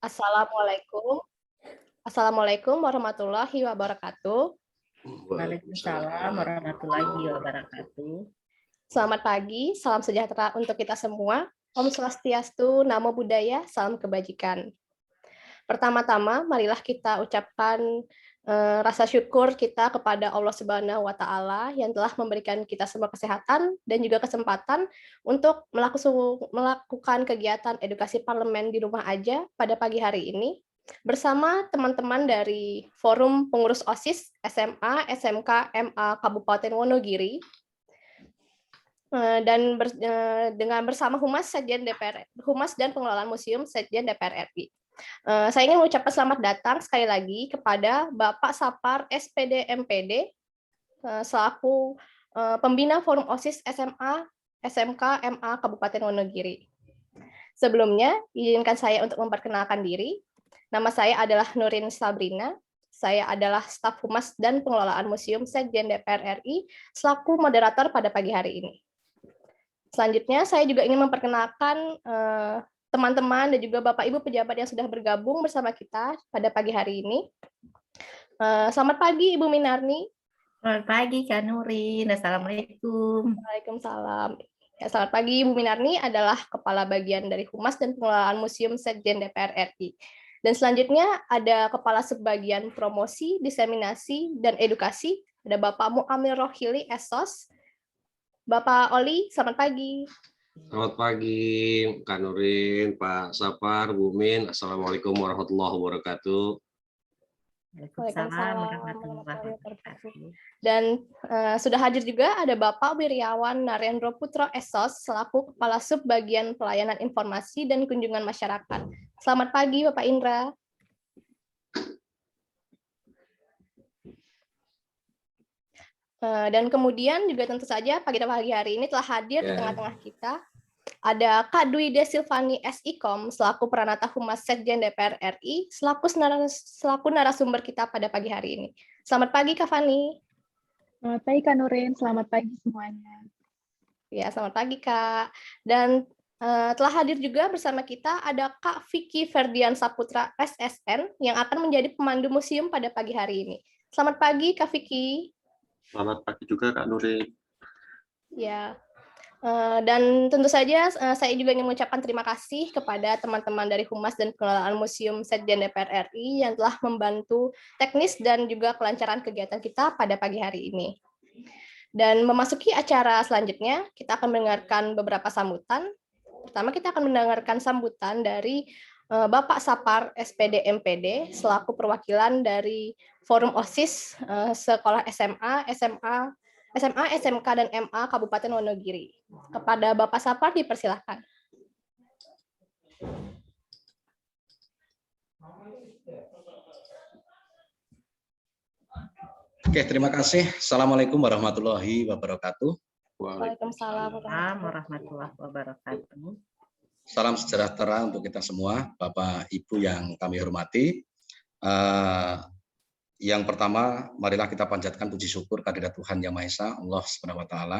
Assalamualaikum. Assalamualaikum warahmatullahi wabarakatuh. Waalaikumsalam warahmatullahi wabarakatuh. Selamat pagi, salam sejahtera untuk kita semua. Om Swastiastu, Namo Buddhaya, salam kebajikan. Pertama-tama, marilah kita ucapkan rasa syukur kita kepada Allah Subhanahu wa Ta'ala yang telah memberikan kita semua kesehatan dan juga kesempatan untuk melakukan kegiatan edukasi parlemen di rumah aja pada pagi hari ini bersama teman-teman dari Forum Pengurus OSIS SMA, SMK, MA Kabupaten Wonogiri dan dengan bersama Humas Sekjen DPR, Humas dan Pengelolaan Museum Sekjen DPR RI. Saya ingin mengucapkan selamat datang sekali lagi kepada Bapak Sapar SPD MPD selaku pembina Forum OSIS SMA, SMK, MA Kabupaten Wonogiri. Sebelumnya, izinkan saya untuk memperkenalkan diri. Nama saya adalah Nurin Sabrina. Saya adalah staf Humas dan Pengelolaan Museum Sekjen DPR RI selaku moderator pada pagi hari ini. Selanjutnya, saya juga ingin memperkenalkan teman-teman dan juga Bapak Ibu pejabat yang sudah bergabung bersama kita pada pagi hari ini. Selamat pagi Ibu Minarni. Selamat pagi Kak Nurin. Assalamualaikum. Waalaikumsalam. Ya, selamat pagi Ibu Minarni adalah Kepala Bagian dari Humas dan Pengelolaan Museum Sekjen DPR RI. Dan selanjutnya ada Kepala Subbagian Promosi, Diseminasi, dan Edukasi, ada Bapak Muamil Rohili Esos. Bapak Oli, selamat pagi. Selamat pagi, Kak Nurin, Pak Sapar, Bu Min. Assalamualaikum warahmatullahi wabarakatuh. Waalaikumsalam warahmatullahi wabarakatuh. Dan sudah hadir juga ada Bapak Wiryawan Narendro Putro Esos selaku Kepala Sub Bagian Pelayanan Informasi dan Kunjungan Masyarakat. Selamat pagi, Bapak Indra. Dan kemudian juga tentu saja pagi hari ini telah hadir di tengah-tengah kita ada Kak Dwi Desilvani SIKOM selaku Pranata Humas Sekjen DPR RI selaku narasumber kita pada pagi hari ini. Selamat pagi Kak Fani. Selamat pagi Kak Nurin, selamat pagi semuanya. Ya, selamat pagi Kak. Dan telah hadir juga bersama kita ada Kak Vicky Ferdian Saputra SSN yang akan menjadi pemandu museum pada pagi hari ini. Selamat pagi Kak Vicky. Selamat pagi juga Kak Nurin. Ya, dan tentu saja saya juga ingin mengucapkan terima kasih kepada teman-teman dari Humas dan Pengelolaan Museum Sekjen DPR RI yang telah membantu teknis dan juga kelancaran kegiatan kita pada pagi hari ini. Dan memasuki acara selanjutnya, kita akan mendengarkan beberapa sambutan. Pertama, kita akan mendengarkan sambutan dari Bapak Sapar SPD MPD selaku perwakilan dari Forum OSIS Sekolah SMA, SMK, dan MA Kabupaten Wonogiri. Kepada Bapak Sapar dipersilahkan. Oke, terima kasih. Assalamualaikum warahmatullahi wabarakatuh. Waalaikumsalam Warahmatullahi wabarakatuh. Salam sejahtera untuk kita semua, Bapak Ibu yang kami hormati. Yang pertama, marilah kita panjatkan puji syukur kehadirat Tuhan Yang Maha Esa, Allah Subhanahu wa Ta'ala,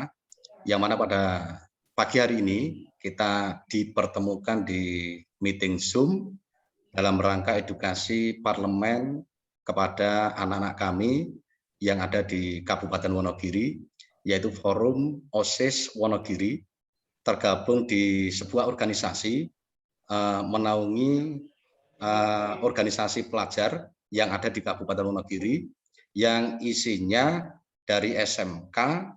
yang mana pada pagi hari ini kita dipertemukan di meeting Zoom dalam rangka edukasi parlemen kepada anak-anak kami yang ada di Kabupaten Wonogiri, yaitu Forum OSIS Wonogiri, tergabung di sebuah organisasi menaungi organisasi pelajar yang ada di Kabupaten Wonogiri, yang isinya dari SMK,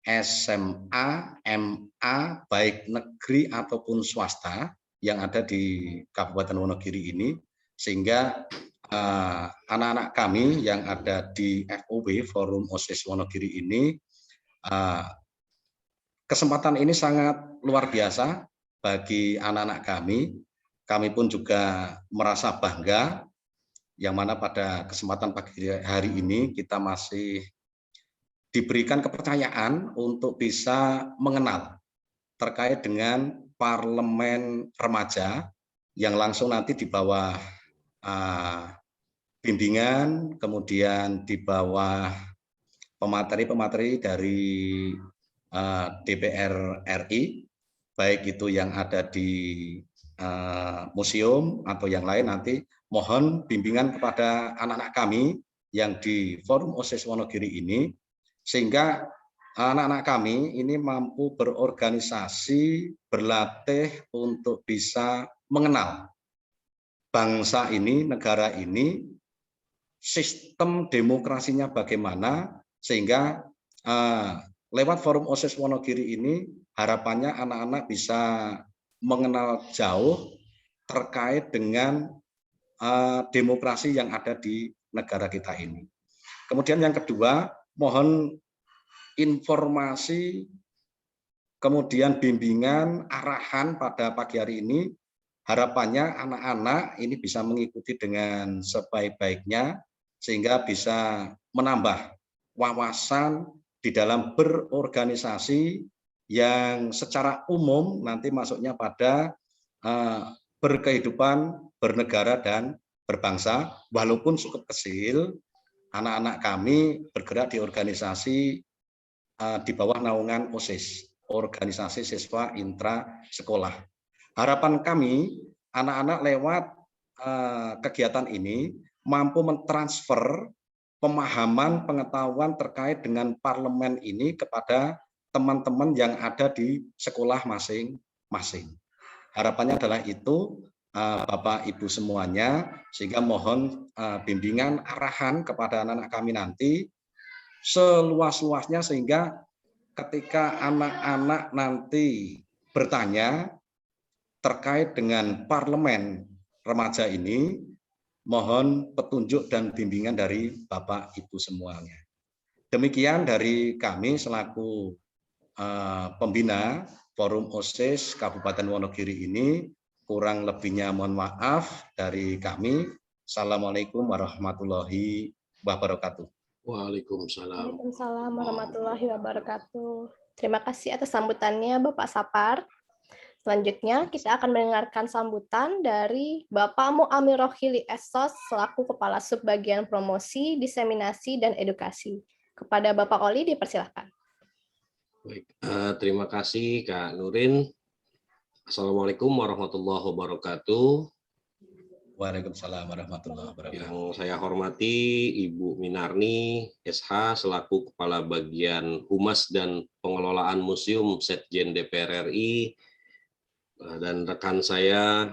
SMA, MA, baik negeri ataupun swasta yang ada di Kabupaten Wonogiri ini, sehingga anak-anak kami yang ada di FOW, Forum OSIS Wonogiri ini, kesempatan ini sangat luar biasa bagi anak-anak kami. Kami pun juga merasa bangga, yang mana pada kesempatan pagi hari ini kita masih diberikan kepercayaan untuk bisa mengenal terkait dengan parlemen remaja yang langsung nanti di bawah bimbingan, kemudian di bawah pemateri-pemateri dari DPR RI, baik itu yang ada di museum atau yang lain nanti mohon bimbingan kepada anak-anak kami yang di Forum OSIS Wonogiri ini, sehingga anak-anak kami ini mampu berorganisasi, berlatih untuk bisa mengenal bangsa ini, negara ini, sistem demokrasinya bagaimana, sehingga lewat Forum OSIS Wonogiri ini harapannya anak-anak bisa mengenal jauh terkait dengan demokrasi yang ada di negara kita ini. Kemudian yang kedua, mohon informasi, kemudian bimbingan, arahan pada pagi hari ini. Harapannya anak-anak ini bisa mengikuti dengan sebaik-baiknya, sehingga bisa menambah wawasan di dalam berorganisasi yang secara umum nanti masuknya pada berkehidupan, bernegara, dan berbangsa. Walaupun cukup kecil, anak-anak kami bergerak di organisasi di bawah naungan OSIS, Organisasi Siswa Intra Sekolah. Harapan kami, anak-anak lewat kegiatan ini mampu mentransfer pemahaman, pengetahuan terkait dengan parlemen ini kepada teman-teman yang ada di sekolah masing-masing. Harapannya adalah itu, Bapak Ibu semuanya, sehingga mohon bimbingan, arahan kepada anak-anak kami nanti seluas-luasnya, sehingga ketika anak-anak nanti bertanya terkait dengan parlemen remaja ini, mohon petunjuk dan bimbingan dari Bapak Ibu semuanya. Demikian dari kami selaku pembina Forum OSIS Kabupaten Wonogiri ini, kurang lebihnya mohon maaf dari kami. Assalamualaikum warahmatullahi wabarakatuh. Waalaikumsalam. Waalaikumsalam warahmatullahi wabarakatuh. Terima kasih atas sambutannya Bapak Sapar. Selanjutnya kita akan mendengarkan sambutan dari Bapak Muamir Rohili Esos selaku Kepala Subbagian Promosi, Diseminasi, dan Edukasi. Kepada Bapak Oli dipersilakan. Baik, terima kasih Kak Nurin. Assalamualaikum warahmatullahi wabarakatuh. Waalaikumsalam warahmatullahi wabarakatuh. Yang saya hormati Ibu Minarni SH selaku Kepala Bagian Humas dan Pengelolaan Museum Setjen DPR RI, dan rekan saya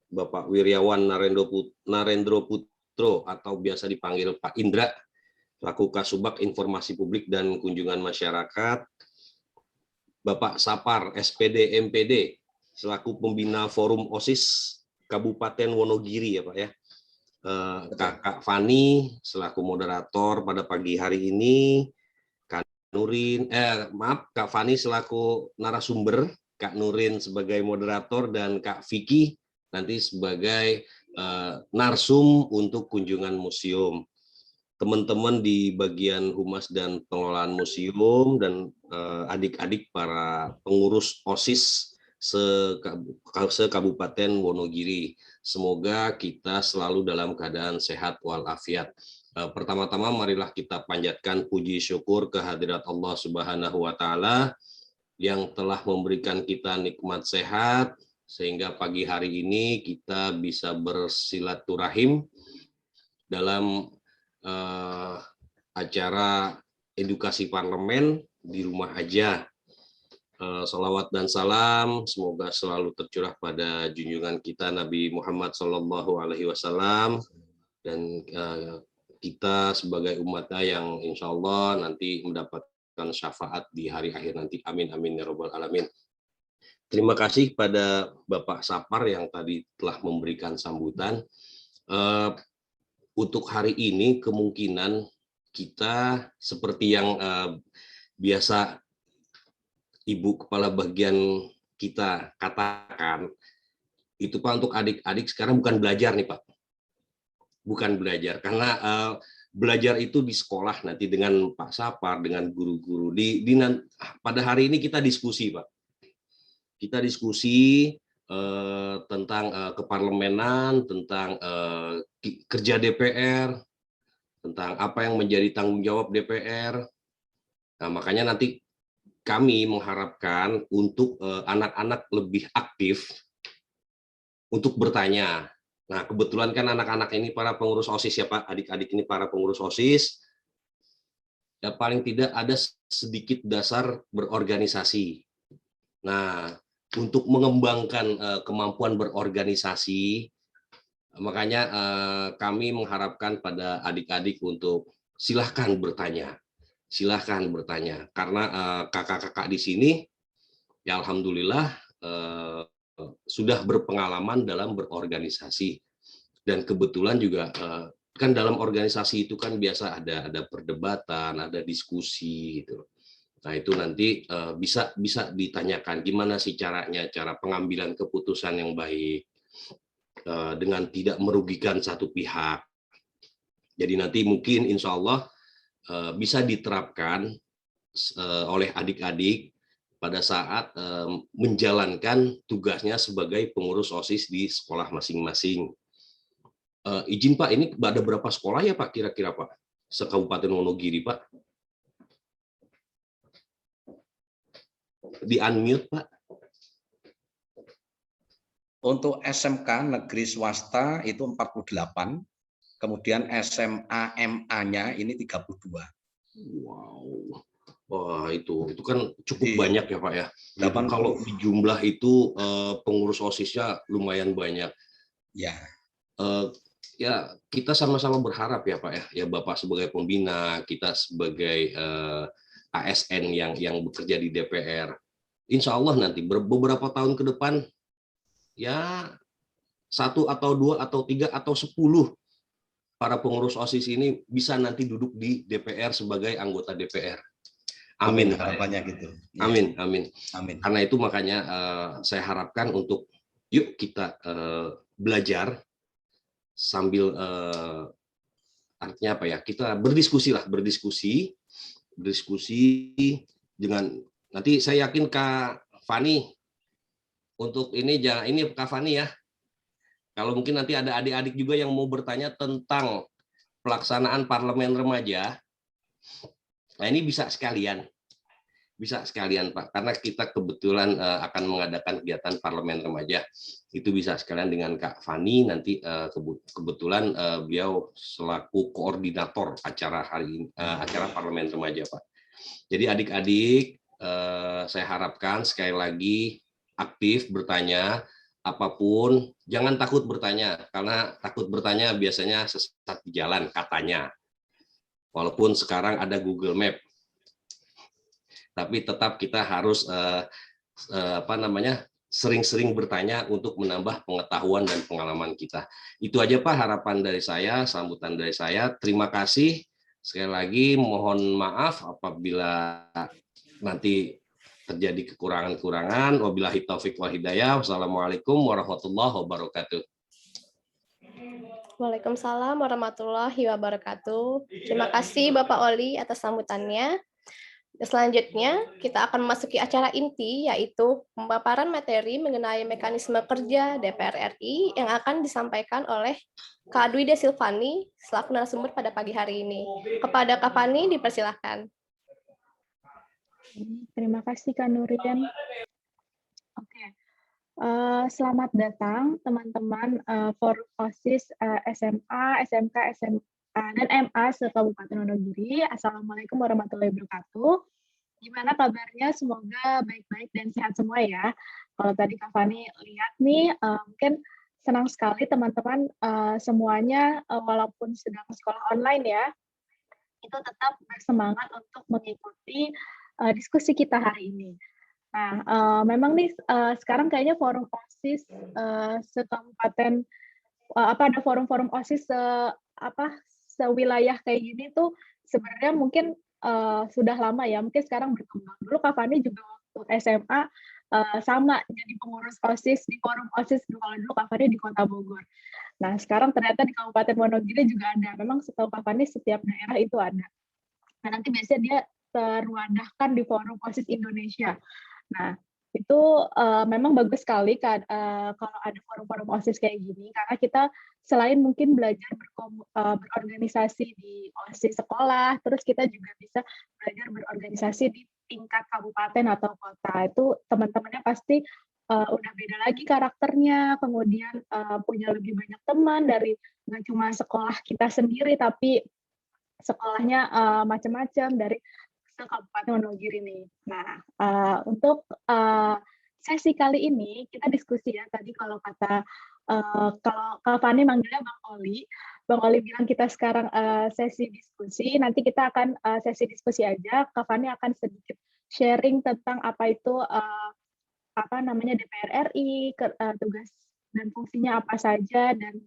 Bapak Wiryawan Narendro Putro atau biasa dipanggil Pak Indra selaku Kasubag Informasi Publik dan Kunjungan Masyarakat, Bapak Sapar SPD MPD selaku Pembina Forum OSIS Kabupaten Wonogiri ya Pak ya, Kakak Fani selaku moderator pada pagi hari ini, Kak Nurin, Kak Fani selaku narasumber, Kak Nurin sebagai moderator, dan Kak Vicky nanti sebagai narsum untuk kunjungan museum. Teman-teman di bagian humas dan pengelolaan museum dan adik-adik para pengurus OSIS se-Kabupaten Wonogiri. Semoga kita selalu dalam keadaan sehat walafiat. Pertama-tama marilah kita panjatkan puji syukur kehadirat Allah Subhanahu wa Ta'ala yang telah memberikan kita nikmat sehat, sehingga pagi hari ini kita bisa bersilaturahim dalam acara edukasi parlemen di rumah aja. Salawat dan salam semoga selalu tercurah pada junjungan kita Nabi Muhammad SAW, dan kita sebagai umatnya yang insya Allah nanti mendapat syafaat di hari akhir nanti. Amin amin ya robbal alamin. Terima kasih pada Bapak Sapar yang tadi telah memberikan sambutan. Untuk hari ini kemungkinan kita seperti yang biasa Ibu Kepala Bagian kita katakan, itu Pak, untuk adik-adik sekarang bukan belajar nih Pak. Bukan belajar, karena belajar itu di sekolah nanti dengan Pak Sapar, dengan guru-guru. Pada hari ini kita diskusi, Pak. Kita diskusi tentang keparlemenan, tentang kerja DPR, tentang apa yang menjadi tanggung jawab DPR. Nah, makanya nanti kami mengharapkan untuk anak-anak lebih aktif untuk bertanya. Nah, kebetulan kan anak-anak ini para pengurus OSIS ya Pak, adik-adik ini para pengurus OSIS, ya paling tidak ada sedikit dasar berorganisasi. Nah, untuk mengembangkan kemampuan berorganisasi, makanya kami mengharapkan pada adik-adik untuk silahkan bertanya. Silahkan bertanya. Karena kakak-kakak di sini, ya alhamdulillah sudah berpengalaman dalam berorganisasi. Dan kebetulan juga kan dalam organisasi itu kan biasa ada perdebatan, ada diskusi gitu. Nah, itu nanti bisa ditanyakan gimana sih caranya, cara pengambilan keputusan yang baik dengan tidak merugikan satu pihak. Jadi nanti mungkin insya Allah bisa diterapkan oleh adik-adik pada saat menjalankan tugasnya sebagai pengurus OSIS di sekolah masing-masing. Izin Pak, ini ada berapa sekolah ya Pak kira-kira Pak? Se-Kabupaten Wonogiri Pak? Di-unmute Pak. Untuk SMK negeri swasta itu 48, kemudian SMA MA-nya ini 32. Wow. Wah, itu kan cukup Jadi, banyak ya Pak ya. Jadi kalau di jumlah itu pengurus OSIS-nya lumayan banyak. Ya. Ya kita sama-sama berharap ya Pak ya. Ya Bapak sebagai pembina, kita sebagai ASN yang bekerja di DPR. Insya Allah nanti beberapa tahun ke depan ya 1 atau 2 atau 3 atau 10 para pengurus OSIS ini bisa nanti duduk di DPR sebagai anggota DPR. Amin. Harapannya gitu. Amin, amin. Amin. Karena itu makanya saya harapkan untuk yuk kita belajar sambil artinya apa ya? Kita berdiskusi dengan nanti saya yakin Kak Fani untuk ini Kak Fani ya. Kalau mungkin nanti ada adik-adik juga yang mau bertanya tentang pelaksanaan parlemen remaja, nah ini bisa sekalian Pak, karena kita kebetulan akan mengadakan kegiatan parlemen remaja, itu bisa sekalian dengan Kak Fani nanti kebetulan beliau selaku koordinator acara hari ini, acara parlemen remaja Pak. Jadi adik-adik saya harapkan sekali lagi aktif bertanya. Apapun, jangan takut bertanya, karena takut bertanya biasanya sesat di jalan katanya. Walaupun sekarang ada Google Map, tapi tetap kita harus sering-sering bertanya untuk menambah pengetahuan dan pengalaman kita. Itu aja Pak harapan dari saya, sambutan dari saya. Terima kasih sekali lagi. Mohon maaf apabila nanti terjadi kekurangan-kekurangan. Wabillahi taufiq wal hidayah. Wassalamualaikum warahmatullahi wabarakatuh. Waalaikumsalam warahmatullahi wabarakatuh. Terima kasih Bapak Oli atas sambutannya. Selanjutnya, kita akan memasuki acara inti, yaitu pemaparan materi mengenai mekanisme kerja DPR RI yang akan disampaikan oleh Kak Dwi Desilvani selaku narasumber pada pagi hari ini. Kepada Kak Fani, dipersilahkan. Terima kasih Kak Nurin. Oke. Selamat datang teman-teman Forum OSIS SMA, SMK, SMA, dan MA se-Kabupaten Wonogiri. Assalamualaikum warahmatullahi wabarakatuh. Gimana kabarnya? Semoga baik-baik dan sehat semua ya. Kalau tadi Kak Fani lihat nih, mungkin senang sekali teman-teman semuanya walaupun sedang sekolah online ya, itu tetap bersemangat untuk mengikuti diskusi kita hari ini. Nah, memang nih sekarang kayaknya forum OSIS se-Kabupaten ada forum-forum OSIS sewilayah kayak gini tuh sebenarnya mungkin sudah lama ya, mungkin sekarang berkembang. Dulu Kak Fani juga waktu SMA sama jadi pengurus OSIS di forum OSIS dulu Kak Fani di Kota Bogor. Nah, sekarang ternyata di Kabupaten Wonogiri juga ada. Memang setahu Kak Fani setiap daerah itu ada. Nah, nanti biasanya dia terwadahkan di forum OSIS Indonesia. Nah, itu memang bagus sekali kan kalau ada forum-forum OSIS kayak gini, karena kita selain mungkin belajar berorganisasi di OSIS sekolah, terus kita juga bisa belajar berorganisasi di tingkat kabupaten atau kota. Itu teman-temannya pasti udah beda lagi karakternya, kemudian punya lebih banyak teman dari nggak cuma sekolah kita sendiri, tapi sekolahnya macam-macam dari se-Kabupaten Wonogiri nih. Nah, untuk sesi kali ini kita diskusi ya. Tadi kalau kalau Kak Fani manggilnya Bang Oli bilang kita sekarang sesi diskusi. Nanti kita akan sesi diskusi aja. Kak Fani akan sedikit sharing tentang apa itu apa namanya DPR RI, tugas dan fungsinya apa saja, dan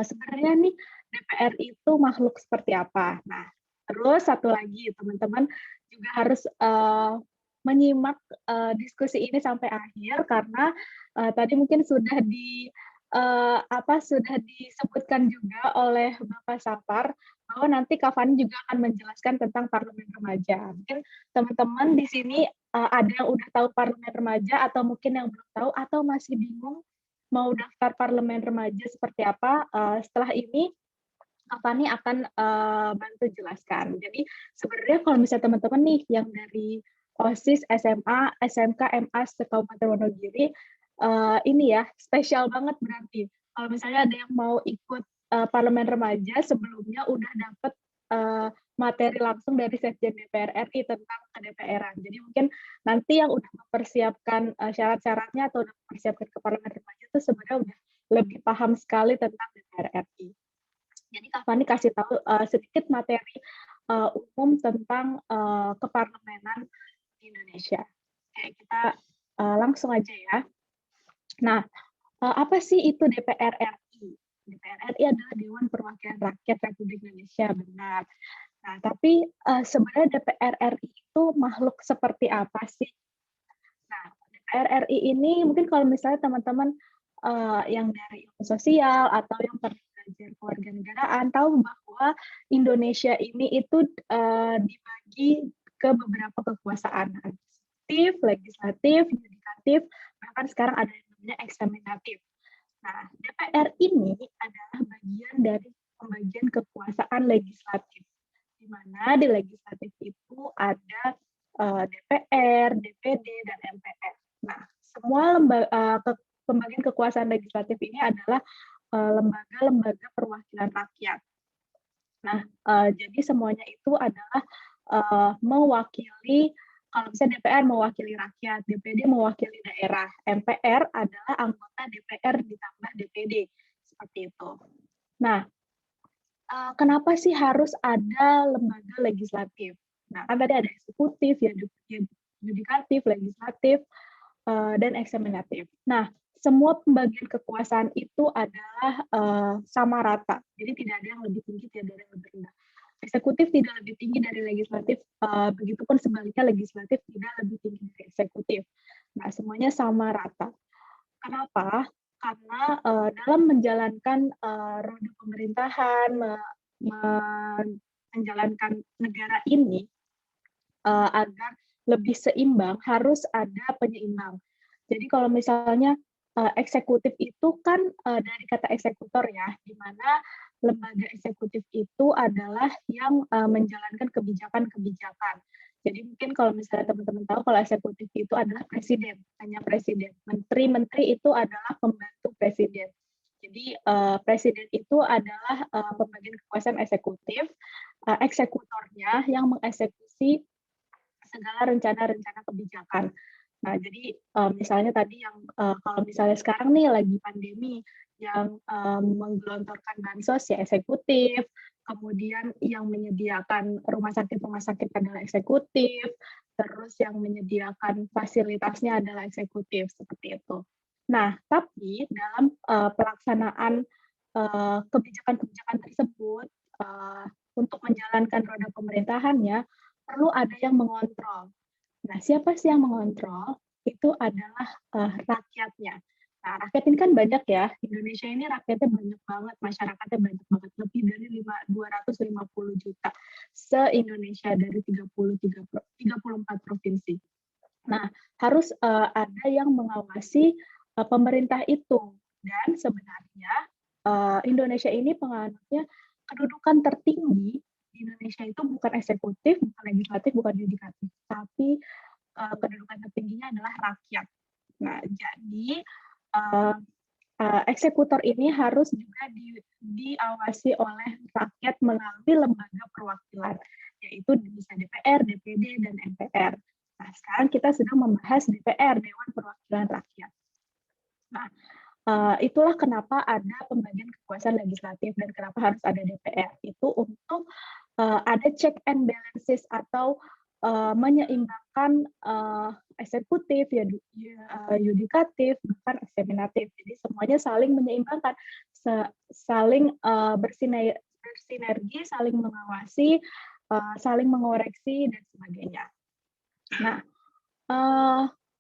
sebenarnya nih DPR itu makhluk seperti apa. Nah, terus satu lagi teman-teman juga harus menyimak diskusi ini sampai akhir, karena tadi mungkin sudah sudah disebutkan juga oleh Bapak Sapar bahwa nanti Kak Fani juga akan menjelaskan tentang parlemen remaja. Mungkin teman-teman di sini ada yang udah tahu parlemen remaja, atau mungkin yang belum tahu atau masih bingung mau daftar parlemen remaja seperti apa. Setelah ini Kak Fani akan bantu jelaskan. Jadi sebenarnya kalau misalnya teman-teman nih yang dari OSIS, SMA, SMK, MA se-Kabupaten Wonogiri, ini ya spesial banget berarti. Kalau misalnya ada yang mau ikut parlemen remaja, sebelumnya udah dapat materi langsung dari Sekjen DPR RI tentang KDPR-an. Jadi mungkin nanti yang udah mempersiapkan syarat-syaratnya atau udah mempersiapkan ke parlemen remaja itu sebenarnya udah lebih paham sekali tentang DPR RI. Jadi Kak Fani kasih tahu sedikit materi umum tentang keparlemenan di Indonesia. Oke, kita langsung aja ya. Nah, apa sih itu DPR RI? DPR RI adalah Dewan Perwakilan Rakyat Republik Indonesia, benar. Nah, tapi sebenarnya DPR RI itu makhluk seperti apa sih? Nah, DPR RI ini mungkin kalau misalnya teman-teman yang dari ilmu sosial atau yang belajar kewarganegaraan tahu bahwa Indonesia ini itu dibagi ke beberapa kekuasaan, eksekutif, legislatif, yudikatif, bahkan sekarang ada yang namanya eksaminatif. Nah, DPR ini adalah bagian dari pembagian kekuasaan legislatif, di mana di legislatif itu ada DPR, DPD, dan MPR. Nah, semua pembagian kekuasaan legislatif ini adalah lembaga-lembaga perwakilan rakyat. Nah, jadi semuanya itu adalah mewakili, kalau misalnya DPR mewakili rakyat, DPD mewakili daerah, MPR adalah anggota DPR ditambah DPD, seperti itu. Nah, kenapa sih harus ada lembaga legislatif? Nah, kan tadi ada eksekutif, yudikatif, legislatif, dan eksaminatif. Nah, semua pembagian kekuasaan itu adalah sama rata. Jadi tidak ada yang lebih tinggi, tidak ada yang lebih rendah. Eksekutif tidak lebih tinggi dari legislatif, begitupun sebaliknya legislatif tidak lebih tinggi dari eksekutif. Nah, semuanya sama rata. Kenapa? Karena dalam menjalankan roda pemerintahan, menjalankan negara ini agar lebih seimbang, harus ada penyeimbang. Jadi kalau misalnya eksekutif itu kan dari kata eksekutor ya, di mana lembaga eksekutif itu adalah yang menjalankan kebijakan-kebijakan. Jadi mungkin kalau misalnya teman-teman tahu, kalau eksekutif itu adalah presiden, hanya presiden. Menteri-menteri itu adalah pembantu presiden. Jadi presiden itu adalah pembagian kekuasaan eksekutif, eksekutornya yang mengeksekusi segala rencana-rencana kebijakan. Nah, jadi misalnya tadi yang kalau misalnya sekarang nih lagi pandemi, yang menggelontorkan bansos ya eksekutif, kemudian yang menyediakan rumah sakit adalah eksekutif, terus yang menyediakan fasilitasnya adalah eksekutif, seperti itu. Nah, tapi dalam pelaksanaan kebijakan-kebijakan tersebut, untuk menjalankan roda pemerintahannya, perlu ada yang mengontrol. Nah, siapa sih yang mengontrol? Itu adalah rakyatnya. Nah, rakyat ini kan banyak ya. Indonesia ini rakyatnya banyak banget, masyarakatnya banyak banget, lebih dari 250 juta se-Indonesia dari 34 provinsi. Nah, harus ada yang mengawasi pemerintah itu. Dan sebenarnya Indonesia ini penganutnya kedudukan tertinggi di Indonesia itu bukan eksekutif, bukan legislatif, bukan yudikatif, tapi kedudukan tertingginya adalah rakyat. Nah, jadi eksekutor ini harus juga diawasi oleh rakyat melalui lembaga perwakilan, yaitu bisa DPR, DPD, dan MPR. Nah, sekarang kita sedang membahas DPR, Dewan Perwakilan Rakyat. Nah, itulah kenapa ada pembagian kekuasaan legislatif dan kenapa harus ada DPR. Itu untuk ada check and balances atau menyeimbangkan eksekutif, yudikatif, bahkan eksaminatif. Jadi semuanya saling menyeimbangkan, saling bersinergi, saling mengawasi, saling mengoreksi, dan sebagainya. Nah,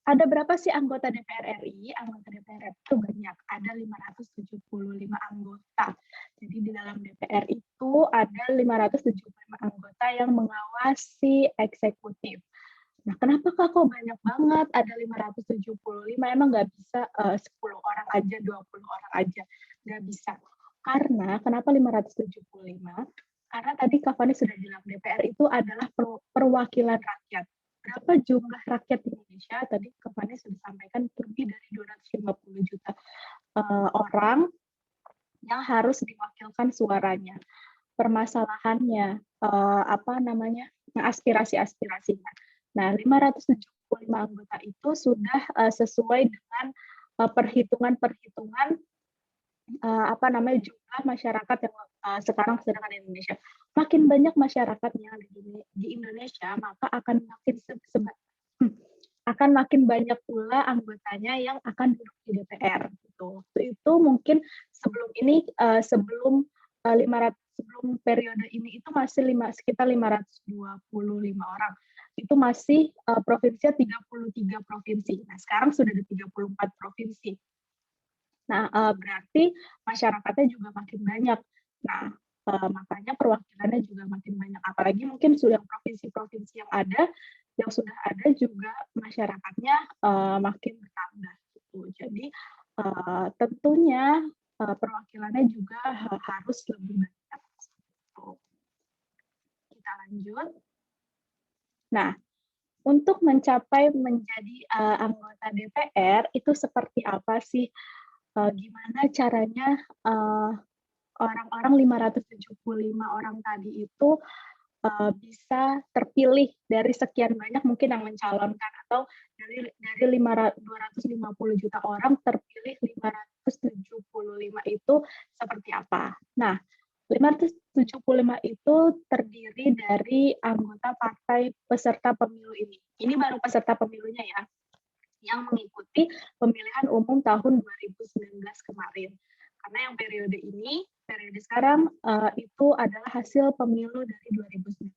ada berapa sih anggota DPR RI? Anggota DPR itu banyak, ada 575 anggota. Jadi di dalam DPR itu ada 575 anggota yang mengawasi eksekutif. Nah, kenapa kok banyak banget? Ada 575, emang nggak bisa 10 orang aja, 20 orang aja? Nggak bisa. Karena, kenapa 575? Karena tadi Kak Fani sudah bilang, DPR itu adalah perwakilan rakyat. Berapa jumlah rakyat di Indonesia? Tadi Kak Fani sudah sampaikan lebih dari 250 juta orang yang harus diwakilkan suaranya, permasalahannya, aspirasi-aspirasinya. Nah, 575 anggota itu sudah sesuai dengan perhitungan-perhitungan jumlah masyarakat yang sekarang sedang ada di Indonesia. Makin banyak masyarakat yang ada di Indonesia, maka akan makin banyak pula anggotanya yang akan duduk di DPR. Gitu. Itu mungkin sebelum ini, sebelum periode ini itu masih sekitar 525 orang. Itu masih provinsinya 33 provinsi. Nah, sekarang sudah ada 34 provinsi. Nah, berarti masyarakatnya juga makin banyak. Nah, makanya perwakilannya juga makin banyak. Apalagi mungkin sudah provinsi-provinsi yang sudah ada juga masyarakatnya makin bertambah. Gitu. Jadi tentunya perwakilannya juga harus lebih banyak. Kita lanjut. Nah, untuk mencapai menjadi anggota DPR itu seperti apa sih? Gimana caranya orang-orang 575 orang tadi itu bisa terpilih dari sekian banyak mungkin yang mencalonkan, atau dari 250 juta orang terpilih 575 itu seperti apa? Nah, 575 itu terdiri dari anggota partai peserta pemilu ini. Ini baru peserta pemilunya ya, yang mengikuti pemilihan umum tahun 2019 kemarin. Karena yang periode sekarang itu adalah hasil pemilu dari 2019.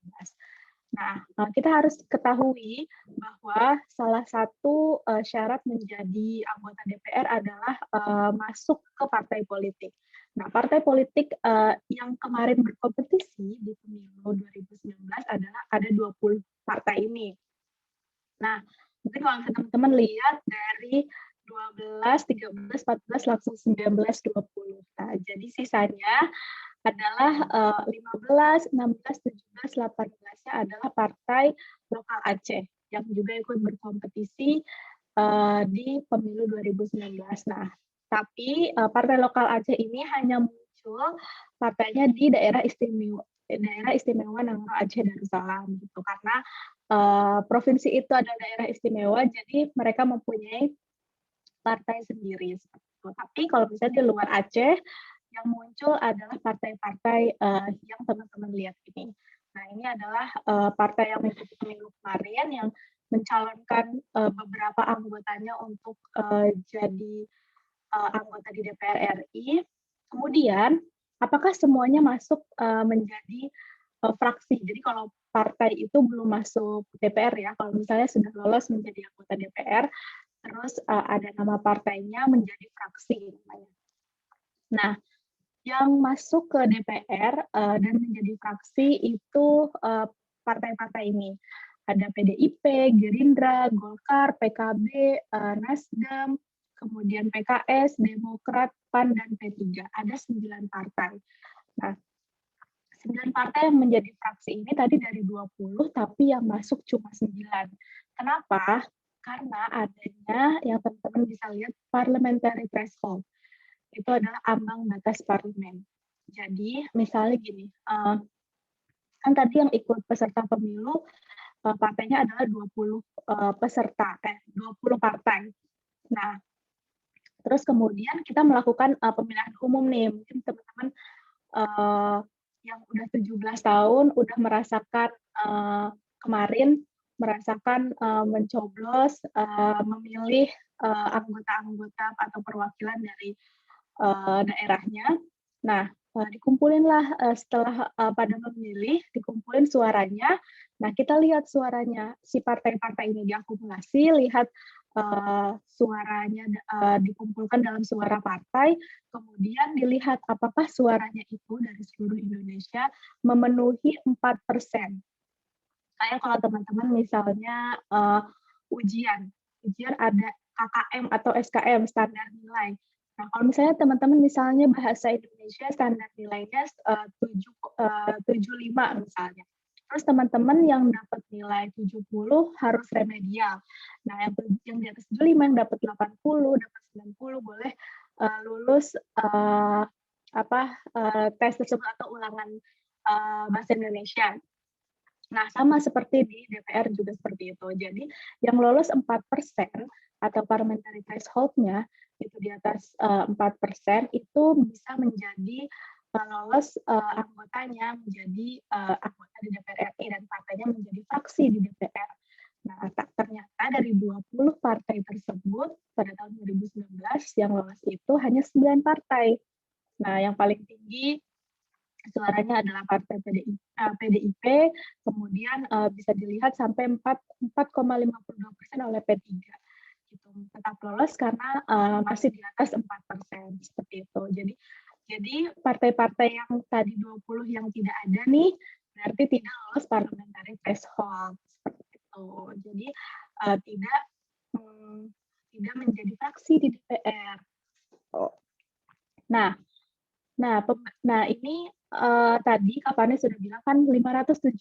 Nah, kita harus ketahui bahwa salah satu syarat menjadi anggota DPR adalah masuk ke partai politik. Nah, partai politik yang kemarin berkompetisi di pemilu 2019 adalah ada 20 partai ini. Nah, mungkin kalau teman-teman lihat dari 12, 13, 14, langsung 19, 20. Nah, jadi sisanya adalah 15, 16, 17, 18-nya adalah partai lokal Aceh yang juga ikut berkompetisi di pemilu 2019. Nah, tapi partai lokal Aceh ini hanya muncul partainya di daerah istimewa Nangro Aceh Darussalam gitu, karena provinsi itu adalah daerah istimewa, jadi mereka mempunyai partai sendiri. Tapi kalau misalnya di luar Aceh, yang muncul adalah partai-partai yang teman-teman lihat ini. Nah, ini adalah partai yang mengikuti pemilu kemarin yang mencalonkan beberapa anggotanya untuk jadi anggota di DPR RI. Kemudian, apakah semuanya masuk menjadi fraksi? Jadi kalau partai itu belum masuk DPR ya, kalau misalnya sudah lolos menjadi anggota DPR, terus ada nama partainya menjadi fraksi namanya. Nah, yang masuk ke DPR dan menjadi fraksi itu partai-partai ini. Ada PDIP, Gerindra, Golkar, PKB, Nasdem, kemudian PKS, Demokrat, PAN, dan P3. Ada 9 partai. Nah, 9 partai yang menjadi fraksi ini tadi dari 20, tapi yang masuk cuma 9. Kenapa? karena adanya yang teman-teman bisa lihat parliamentary threshold. Itu adalah ambang batas parlemen. Jadi misalnya gini, kan tadi yang ikut peserta pemilu partainya adalah 20 peserta, 20 partai. Nah, terus kemudian kita melakukan pemilihan umum nih. Mungkin teman-teman yang udah 17 tahun udah merasakan kemarin merasakan mencoblos memilih anggota-anggota atau perwakilan dari daerahnya. Nah, dikumpulinlah setelah pada memilih, dikumpulin suaranya. Nah, kita lihat suaranya si partai-partai ini diakumulasi, lihat suaranya dikumpulkan dalam suara partai, kemudian dilihat apakah suaranya itu dari seluruh Indonesia memenuhi 4%. Kayak kalau teman-teman misalnya ujian ada KKM atau SKM, standar nilai. Nah, kalau misalnya teman-teman misalnya bahasa Indonesia standar nilainya 75 misalnya. Terus teman-teman yang dapat nilai 70 harus remedial. Nah, yang di atas 75 yang dapat 80, dapat 90 boleh lulus tes tersebut atau ulangan bahasa Indonesia. Nah, sama seperti di DPR juga seperti itu. Jadi, yang lolos 4% atau parliamentary threshold-nya itu di atas 4% itu bisa menjadi lolos anggotanya menjadi anggota di DPR RI dan partainya menjadi fraksi di DPR. Nah, ternyata dari 20 partai tersebut pada tahun 2019 yang lolos itu hanya 9 partai. Nah, yang paling tinggi suaranya adalah partai PDIP, kemudian bisa dilihat sampai 4,52% oleh P3. Gitu. Tetap lolos karena masih di atas 4%, seperti itu. Jadi partai-partai yang tadi 20 yang tidak ada nih, berarti tidak lolos parliamentary threshold, seperti itu. Jadi tidak menjadi fraksi di DPR. Nah ini tadi Kak Fani sudah bilang kan 575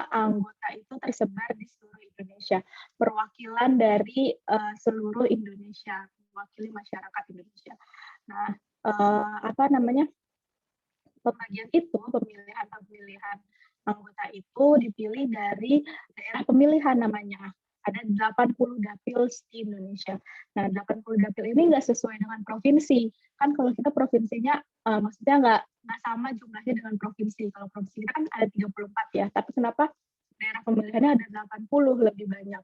anggota itu tersebar di seluruh Indonesia, perwakilan dari seluruh Indonesia, mewakili masyarakat Indonesia. Nah, pembagian itu, pemilihan anggota itu dipilih dari daerah pemilihan namanya. Ada 80 dapil di Indonesia. Nah, 80 dapil ini nggak sesuai dengan provinsi. Kan kalau kita provinsinya, maksudnya nggak sama jumlahnya dengan provinsi. Kalau provinsi kita kan ada 34 ya, tapi kenapa daerah pemilihannya ada 80 lebih banyak.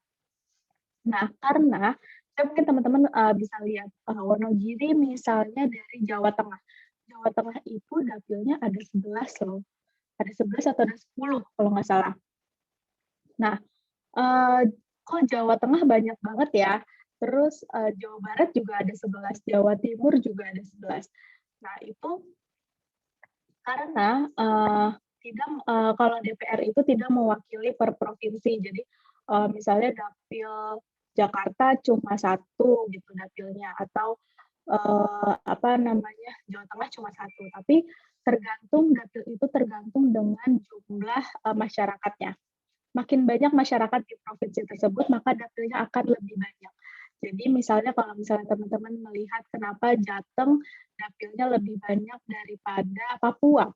Nah, karena mungkin teman-teman bisa lihat Wonogiri misalnya dari Jawa Tengah. Jawa Tengah itu dapilnya ada 11 loh. Ada 11 atau ada 10 kalau nggak salah. Nah, kok Jawa Tengah banyak banget ya. Terus Jawa Barat juga ada 11, Jawa Timur juga ada 11. Nah, itu karena kalau DPR itu tidak mewakili per provinsi. Jadi misalnya dapil Jakarta cuma 1 gitu dapilnya, atau Jawa Tengah cuma 1, tapi tergantung dapil itu tergantung dengan jumlah masyarakatnya. Makin banyak masyarakat di provinsi tersebut, maka dapilnya akan lebih banyak. Jadi misalnya kalau teman-teman melihat kenapa Jateng dapilnya lebih banyak daripada Papua.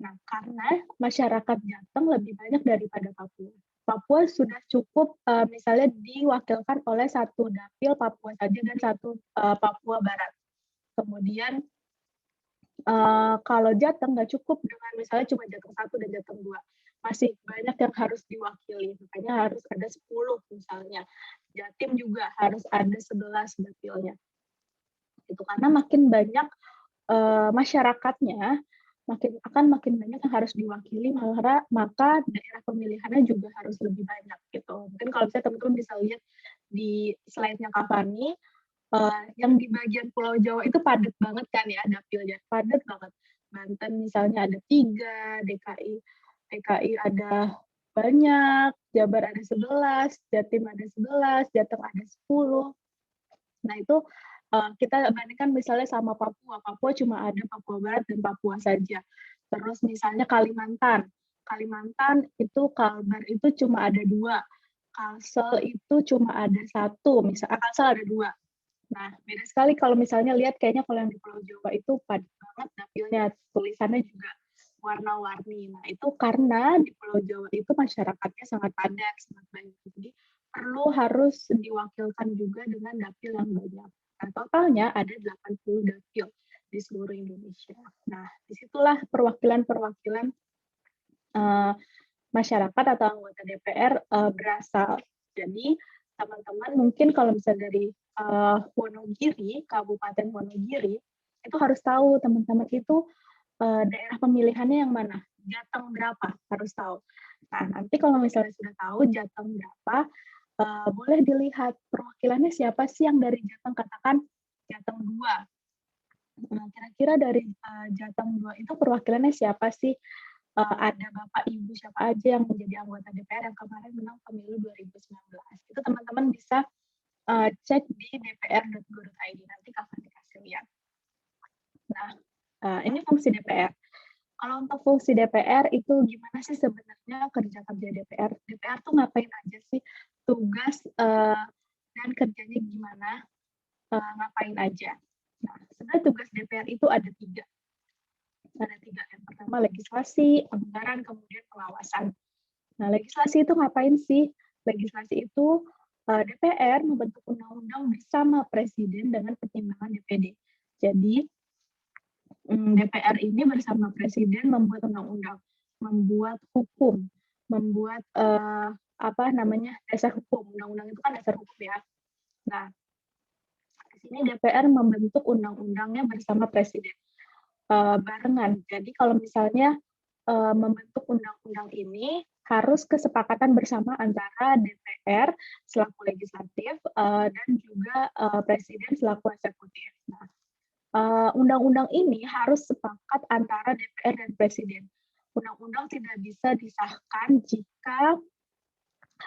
Nah, karena masyarakat Jateng lebih banyak daripada Papua. Papua sudah cukup misalnya diwakilkan oleh 1 dapil Papua saja dan 1 Papua Barat. Kemudian kalau Jateng nggak cukup dengan misalnya cuma Jateng 1 dan Jateng 2. Masih banyak yang harus diwakili, makanya harus ada 10 misalnya. Jatim juga harus ada 11 dapilnya. Itu karena makin banyak masyarakatnya, makin banyak yang harus diwakili, maka daerah pemilihannya juga harus lebih banyak gitu. Mungkin kalau misalnya teman-teman bisa lihat di slide-nya Kak Fani, yang di bagian Pulau Jawa itu padat banget kan ya dapilnya, padat banget. Banten misalnya ada 3, DKI ada banyak, Jabar ada 11, Jatim ada 11, Jateng ada 10. Nah itu kita bandingkan misalnya sama Papua. Papua cuma ada Papua Barat dan Papua saja. Terus misalnya Kalimantan itu Kalbar itu cuma ada 2. Kalsel itu cuma ada satu, misalnya Kalsel ada dua. Nah, beda sekali kalau misalnya lihat kayaknya kalau yang di Pulau Jawa itu padat banget dapilnya, tulisannya juga warna-warni. Nah, itu karena di Pulau Jawa itu masyarakatnya sangat padat, sangat banyak. Jadi harus diwakilkan juga dengan dapil yang banyak. Nah, totalnya ada 80 dapil di seluruh Indonesia. Nah, disitulah perwakilan-perwakilan masyarakat atau anggota DPR berasal. Jadi teman-teman mungkin kalau bisa dari Wonogiri, Kabupaten Wonogiri, itu harus tahu teman-teman itu daerah pemilihannya yang mana, Jateng berapa, harus tahu. Nah, nanti kalau misalnya sudah tahu Jateng berapa, boleh dilihat perwakilannya siapa sih yang dari Jateng, katakan Jateng 2. Nah, kira-kira dari Jateng 2 itu perwakilannya siapa sih? Ada Bapak Ibu siapa aja yang menjadi anggota DPR yang kemarin menang pemilu 2019. Itu teman-teman bisa cek di dpr.go.id, nanti kakak dikasih lihat. Nah, ini fungsi DPR. Kalau untuk fungsi DPR itu gimana sih sebenarnya kerja-kerja DPR? DPR tuh ngapain aja sih? Tugas dan kerjanya gimana? Ngapain aja? Nah, sebenarnya tugas DPR itu ada 3. Ada 3. Yang pertama legislasi, anggaran, kemudian pengawasan. Nah, legislasi itu ngapain sih? Legislasi itu DPR membentuk undang-undang bersama Presiden dengan pertimbangan DPD. Jadi, DPR ini bersama Presiden membuat undang-undang, membuat hukum, membuat dasar hukum. Undang-undang itu kan dasar hukum ya. Nah, di sini DPR membentuk undang-undangnya bersama Presiden. Barengan. Jadi kalau misalnya membentuk undang-undang ini harus kesepakatan bersama antara DPR selaku legislatif dan juga Presiden selaku eksekutif. Nah, undang-undang ini harus sepakat antara DPR dan Presiden. Undang-undang tidak bisa disahkan jika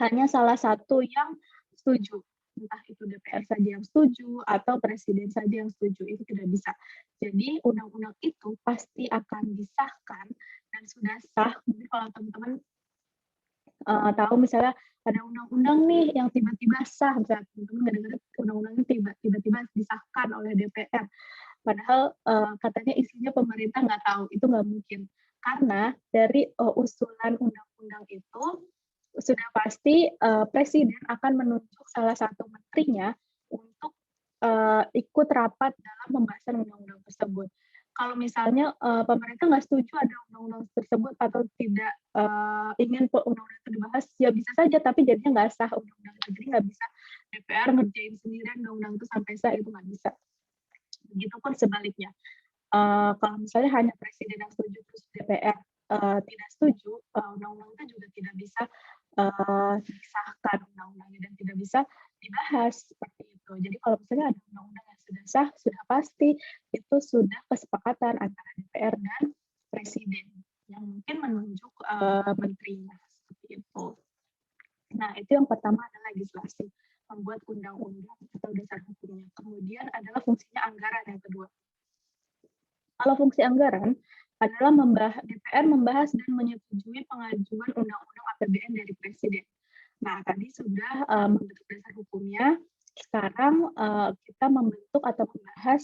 hanya salah satu yang setuju. Entah itu DPR saja yang setuju atau Presiden saja yang setuju, itu tidak bisa. Jadi undang-undang itu pasti akan disahkan dan sudah sah. Mungkin kalau teman-teman tahu misalnya ada undang-undang nih yang tiba-tiba sah, misalnya teman-teman nggak dengar undang-undangnya tiba-tiba disahkan oleh DPR. Padahal katanya isinya pemerintah nggak tahu, itu nggak mungkin. Karena dari usulan undang-undang itu sudah pasti Presiden akan menunjuk salah satu menterinya untuk ikut rapat dalam pembahasan undang-undang tersebut. Kalau misalnya pemerintah nggak setuju ada undang-undang tersebut atau tidak ingin undang-undang itu dibahas, ya bisa saja, tapi jadinya nggak sah undang-undang itu. Jadi nggak bisa DPR ngerjain sendirian undang-undang itu sampai sah, itu nggak bisa. Begitupun sebaliknya. Kalau misalnya hanya Presiden yang setuju terus DPR tidak setuju, undang-undang itu juga tidak bisa disahkan undang-undangnya dan tidak bisa dibahas seperti itu. Jadi kalau misalnya ada undang-undang yang sudah sah, sudah pasti itu sudah kesepakatan antara DPR dan Presiden yang mungkin menunjuk menterinya seperti itu. Nah, itu yang pertama adalah legislasi, membuat undang-undang atau dasar hukumnya. Kemudian adalah fungsinya anggaran yang kedua. Kalau fungsi anggaran adalah DPR membahas dan menyetujui pengajuan undang-undang APBN dari Presiden. Nah, tadi sudah membentuk dasar hukumnya. Sekarang kita membentuk atau membahas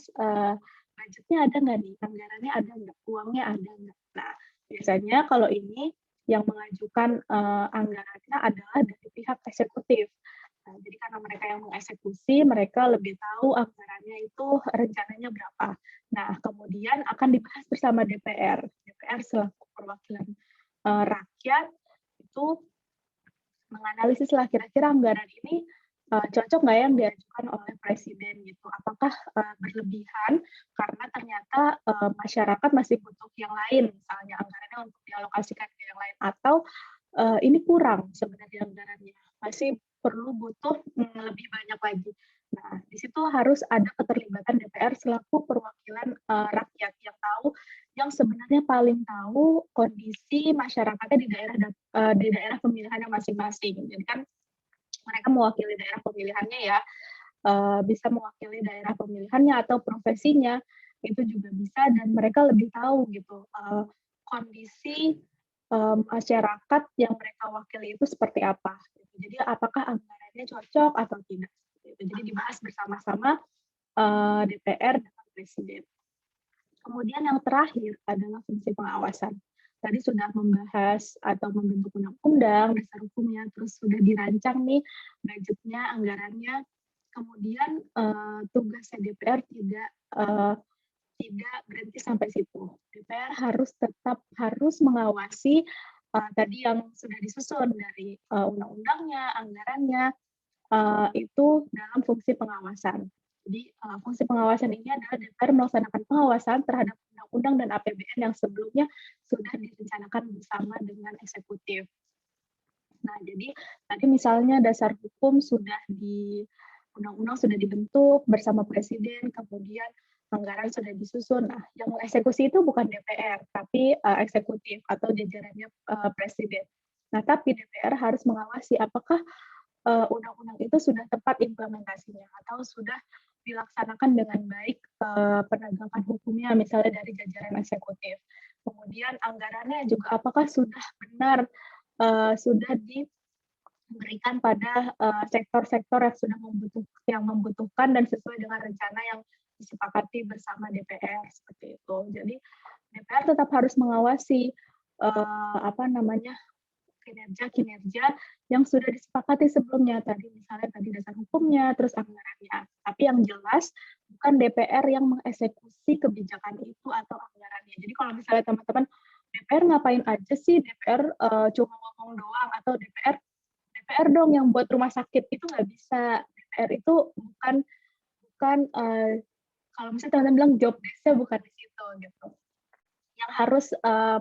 budgetnya ada nggak nih, anggarannya ada nggak, uangnya ada nggak. Nah, biasanya kalau ini yang mengajukan anggarannya adalah dari pihak eksekutif. Nah, jadi karena mereka yang mengeksekusi, mereka lebih tahu anggarannya itu rencananya berapa. Nah, kemudian akan dibahas bersama DPR. DPR selaku perwakilan rakyat itu menganalisis lah kira-kira anggaran ini cocok nggak yang diajukan oleh Presiden gitu. Apakah berlebihan karena ternyata masyarakat masih butuh yang lain, misalnya anggarannya untuk dialokasikan ke yang lain, atau ini kurang sebenarnya anggarannya, masih perlu butuh lebih banyak lagi. Nah, di situ harus ada keterlibatan DPR selaku perwakilan rakyat yang tahu, yang sebenarnya paling tahu kondisi masyarakatnya di daerah pemilihannya masing-masing. Jadi kan mereka mewakili daerah pemilihannya ya, bisa mewakili daerah pemilihannya atau profesinya, itu juga bisa, dan mereka lebih tahu gitu kondisi masyarakat yang mereka wakili itu seperti apa. Jadi apakah anggarannya cocok atau tidak. Jadi dibahas bersama-sama DPR dengan Presiden. Kemudian yang terakhir adalah fungsi pengawasan. Tadi sudah membahas atau membentuk undang-undang, dasar hukumnya, terus sudah dirancang nih budgetnya, anggarannya. Kemudian tugasnya DPR tidak berhenti sampai situ. DPR tetap harus mengawasi tadi yang sudah disusun dari undang-undangnya, anggarannya, itu dalam fungsi pengawasan. Jadi fungsi pengawasan ini adalah DPR melaksanakan pengawasan terhadap undang-undang dan APBN yang sebelumnya sudah direncanakan bersama dengan eksekutif. Nah, jadi tadi misalnya dasar hukum undang-undang sudah dibentuk bersama Presiden, kemudian anggaran sudah disusun. Nah, yang eksekusi itu bukan DPR, tapi eksekutif atau jajarannya Presiden. Nah, tapi DPR harus mengawasi apakah undang-undang itu sudah tepat implementasinya atau sudah dilaksanakan dengan baik penegakan hukumnya, misalnya dari jajaran eksekutif. Kemudian anggarannya juga apakah sudah benar sudah diberikan pada sektor-sektor yang membutuhkan dan sesuai dengan rencana yang disepakati bersama DPR seperti itu. Jadi DPR tetap harus mengawasi kinerja yang sudah disepakati sebelumnya misalnya dasar hukumnya, terus anggarannya. Tapi yang jelas bukan DPR yang mengeksekusi kebijakan itu atau anggarannya. Jadi kalau misalnya teman-teman DPR ngapain aja sih, DPR cuma ngomong doang, atau DPR dong yang buat rumah sakit, itu nggak bisa. DPR itu bukan kalau misalnya teman-teman bilang job desk-nya bukan di situ gitu. Yang harus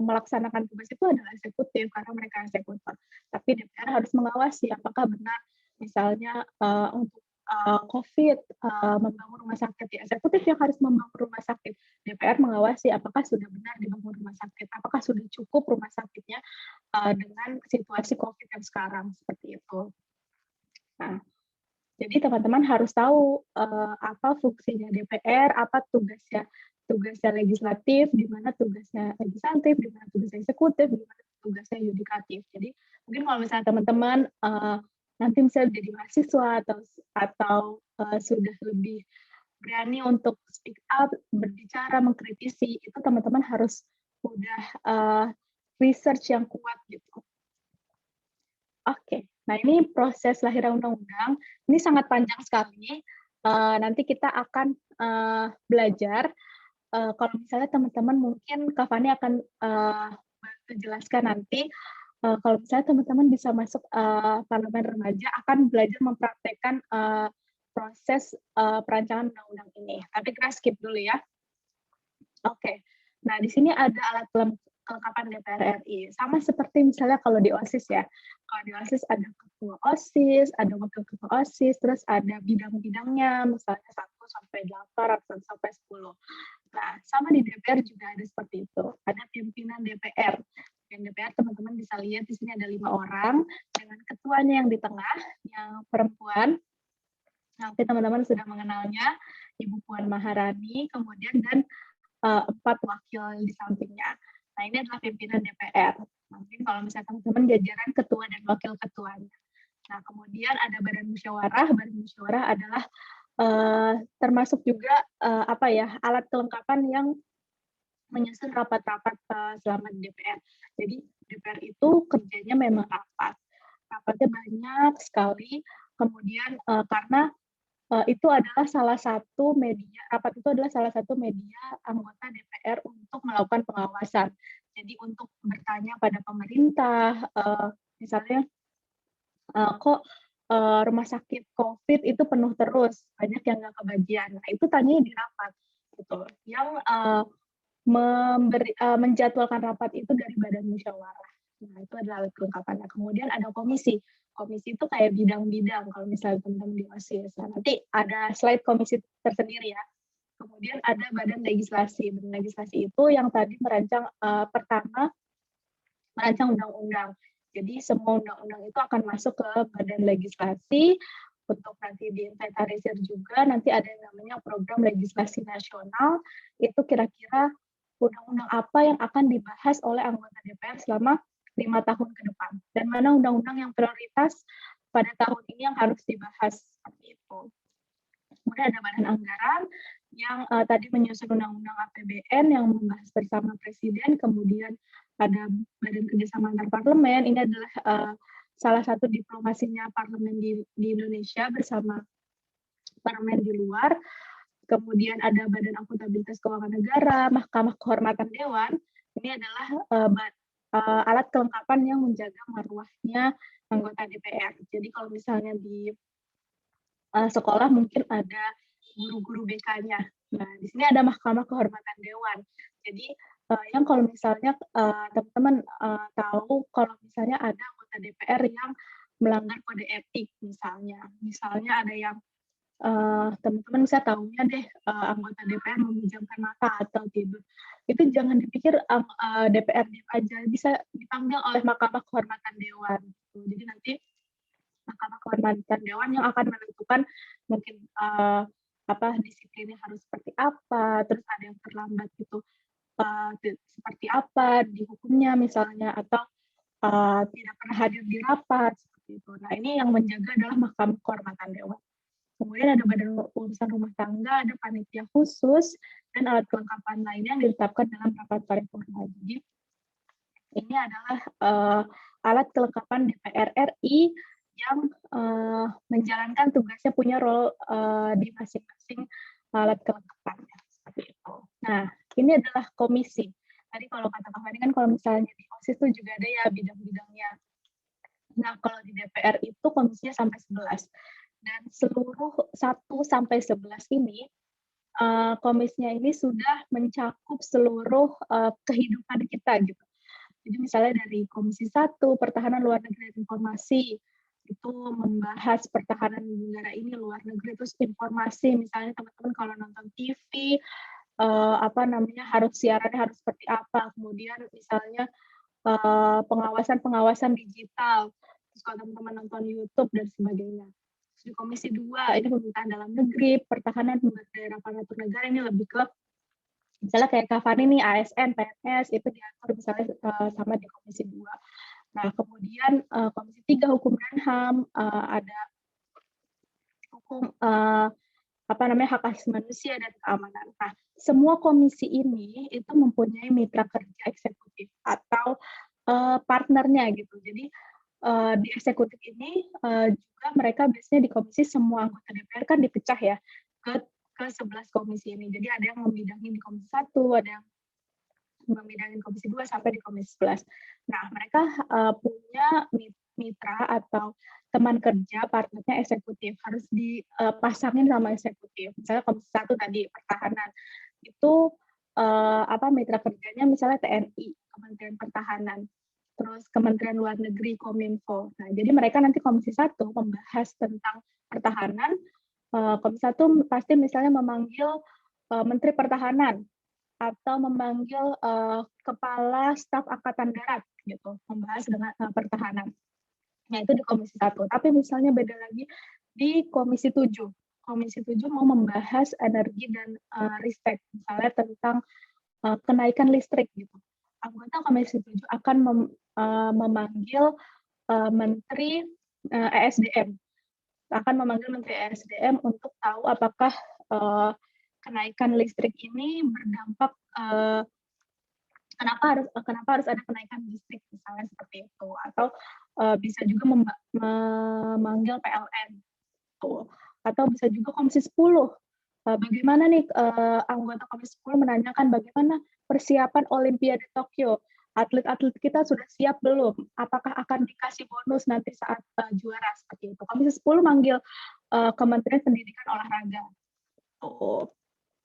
melaksanakan tugas itu adalah eksekutif karena mereka eksekutor. Tapi DPR harus mengawasi apakah benar misalnya untuk COVID membangun rumah sakit, ya eksekutif yang harus membangun rumah sakit. DPR mengawasi apakah sudah benar dibangun rumah sakit, apakah sudah cukup rumah sakitnya dengan situasi COVID yang sekarang seperti itu. Nah, jadi teman-teman harus tahu apa fungsinya DPR, apa tugasnya legislatif, di mana tugasnya legislatif, di mana tugasnya eksekutif, di mana tugasnya yudikatif. Jadi mungkin kalau misalnya teman-teman nanti misalnya jadi mahasiswa atau sudah lebih berani untuk speak up, berbicara, mengkritisi, itu teman-teman harus udah research yang kuat gitu. Oke, nah ini proses lahirnya undang-undang, ini sangat panjang sekali. Nanti kita akan belajar. Kalau misalnya teman-teman mungkin Kak Fani akan bantu jelaskan nanti, kalau misalnya teman-teman bisa masuk parlemen remaja, akan belajar mempraktekkan proses perancangan undang-undang ini. Tapi kita skip dulu ya. Oke, nah di sini ada alat kelengkapan DPR RI. Sama seperti misalnya kalau di OSIS ya. Kalau di OSIS ada ketua OSIS, ada wakil ketua OSIS, terus ada bidang-bidangnya, misalnya 1 sampai 8 atau 1 sampai 10. Nah, sama di DPR juga ada seperti itu. Ada pimpinan DPR. Dan DPR teman-teman bisa lihat di sini ada 5 orang, dengan ketuanya yang di tengah, yang perempuan. Nanti teman-teman sudah mengenalnya, Ibu Puan Maharani, kemudian dan 4 wakil di sampingnya. Nah, ini adalah pimpinan DPR. Mungkin kalau misalnya teman-teman jajaran ketua dan wakil ketuanya. Nah, kemudian ada badan musyawarah. Badan musyawarah adalah termasuk juga alat kelengkapan yang menyusun rapat-rapat selama di DPR. Jadi DPR itu kerjanya memang rapat. Rapatnya banyak sekali. Kemudian karena itu adalah salah satu media, rapat itu adalah salah satu media anggota DPR untuk melakukan pengawasan. Jadi untuk bertanya pada pemerintah, misalnya kok rumah sakit COVID itu penuh terus, banyak yang nggak kebagian. Nah, itu tanyanya di rapat, gitu. Yang menjadwalkan rapat itu dari badan musyawarah. Nah, itu adalah alat kelengkapannya. Kemudian ada komisi. Komisi itu kayak bidang-bidang, kalau misalnya teman-teman di OSIS. Nah, nanti ada slide komisi tersendiri ya. Kemudian ada badan legislasi. Badan legislasi itu yang tadi merancang pertama merancang undang-undang. Jadi semua undang-undang itu akan masuk ke badan legislasi untuk nanti diinventarisir juga. Nanti ada yang namanya program legislasi nasional. Itu kira-kira undang-undang apa yang akan dibahas oleh anggota DPR selama 5 tahun ke depan, dan mana undang-undang yang prioritas pada tahun ini yang harus dibahas, seperti itu. Kemudian ada Badan Anggaran yang tadi menyusun Undang-Undang APBN yang membahas bersama Presiden, kemudian ada Badan Kerjasama Antar Parlemen. Ini adalah salah satu diplomasinya parlemen di Indonesia bersama parlemen di luar. Kemudian ada Badan Akuntabilitas Keuangan Negara, Mahkamah Kehormatan Dewan. Ini adalah alat kelengkapan yang menjaga marwahnya anggota DPR. Jadi kalau misalnya di sekolah mungkin ada guru-guru BK-nya. Nah, di sini ada Mahkamah Kehormatan Dewan. Jadi yang kalau misalnya teman-teman tahu kalau misalnya ada anggota DPR yang melanggar kode etik misalnya ada yang teman-teman bisa tahunya deh anggota DPR memejamkan mata atau tidur. Itu jangan dipikir DPR diam aja, bisa dipanggil oleh Mahkamah Kehormatan Dewan. Jadi nanti Mahkamah Kehormatan Dewan yang akan menentukan mungkin disiplinnya harus seperti apa, terus ada yang terlambat itu seperti apa dihukumnya misalnya, atau tidak pernah hadir di rapat seperti itu. Nah, ini yang menjaga adalah Mahkamah Kehormatan Dewan. Kemudian ada Badan Urusan Rumah Tangga, ada panitia khusus, dan alat kelengkapan lainnya yang ditetapkan dalam rapat paripurna. Jadi ini adalah alat kelengkapan DPR RI yang menjalankan tugasnya, punya role di masing-masing alat kelengkapannya, seperti itu. Nah, ini adalah komisi. Tadi kalau kata Kak Fani kan kalau misalnya di OSIS itu juga ada ya bidang-bidangnya. Nah, kalau di DPR itu komisinya sampai 11. Dan seluruh 1 sampai 11 ini, komisinya ini sudah mencakup seluruh kehidupan kita gitu. Jadi misalnya dari Komisi 1, Pertahanan Luar Negeri dan Informasi, itu membahas pertahanan negara ini, luar negeri, terus informasi, misalnya teman-teman kalau nonton TV, harus siarannya harus seperti apa, kemudian misalnya pengawasan digital, terus kalau teman-teman nonton YouTube dan sebagainya. Di Komisi 2, ini pemerintahan dalam negeri, pertahanan daerah aparatur negara, ini lebih ke misalnya kayak Kak Fani nih, ASN, PNS, itu diatur misalnya sama di Komisi 2. Nah, kemudian Komisi 3, Hukum dan HAM, ada hukum hak asasi manusia dan keamanan. Nah, semua komisi ini itu mempunyai mitra kerja eksekutif atau partnernya gitu. Jadi di eksekutif ini juga mereka biasanya di komisi, semua anggota DPR kan dipecah ya ke 11 komisi ini. Jadi ada yang membidangi di Komisi 1, ada yang membidangi Komisi 2 sampai di Komisi 11. Nah, mereka punya mitra atau teman kerja, partnernya eksekutif, harus dipasangin sama eksekutif. Misalnya Komisi 1 tadi, pertahanan, itu mitra kerjanya misalnya TNI, Kementerian Pertahanan, terus Kementerian Luar Negeri, Kominfo. Nah, jadi mereka nanti Komisi 1 membahas tentang pertahanan, Komisi 1 pasti misalnya memanggil Menteri Pertahanan, atau memanggil Kepala Staf Angkatan Darat, gitu, membahas dengan pertahanan. Nah, itu di Komisi 1. Tapi misalnya beda lagi di Komisi 7. Komisi 7 mau membahas energi dan ristek, misalnya tentang kenaikan listrik, gitu. Anggota Komisi 7 akan memanggil Menteri ESDM, untuk tahu apakah kenaikan listrik ini berdampak, kenapa harus ada kenaikan listrik, misalnya seperti itu, atau bisa juga memanggil PLN, atau bisa juga Komisi 10. Bagaimana nih anggota Komisi 10 menanyakan bagaimana persiapan Olimpiade Tokyo, atlet-atlet kita sudah siap belum? Apakah akan dikasih bonus nanti saat juara, seperti itu. Komisi 10 manggil Kementerian Pendidikan Olahraga.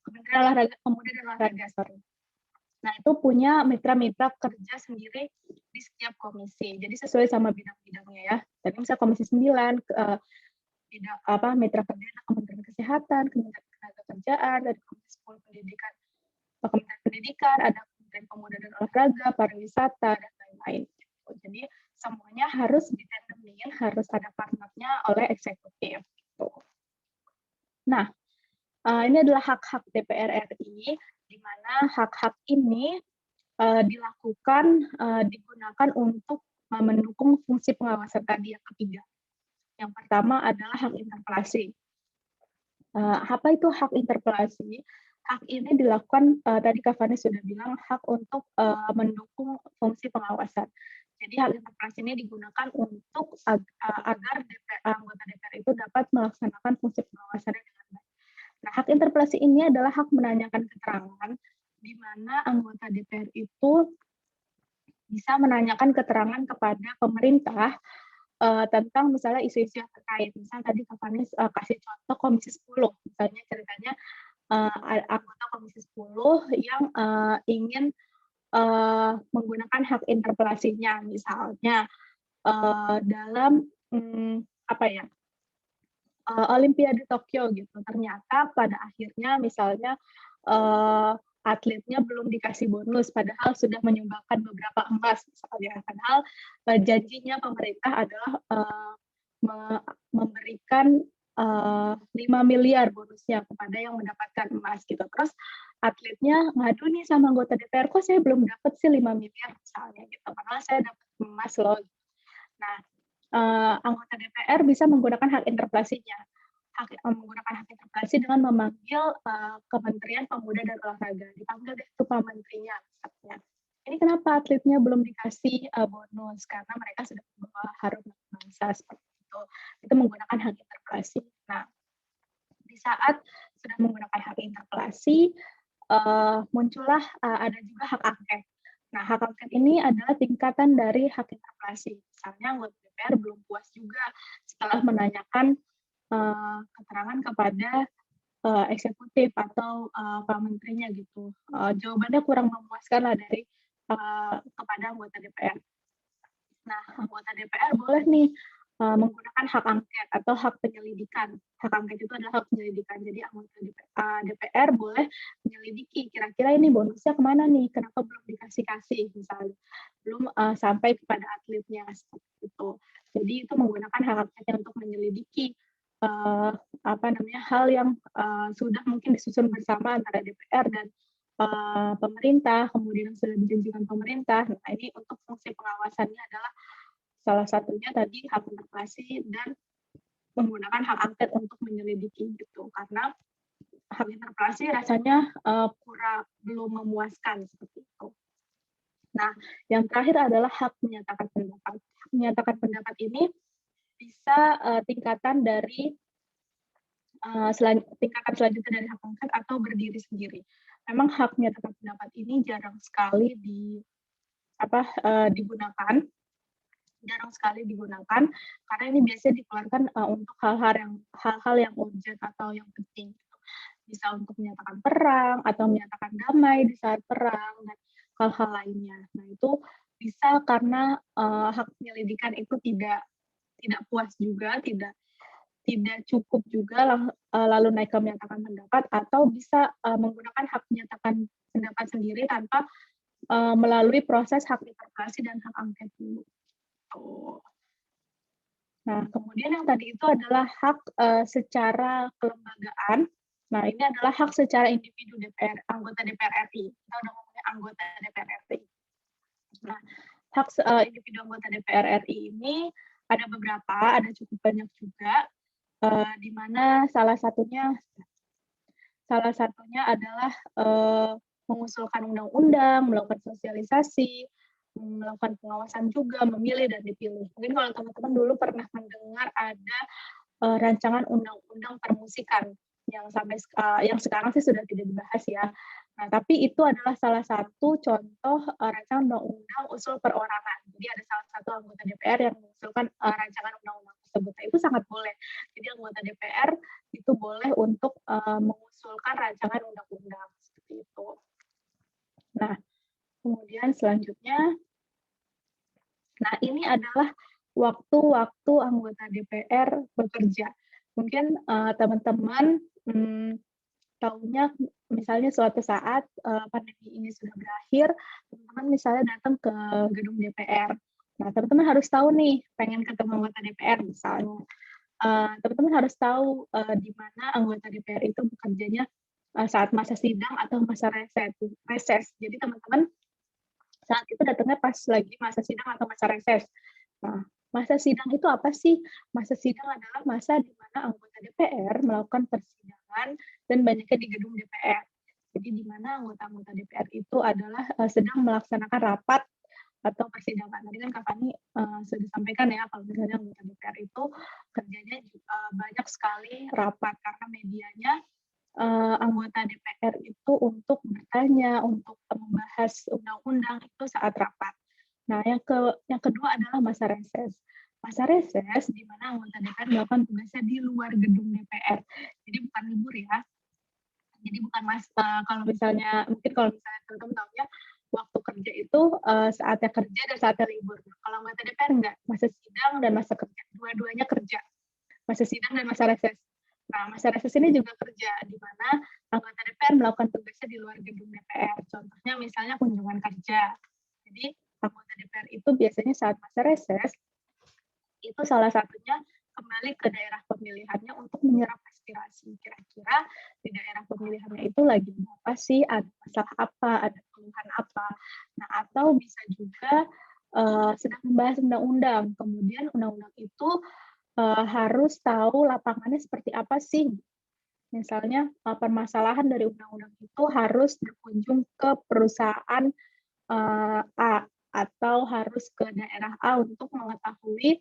Kementerian Olahraga, Pemuda dan Olahraga, sorry. Nah, itu punya mitra-mitra kerja sendiri di setiap komisi. Jadi sesuai sama bidang-bidangnya ya. Tadi misalnya Komisi 9, mitra kerja Kementerian Kesehatan, Kementerian Ketenagakerjaan, dari Komisi 10 Pendidikan, Kementerian Pendidikan, ada Kementerian Pemuda dan Olahraga, Pariwisata, dan lain-lain. Jadi semuanya harus ditandamin, harus ada partnernya oleh eksekutif. Nah, ini adalah hak-hak DPR RI, di mana hak-hak ini digunakan untuk mendukung fungsi pengawasan tadi yang ketiga. Yang pertama adalah hak interpelasi. Apa itu hak interpelasi? Hak ini dilakukan, tadi Kak Fani sudah bilang, hak untuk mendukung fungsi pengawasan. Jadi hak interpelasi ini digunakan untuk agar anggota DPR itu dapat melaksanakan fungsi pengawasannya dengan baik. Nah, hak interpelasi ini adalah hak menanyakan keterangan, di mana anggota DPR itu bisa menanyakan keterangan kepada pemerintah tentang misalnya isu-isu yang terkait. Misalnya tadi Kak Fani kasih contoh Komisi 10, misalnya ceritanya anggota Komisi 10 yang ingin menggunakan hak interpelasinya, misalnya dalam Olimpiade Tokyo gitu. Ternyata pada akhirnya misalnya atletnya belum dikasih bonus, padahal sudah menyumbangkan beberapa emas misalnya. Padahal janjinya pemerintah adalah memberikan 5 miliar bonusnya kepada yang mendapatkan emas gitu. Terus atletnya ngadu nih sama anggota DPR, kok saya belum dapat sih 5 miliar misalnya gitu. Padahal saya dapat emas loh. Nah, anggota DPR bisa menggunakan hak interpelasinya. Menggunakan hak interpelasi dengan memanggil Kementerian Pemuda dan Olahraga. Dipanggil deh tuh Pak Menterinya misalnya. Ini kenapa atletnya belum dikasih bonus? Karena mereka sudah membawa harum bangsa seperti itu. Itu menggunakan hak interpelasi. Nah, di saat sudah menggunakan hak interpelasi, muncullah ada juga hak angket. Nah, hak angket ini adalah tingkatan dari hak interpelasi. Misalnya anggota DPR belum puas juga setelah menanyakan keterangan kepada eksekutif atau Pak Menterinya gitu. Jawabannya kurang memuaskan lah dari kepada anggota DPR. Nah, anggota DPR boleh nih menggunakan hak angket atau hak penyelidikan. Hak angket itu adalah hak penyelidikan. Jadi anggota DPR boleh menyelidiki kira-kira ini bonusnya kemana nih, kenapa belum dikasih-kasih misalnya, belum sampai kepada atletnya seperti itu. Jadi itu menggunakan hak angketnya untuk menyelidiki hal yang sudah mungkin disusun bersama antara DPR dan pemerintah, kemudian sudah dijanjikan pemerintah. Nah, ini untuk fungsi pengawasannya adalah salah satunya tadi hak interpelasi dan menggunakan hak angket untuk menyelidiki gitu. Karena hak interpelasi rasanya belum memuaskan seperti itu. Nah, yang terakhir adalah hak menyatakan pendapat. Hak menyatakan pendapat ini bisa tingkatan dari tingkatan selanjutnya dari hak angket atau berdiri sendiri. Memang hak menyatakan pendapat ini jarang sekali digunakan, karena ini biasanya dikeluarkan untuk hal-hal yang urgent atau yang penting. Bisa untuk menyatakan perang atau menyatakan damai di saat perang dan hal-hal lainnya. Nah, itu bisa karena hak penyelidikan itu tidak puas juga, tidak cukup juga lalu naik ke menyatakan pendapat, atau bisa menggunakan hak menyatakan pendapat sendiri tanpa melalui proses hak interpelasi dan hak angket dulu. Nah, kemudian yang tadi itu adalah hak secara kelembagaan. Nah, ini adalah hak secara individu anggota DPR RI. Kita udah ngomongin anggota DPR RI. Nah, hak individu anggota DPR RI ini ada beberapa, ada cukup banyak juga, di mana salah satunya adalah mengusulkan undang-undang, melakukan sosialisasi, melakukan pengawasan juga, memilih dan dipilih. Mungkin kalau teman-teman dulu pernah mendengar ada rancangan undang-undang permusikan yang yang sekarang sih sudah tidak dibahas ya. Nah, tapi itu adalah salah satu contoh rancangan undang-undang usul perorangan. Jadi ada salah satu anggota DPR yang mengusulkan rancangan undang-undang tersebut. Nah, itu sangat boleh. Jadi anggota DPR itu boleh untuk mengusulkan rancangan undang-undang seperti itu. Nah, kemudian selanjutnya, nah ini adalah waktu-waktu anggota DPR bekerja. Mungkin teman-teman tahunya misalnya suatu saat pandemi ini sudah berakhir, teman-teman misalnya datang ke gedung DPR. Nah, teman-teman harus tahu nih, pengen ketemu anggota DPR misalnya. Teman-teman harus tahu di mana anggota DPR itu bekerjanya saat masa sidang atau masa reses. Jadi teman-teman Saat itu datangnya pas lagi masa sidang atau masa reses. Nah, masa sidang itu apa sih? Masa sidang adalah masa di mana anggota DPR melakukan persidangan dan banyaknya di gedung DPR. Jadi di mana anggota-anggota DPR itu adalah sedang melaksanakan rapat atau persidangan. Tadi kan Kak Fani sudah sampaikan ya, kalau misalnya anggota DPR itu kerjanya banyak sekali rapat, karena medianya anggota DPR itu untuk bertanya, untuk membahas undang-undang itu saat rapat. Nah, yang kedua adalah masa reses. Masa reses di mana anggota DPR melakukan tugasnya di luar gedung DPR. Jadi bukan libur ya. Jadi bukan kalau misalnya teman-teman tahunya waktu kerja itu saatnya kerja dan saatnya libur. Kalau anggota DPR enggak, masa sidang dan masa kerja, dua-duanya kerja. Masa sidang dan masa reses. Nah, masa reses ini juga kerja, di mana anggota DPR melakukan tugasnya di luar gedung DPR. Contohnya misalnya kunjungan kerja. Jadi, anggota DPR itu biasanya saat masa reses, itu salah satunya kembali ke daerah pemilihannya untuk menyerap aspirasi. Kira-kira di daerah pemilihannya itu lagi apa sih, ada masalah apa, ada keluhan apa. Nah, atau bisa juga sedang membahas undang-undang. Kemudian undang-undang itu harus tahu lapangannya seperti apa sih. Misalnya permasalahan dari undang-undang itu harus berkunjung ke perusahaan A atau harus ke daerah A untuk mengetahui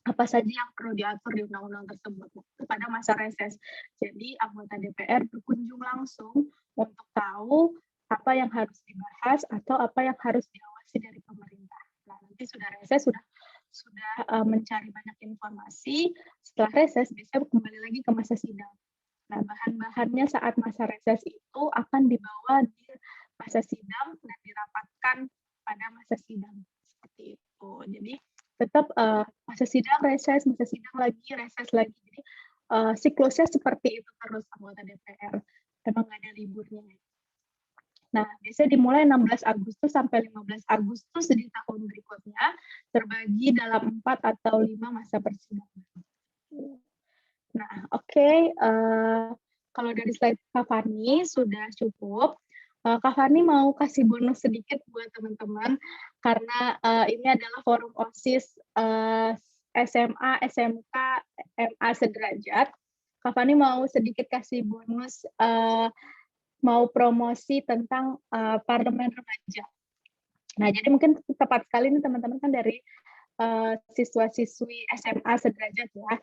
apa saja yang perlu diatur di undang-undang tersebut pada masa reses. Jadi anggota DPR berkunjung langsung untuk tahu apa yang harus dibahas atau apa yang harus diawasi dari pemerintah. Nah, nanti sudah reses, sudah mencari banyak informasi. Setelah reses, biasanya kembali lagi ke masa sidang. Nah, bahan-bahannya saat masa reses itu akan dibawa di masa sidang dan dirapatkan pada masa sidang. Seperti itu. Jadi, tetap masa sidang, reses, masa sidang lagi, reses lagi. Jadi, siklusnya seperti itu terus anggota DPR. Emang nggak ada liburnya. Nah, biasanya dimulai 16 Agustus sampai 15 Agustus di tahun berikutnya, terbagi dalam 4 atau 5 masa persidangan. Nah, oke. Kalau dari slide Kak Fani sudah cukup. Kak Fani mau kasih bonus sedikit buat teman-teman, karena ini adalah forum OSIS SMA, SMK, MA sederajat. Kak Fani mau sedikit kasih bonus, mau promosi tentang parlemen remaja. Nah, jadi mungkin tepat sekali nih teman-teman kan dari siswa-siswi SMA sederajat ya.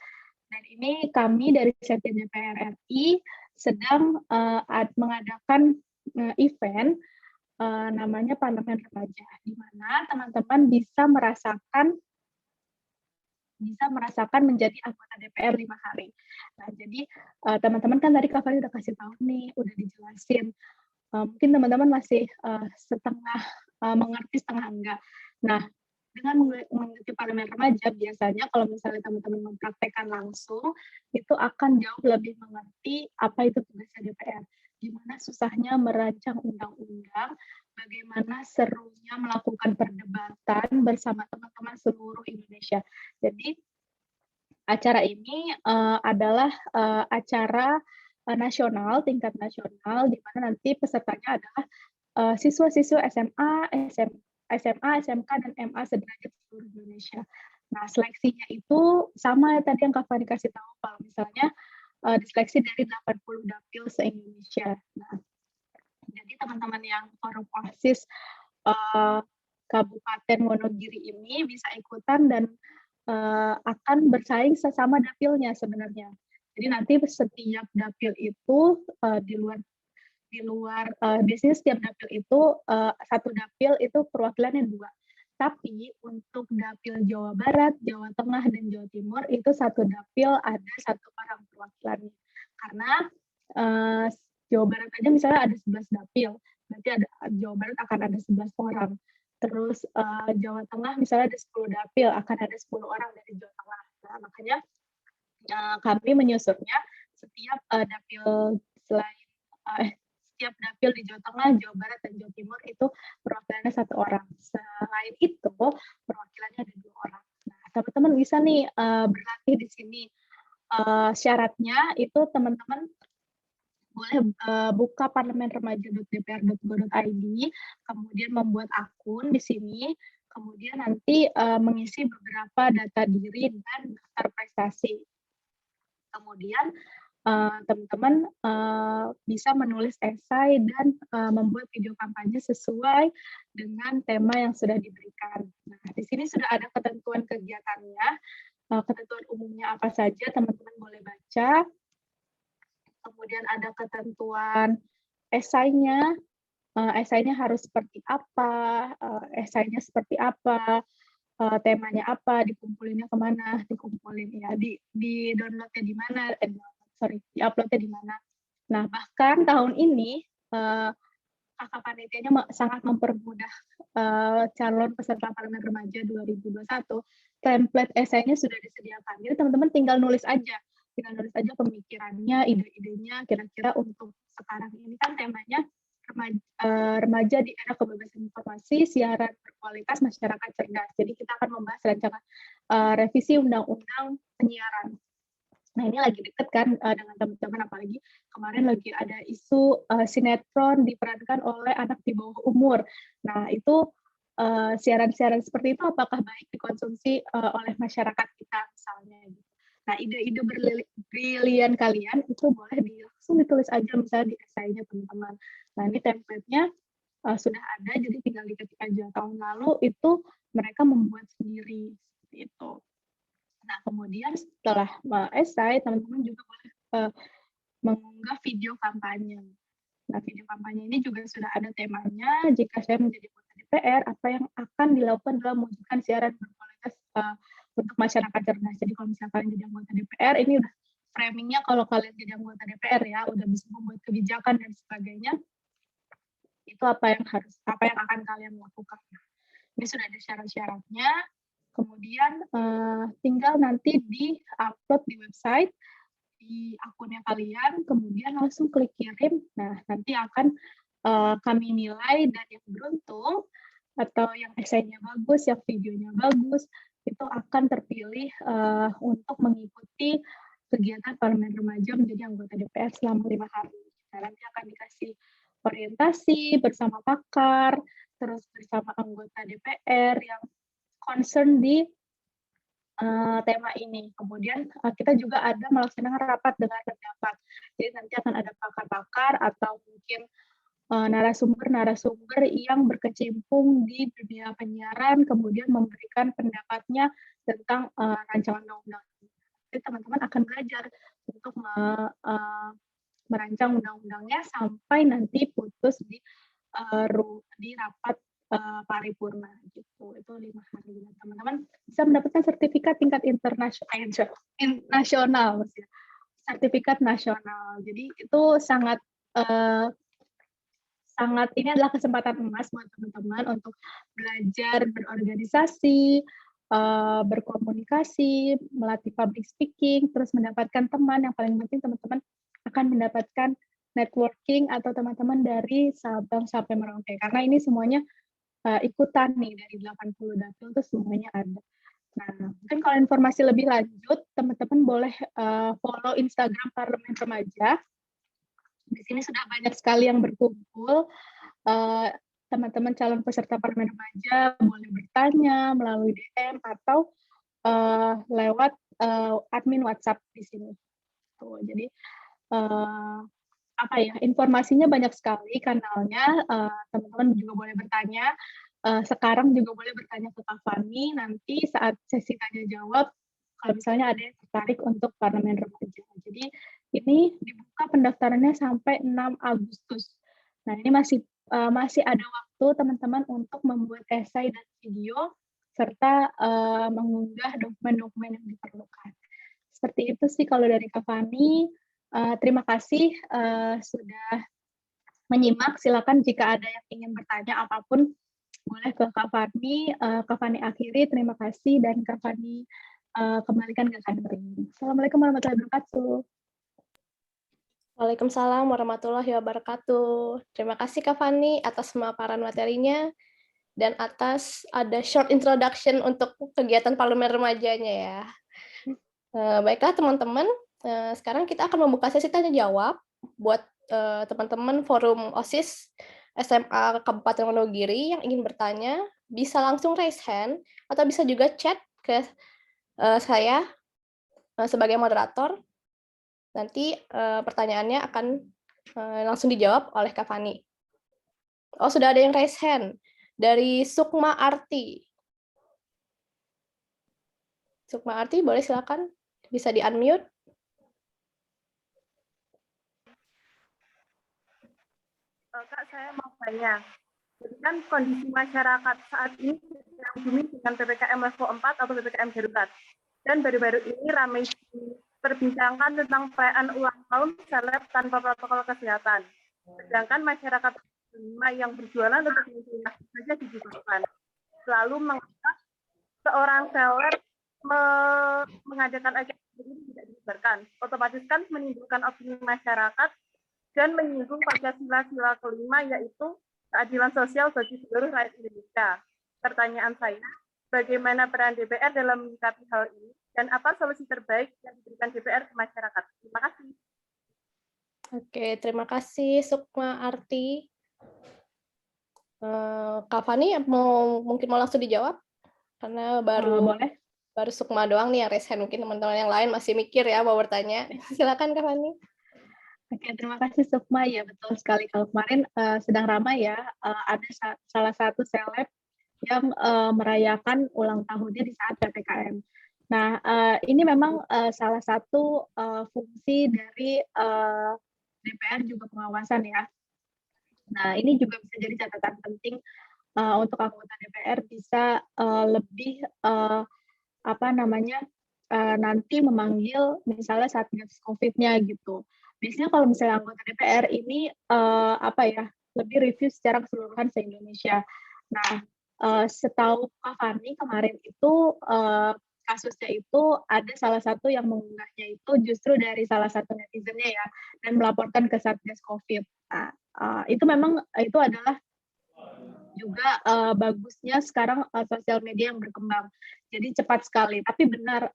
Dan ini kami dari Sekjen DPR RI sedang mengadakan event namanya Parlemen Remaja, di mana teman-teman bisa merasakan menjadi anggota DPR 5 hari. Nah, jadi teman-teman kan tadi Kak Fani udah kasih tahu nih, udah dijelasin. Mungkin teman-teman masih setengah mengerti, setengah enggak. Nah, dengan mengikuti Parlemen Remaja, biasanya kalau misalnya teman-teman mempraktekkan langsung, itu akan jauh lebih mengerti apa itu tugasnya DPR. Gimana susahnya merancang undang-undang, bagaimana serunya melakukan perdebatan bersama teman-teman seluruh Indonesia. Jadi, acara ini adalah acara nasional, tingkat nasional, di mana nanti pesertanya adalah siswa-siswa SMA, SMK, dan MA sederajat seluruh Indonesia. Nah, seleksinya itu sama ya tadi yang Kak Fani kasih tahu, kalau misalnya diseleksi dari 80 dapil se-Indonesia. Nah, jadi teman-teman yang forum OSIS Kabupaten Wonogiri ini bisa ikutan dan akan bersaing sesama dapilnya sebenarnya. Jadi nanti setiap dapil itu biasanya setiap dapil itu satu dapil itu perwakilannya 2. Tapi untuk dapil Jawa Barat, Jawa Tengah, dan Jawa Timur itu satu dapil ada 1 orang perwakilannya. Karena Jawa Barat aja misalnya ada 11 dapil, berarti Jawa Barat akan ada 11 orang. Terus Jawa Tengah misalnya ada 10 dapil, akan ada 10 orang dari Jawa Tengah. Nah, makanya kami menyusunnya setiap dapil setiap dapil di Jawa Tengah, Jawa Barat, dan Jawa Timur itu perwakilannya 1 orang. Selain itu, perwakilannya ada 2 orang. Nah, teman-teman bisa nih berlatih di sini. Syaratnya itu teman-teman boleh buka parlemenremaja.dpr.go.id, kemudian membuat akun di sini, kemudian nanti mengisi beberapa data diri dan daftar prestasi. Kemudian teman-teman bisa menulis esai dan membuat video kampanye sesuai dengan tema yang sudah diberikan. Nah, di sini sudah ada ketentuan kegiatannya, ketentuan umumnya apa saja, teman-teman boleh baca. Kemudian ada ketentuan esainya, esainya harus seperti apa, esainya seperti apa, temanya apa, dikumpulinnya kemana, dikumpulin ya, di downloadnya di mana, di uploadnya di mana. Nah, bahkan tahun ini kakak panitianya sangat mempermudah calon peserta parlemen remaja 2021. Template esainya sudah disediakan, jadi teman-teman tinggal nulis aja pemikirannya, ide-idenya, kira-kira untuk sekarang ini kan temanya remaja di era kebebasan informasi, siaran berkualitas, masyarakat cerdas. Jadi kita akan membahas rancangan revisi undang-undang penyiaran. Nah, ini lagi deket kan dengan teman-teman, apalagi kemarin lagi ada isu sinetron diperankan oleh anak di bawah umur. Nah, itu siaran-siaran seperti itu apakah baik dikonsumsi oleh masyarakat kita misalnya gitu. Nah, ide-ide brilian kalian itu boleh langsung ditulis aja misalnya di esainya teman-teman. Nah, ini template-nya sudah ada, jadi tinggal diketik aja. Tahun lalu itu mereka membuat sendiri seperti itu. Nah, kemudian setelah esai, teman-teman juga boleh mengunggah video kampanye. Nah, video kampanye ini juga sudah ada temanya. Jika saya menjadi anggota DPR, apa yang akan dilakukan dalam mewujudkan siaran berkualitas untuk masyarakat cerdas. Jadi kalau misalnya kalian jadi anggota DPR, ini udah framingnya kalau kalian jadi anggota DPR ya, udah bisa membuat kebijakan dan sebagainya. Itu apa yang akan kalian lakukan. Ini sudah ada syarat-syaratnya. Kemudian tinggal nanti di-upload di website, di akunnya kalian, kemudian langsung klik kirim. Nah, nanti akan kami nilai, dan yang beruntung atau yang esainya bagus, yang videonya bagus, itu akan terpilih untuk mengikuti kegiatan parlemen remaja menjadi anggota DPR selama 5 hari. Nah, nanti akan dikasih orientasi bersama pakar, terus bersama anggota DPR yang concern di tema ini. Kemudian kita juga ada melaksanakan rapat dengan pendapat. Jadi nanti akan ada pakar-pakar atau mungkin narasumber-narasumber yang berkecimpung di dunia penyiaran, kemudian memberikan pendapatnya tentang rancangan undang-undang. Jadi teman-teman akan belajar untuk merancang undang-undangnya sampai nanti putus di rapat paripurna gitu. Itu 5 hari. Teman-teman bisa mendapatkan sertifikat tingkat nasional, sertifikat nasional. Jadi itu sangat ini adalah kesempatan emas buat teman-teman untuk belajar berorganisasi, berkomunikasi, melatih public speaking, terus mendapatkan teman. Yang paling penting teman-teman akan mendapatkan networking atau teman-teman dari Sabang sampai Merauke, karena ini semuanya ikutan nih dari 80 dapil itu semuanya ada. Nah, mungkin kalau informasi lebih lanjut, teman-teman boleh follow Instagram Parlemen Remaja. Di sini sudah banyak sekali yang berkumpul. Teman-teman calon peserta parlemen remaja boleh bertanya melalui DM atau lewat admin WhatsApp di sini. Tuh, jadi informasinya banyak sekali kanalnya. Teman-teman juga boleh bertanya. Sekarang juga boleh bertanya ke Kak Fani nanti saat sesi tanya jawab. Kalau misalnya ada yang tertarik untuk parlemen remaja. Jadi ini dibuka pendaftarannya sampai 6 Agustus. Nah, ini masih ada waktu teman-teman untuk membuat esai dan video serta mengunggah dokumen-dokumen yang diperlukan. Seperti itu sih kalau dari Kak Fani. Terima kasih sudah menyimak. Silakan jika ada yang ingin bertanya apapun boleh ke Kak Fani. Kak Fani akhiri. Terima kasih dan Kak Fani kembalikan ke Kak Nurin. Assalamualaikum warahmatullahi wabarakatuh. Waalaikumsalam warahmatullahi wabarakatuh. Terima kasih Kak Fani atas pemaparan materinya dan atas ada short introduction untuk kegiatan parlemen remajanya ya. Baiklah teman-teman, sekarang kita akan membuka sesi tanya jawab. Buat teman-teman forum OSIS SMA Kabupaten Wonogiri yang ingin bertanya, bisa langsung raise hand atau bisa juga chat ke saya sebagai moderator. Nanti pertanyaannya akan langsung dijawab oleh Kak Fani. Oh, sudah ada yang raise hand dari Sukma Arti. Sukma Arti, boleh silakan, bisa di-unmute. Kak, saya mau tanya. Jadi kan kondisi masyarakat saat ini sedang booming dengan PPKM level 4 atau PPKM darurat. Dan baru-baru ini ramai diperbincangkan tentang perayaan ulang tahun seleb tanpa protokol kesehatan. Sedangkan masyarakat yang berjualan untuk menginvestasi saja dibubarkan. Lalu mengapa seorang seleb mengadakan acara ini tidak dibubarkan? Otomatis kan menimbulkan opini masyarakat dan menyinggung Pancasila sila kelima, yaitu keadilan sosial bagi seluruh rakyat Indonesia. Pertanyaan saya, bagaimana peran DPR dalam menyikapi hal ini, dan apa solusi terbaik yang diberikan DPR ke masyarakat? Terima kasih. Oke, terima kasih Sukma Arti. Kak Fani mungkin mau langsung dijawab? Karena Boleh. baru Sukma doang nih yang raise hand, mungkin teman-teman yang lain masih mikir ya mau bertanya. Silakan Kak Fani. Oke, terima kasih Sukma. Ya, betul sekali. Kalau kemarin sedang ramai ya, ada salah satu seleb yang merayakan ulang tahunnya di saat PPKM. Nah, ini memang salah satu fungsi dari DPR juga pengawasan ya. Nah, ini juga bisa jadi catatan penting untuk anggota DPR bisa lebih nanti memanggil misalnya Satgas COVID-nya gitu. Biasanya kalau misalnya anggota DPR ini lebih review secara keseluruhan se-Indonesia. Nah, setahu Kak Fani kemarin itu kasusnya itu ada salah satu yang mengunggahnya itu justru dari salah satu netizennya ya, dan melaporkan ke Satgas COVID. Nah, itu memang itu adalah juga bagusnya sekarang sosial media yang berkembang. Jadi cepat sekali. Tapi benar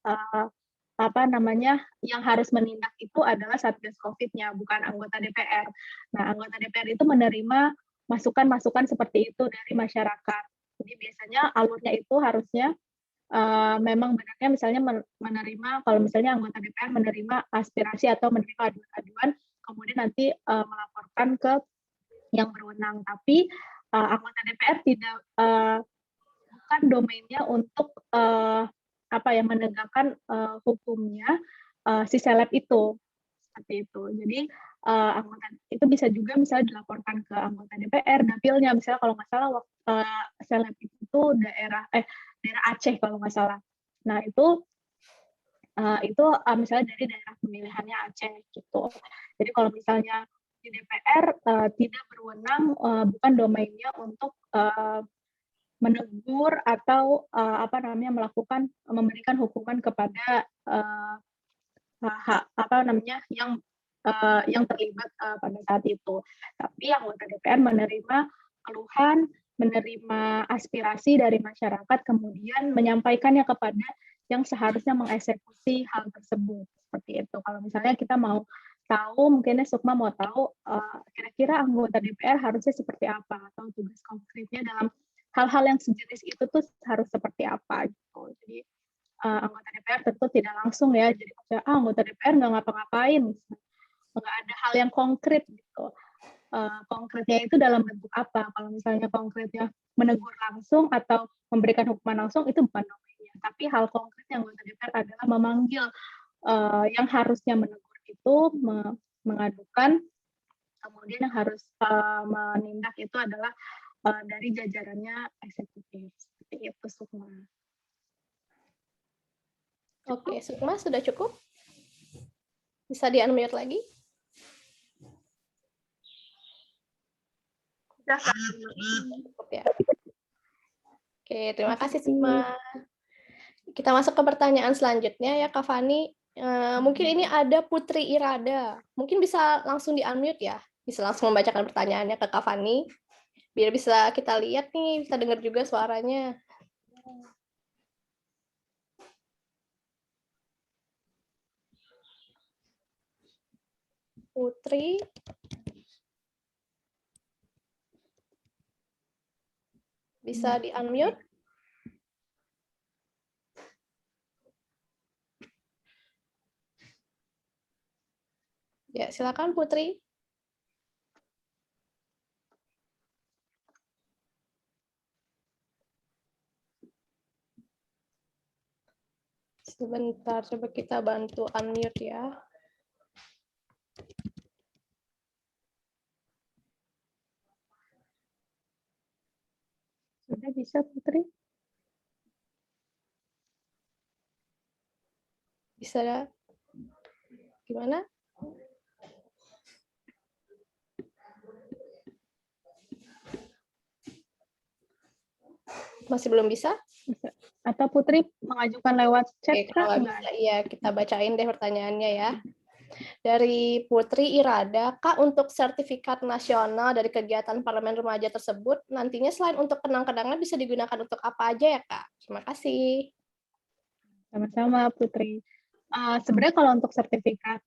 yang harus menindak itu adalah Satgas COVID-nya, bukan anggota DPR. Nah, anggota DPR itu menerima masukan-masukan seperti itu dari masyarakat. Jadi biasanya alurnya itu harusnya memang benarnya misalnya menerima, kalau misalnya anggota DPR menerima aspirasi atau menerima aduan-aduan, kemudian nanti melaporkan ke yang berwenang. Tapi anggota DPR tidak bukan domainnya untuk menegakkan hukumnya si seleb itu, seperti itu. Jadi anggota itu bisa juga misalnya dilaporkan ke anggota DPR, dapilnya misalnya kalau nggak salah seleb itu daerah Aceh kalau nggak salah. Nah itu misalnya dari daerah pemilihannya Aceh gitu. Jadi kalau misalnya di DPR tidak berwenang, bukan domainnya untuk menegur atau memberikan hukuman kepada yang terlibat pada saat itu. Tapi anggota DPR menerima keluhan, menerima aspirasi dari masyarakat, kemudian menyampaikannya kepada yang seharusnya mengeksekusi hal tersebut. Seperti itu. Kalau misalnya kita mau tahu, mungkin Sukma mau tahu kira-kira anggota DPR harusnya seperti apa, atau tugas konkretnya dalam hal-hal yang sejenis itu tuh harus seperti apa gitu. Jadi anggota DPR tentu tidak langsung ya, jadi anggota DPR nggak ngapa-ngapain, nggak ada hal yang konkret gitu. Konkretnya itu dalam bentuk apa? Kalau misalnya konkretnya menegur langsung atau memberikan hukuman langsung, itu bukan domainnya. Tapi hal konkret yang anggota DPR adalah memanggil yang harusnya menegur itu, mengadukan, kemudian yang harus menindak itu adalah dari jajarannya eksekutif. Seperti itu, Sukma. Oke, Sukma sudah cukup? Bisa di-unmute lagi? Sudah, Kak. Cukup ya. Oke, terima kasih Sukma. Kita masuk ke pertanyaan selanjutnya ya, Kak Fani. Mungkin ini ada Putri Irada. Mungkin bisa langsung di-unmute ya. Bisa langsung membacakan pertanyaannya ke Kak Fani. Biar bisa kita lihat nih, bisa dengar juga suaranya. Putri. Bisa di-unmute? Ya, silakan Putri. Sebentar, coba kita bantu unmute ya. Sudah bisa, Putri? Bisa ya? Gimana? Masih belum bisa? Bisa. Atau Putri mengajukan lewat chat? Oke, kalau nggak bisa, iya kita bacain deh pertanyaannya ya. Dari Putri Irada, Kak, untuk sertifikat nasional dari kegiatan Parlemen Remaja tersebut, nantinya selain untuk kenang-kenangan bisa digunakan untuk apa aja ya, Kak? Terima kasih. Sama-sama, Putri. Sebenarnya kalau untuk sertifikat,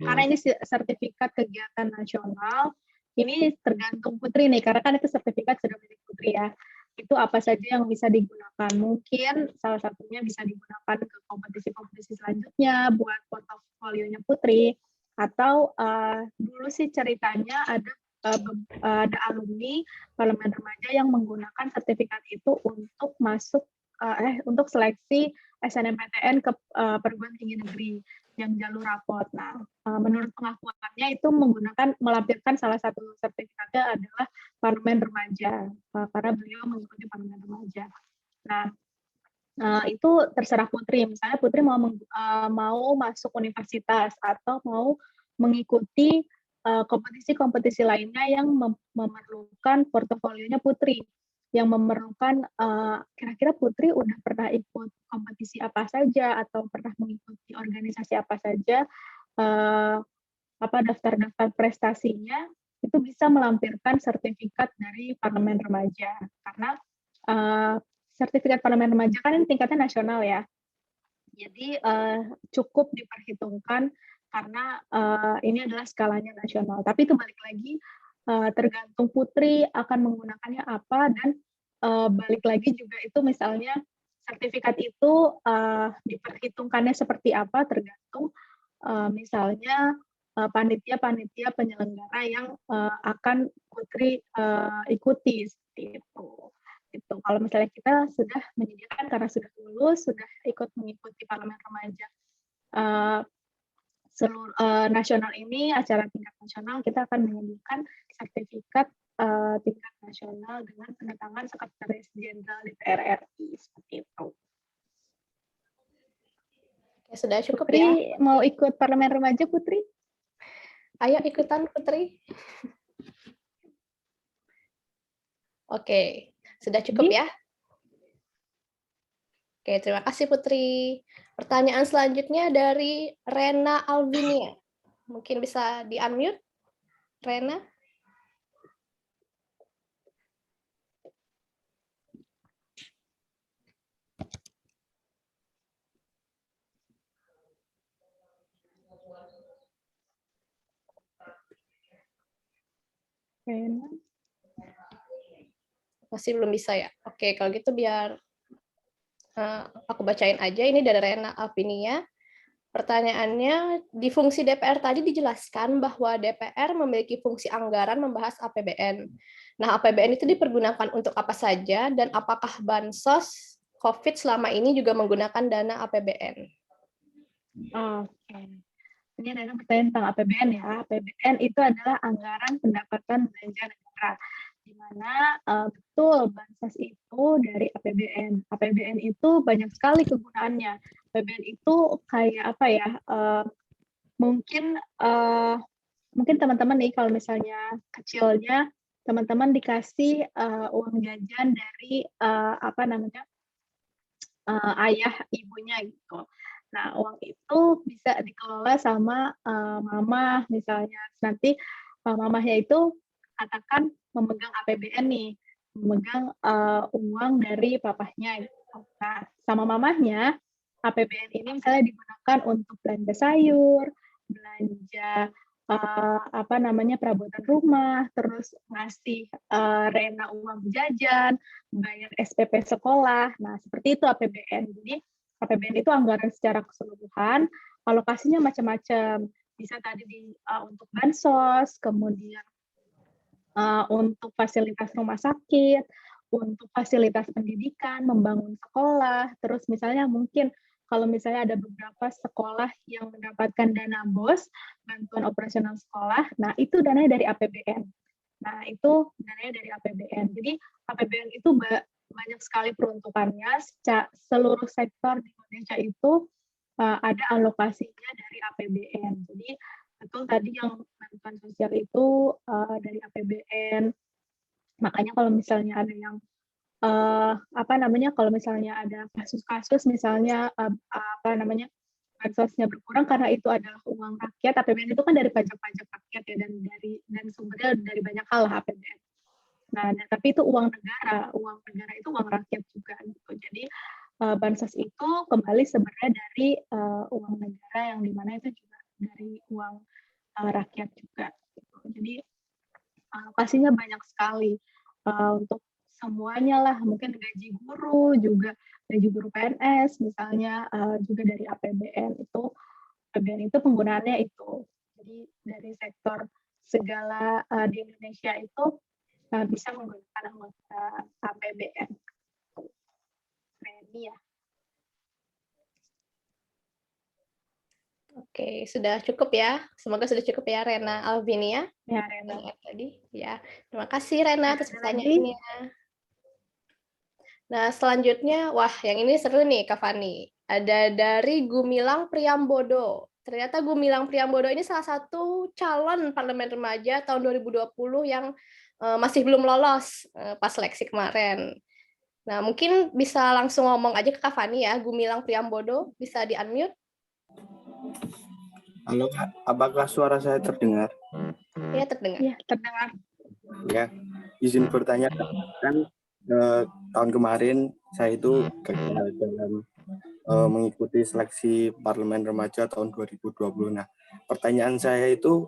karena ini sertifikat kegiatan nasional, ini tergantung Putri nih, karena kan itu sertifikat sudah milik Putri ya. Itu apa saja yang bisa digunakan. Mungkin salah satunya bisa digunakan ke kompetisi-kompetisi selanjutnya, buat portofolionya Putri, atau dulu sih ceritanya ada alumni Parlemen Remaja yang menggunakan sertifikat itu untuk masuk untuk seleksi SNMPTN ke perguruan tinggi negeri yang jalur rapot. Nah, menurut pengakuannya itu melampirkan salah satu sertifikatnya adalah Parlemen Remaja, karena beliau mengikuti Parlemen Remaja. Nah, itu terserah Putri. Misalnya Putri mau masuk universitas atau mau mengikuti kompetisi-kompetisi lainnya yang memerlukan portofolionya Putri, yang memerlukan kira-kira Putri udah pernah ikut kompetisi apa saja atau pernah mengikuti organisasi apa saja, daftar-daftar prestasinya itu bisa melampirkan sertifikat dari Parlemen Remaja, karena sertifikat Parlemen Remaja kan ini tingkatnya nasional ya, jadi cukup diperhitungkan karena ini adalah skalanya nasional. Tapi itu balik lagi tergantung Putri akan menggunakannya apa, dan balik lagi juga itu misalnya sertifikat itu diperhitungkannya seperti apa tergantung misalnya panitia-panitia penyelenggara yang akan Putri ikuti seperti itu. Itu kalau misalnya kita sudah menyediakan karena sudah lulus, sudah ikut mengikuti Parlemen Remaja seluruh nasional ini, acara tingkat nasional, kita akan menyediakan sertifikat tingkat nasional dengan penandatangan Sekretaris Jenderal DPR RI seperti itu. Oke, sudah cukup Putri, ya. mau ikut Parlemen Remaja, Putri? Ayo ikutan, Putri. Oke, sudah cukup ya. Oke, terima kasih Putri. Pertanyaan selanjutnya dari Rena Alvinia. Mungkin bisa di-unmute, Rena? Rena. Masih belum bisa ya? Oke, kalau gitu biar aku bacain aja. Ini dari Rena Alvinia. Pertanyaannya, di fungsi DPR tadi dijelaskan bahwa DPR memiliki fungsi anggaran membahas APBN. Nah, APBN itu dipergunakan untuk apa saja, dan apakah Bansos COVID selama ini juga menggunakan dana APBN? Oke. Ini adalah pertanyaan tentang APBN ya. APBN itu adalah anggaran pendapatan belanja negara, di mana betul Bansos itu dari APBN. APBN itu banyak sekali kegunaannya. APBN itu kayak apa ya? Mungkin teman-teman nih kalau misalnya kecilnya teman-teman dikasih uang jajan dari ayah ibunya gitu. Nah, uang itu bisa dikelola sama mama misalnya. Nanti mamahnya itu katakan memegang APBN nih, memegang uang dari papahnya. Gitu. Nah, sama mamahnya APBN ini misalnya digunakan untuk belanja sayur, belanja apa namanya perabotan rumah, terus ngasih Rena uang jajan, bayar SPP sekolah. Nah, seperti itu APBN. Jadi APBN itu anggaran secara keseluruhan, alokasinya macam-macam. Bisa tadi untuk bansos, kemudian untuk fasilitas rumah sakit, untuk fasilitas pendidikan, membangun sekolah, terus misalnya mungkin kalau misalnya ada beberapa sekolah yang mendapatkan dana BOS, bantuan operasional sekolah, nah itu dananya dari APBN. Nah itu dananya dari APBN. Jadi APBN itu banyak sekali peruntukannya, seluruh sektor di Indonesia itu ada alokasinya dari APBN. Jadi betul tadi yang bantuan sosial itu dari APBN. Makanya kalau misalnya ada yang apa namanya, kalau misalnya ada kasus-kasus misalnya apa namanya bansosnya berkurang karena itu adalah uang rakyat. APBN itu kan dari pajak-pajak rakyat ya, dan sumbernya dari banyak hal lah APBN. Nah, tapi itu uang negara itu uang rakyat juga gitu. Jadi bansos itu kembali sebenarnya dari uang negara yang dimana itu juga dari uang rakyat juga. Gitu. Jadi alokasinya banyak sekali untuk semuanya lah, mungkin gaji guru juga, gaji guru PNS misalnya juga dari APBN itu penggunaannya itu. Jadi dari sektor segala di Indonesia itu bisa menggunakan APBN. Ini ya. Oke, sudah cukup ya. Semoga sudah cukup ya Rena Alvinia. Ya, Rena. Tadi ya. Terima kasih Rena atas pertanyaannya. Nah, selanjutnya, wah yang ini seru nih Kak Fani. Ada dari Gumilang Priambodo. Ternyata Gumilang Priambodo ini salah satu calon parlemen remaja tahun 2020 yang masih belum lolos pas seleksi kemarin. Nah, mungkin bisa langsung ngomong aja ke Kak Fani ya. Gumilang Priambodo, bisa di-unmute. Halo Kak, apakah suara saya terdengar? Ya, terdengar. Ya, terdengar. Ya, izin bertanya kan tahun kemarin saya itu gagal dalam mengikuti seleksi parlemen remaja tahun 2020. Nah, pertanyaan saya itu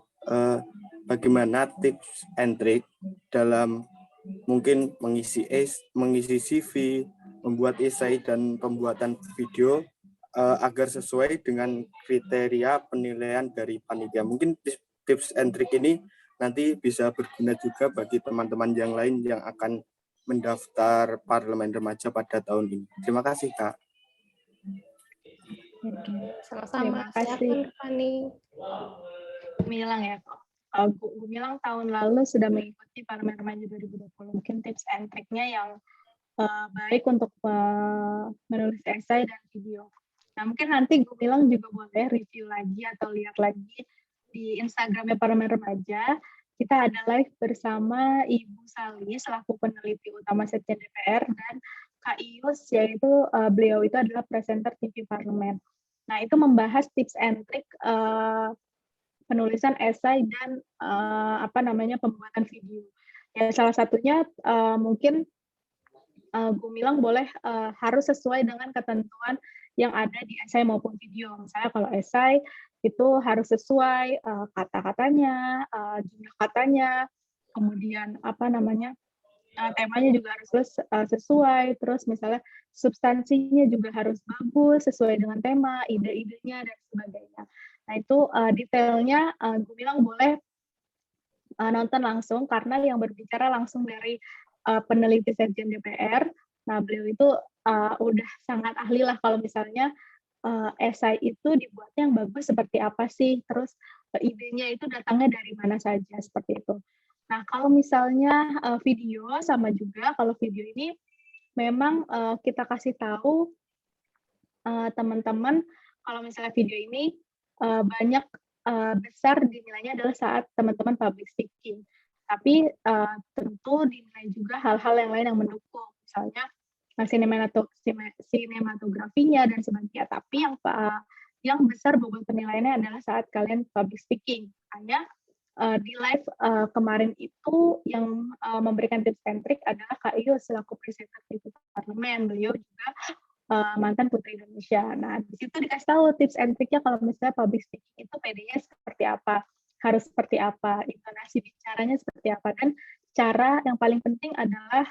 bagaimana tips and trick dalam mungkin mengisi CV, membuat esai dan pembuatan video agar sesuai dengan kriteria penilaian dari panitia. Mungkin tips and trick ini nanti bisa berguna juga bagi teman-teman yang lain yang akan mendaftar parlemen remaja pada tahun ini. Terima kasih, Kak. Sama-sama. Terima kasih. Fani. Gumilang ya, Gumilang tahun lalu sudah mengikuti parlemen remaja 2020. Mungkin tips and trick-nya yang baik untuk menulis esai dan video. Nah, mungkin nanti Gumilang juga boleh review lagi atau lihat lagi di Instagramnya Parlemen Remaja. Kita ada live bersama Ibu Sali selaku peneliti utama Setjen DPR dan Kak Ius, yaitu beliau itu adalah presenter TV Parlemen. Nah, itu membahas tips and trick penulisan esai dan apa namanya pembuatan video. Ya, salah satunya mungkin Gumilang boleh harus sesuai dengan ketentuan yang ada di esai maupun video. Misalnya kalau esai itu harus sesuai kata-katanya, jumlah katanya, kemudian apa namanya temanya juga harus sesuai, terus misalnya substansinya juga harus bagus, sesuai dengan tema, ide-idenya, dan sebagainya. Nah itu detailnya Gumilang boleh nonton langsung, karena yang berbicara langsung dari peneliti Setjen DPR. Nah beliau itu udah sangat ahli lah kalau misalnya esai itu dibuatnya yang bagus seperti apa sih, terus idenya itu datangnya dari mana saja, seperti itu. Nah, kalau misalnya video sama juga, kalau video ini memang kita kasih tahu teman-teman kalau misalnya video ini banyak besar dinilainya adalah saat teman-teman public speaking. Tapi tentu dinilai juga hal-hal yang lain yang mendukung, misalnya sinematografinya dan sebagainya. Tapi yang besar beban penilaiannya adalah saat kalian public speaking. Hanya di live kemarin itu yang memberikan tips and trick adalah Kak Iyo selaku presenter TV Parlemen. Beliau juga mantan Putri Indonesia. Nah, di situ dikasih tahu tips and tricknya kalau misalnya public speaking itu PD-nya seperti apa. harus seperti apa, intonasi bicaranya seperti apa, dan cara yang paling penting adalah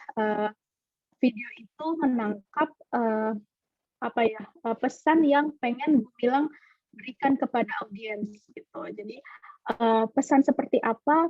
video itu menangkap pesan yang pengen Gumilang berikan kepada audiens gitu. Jadi pesan seperti apa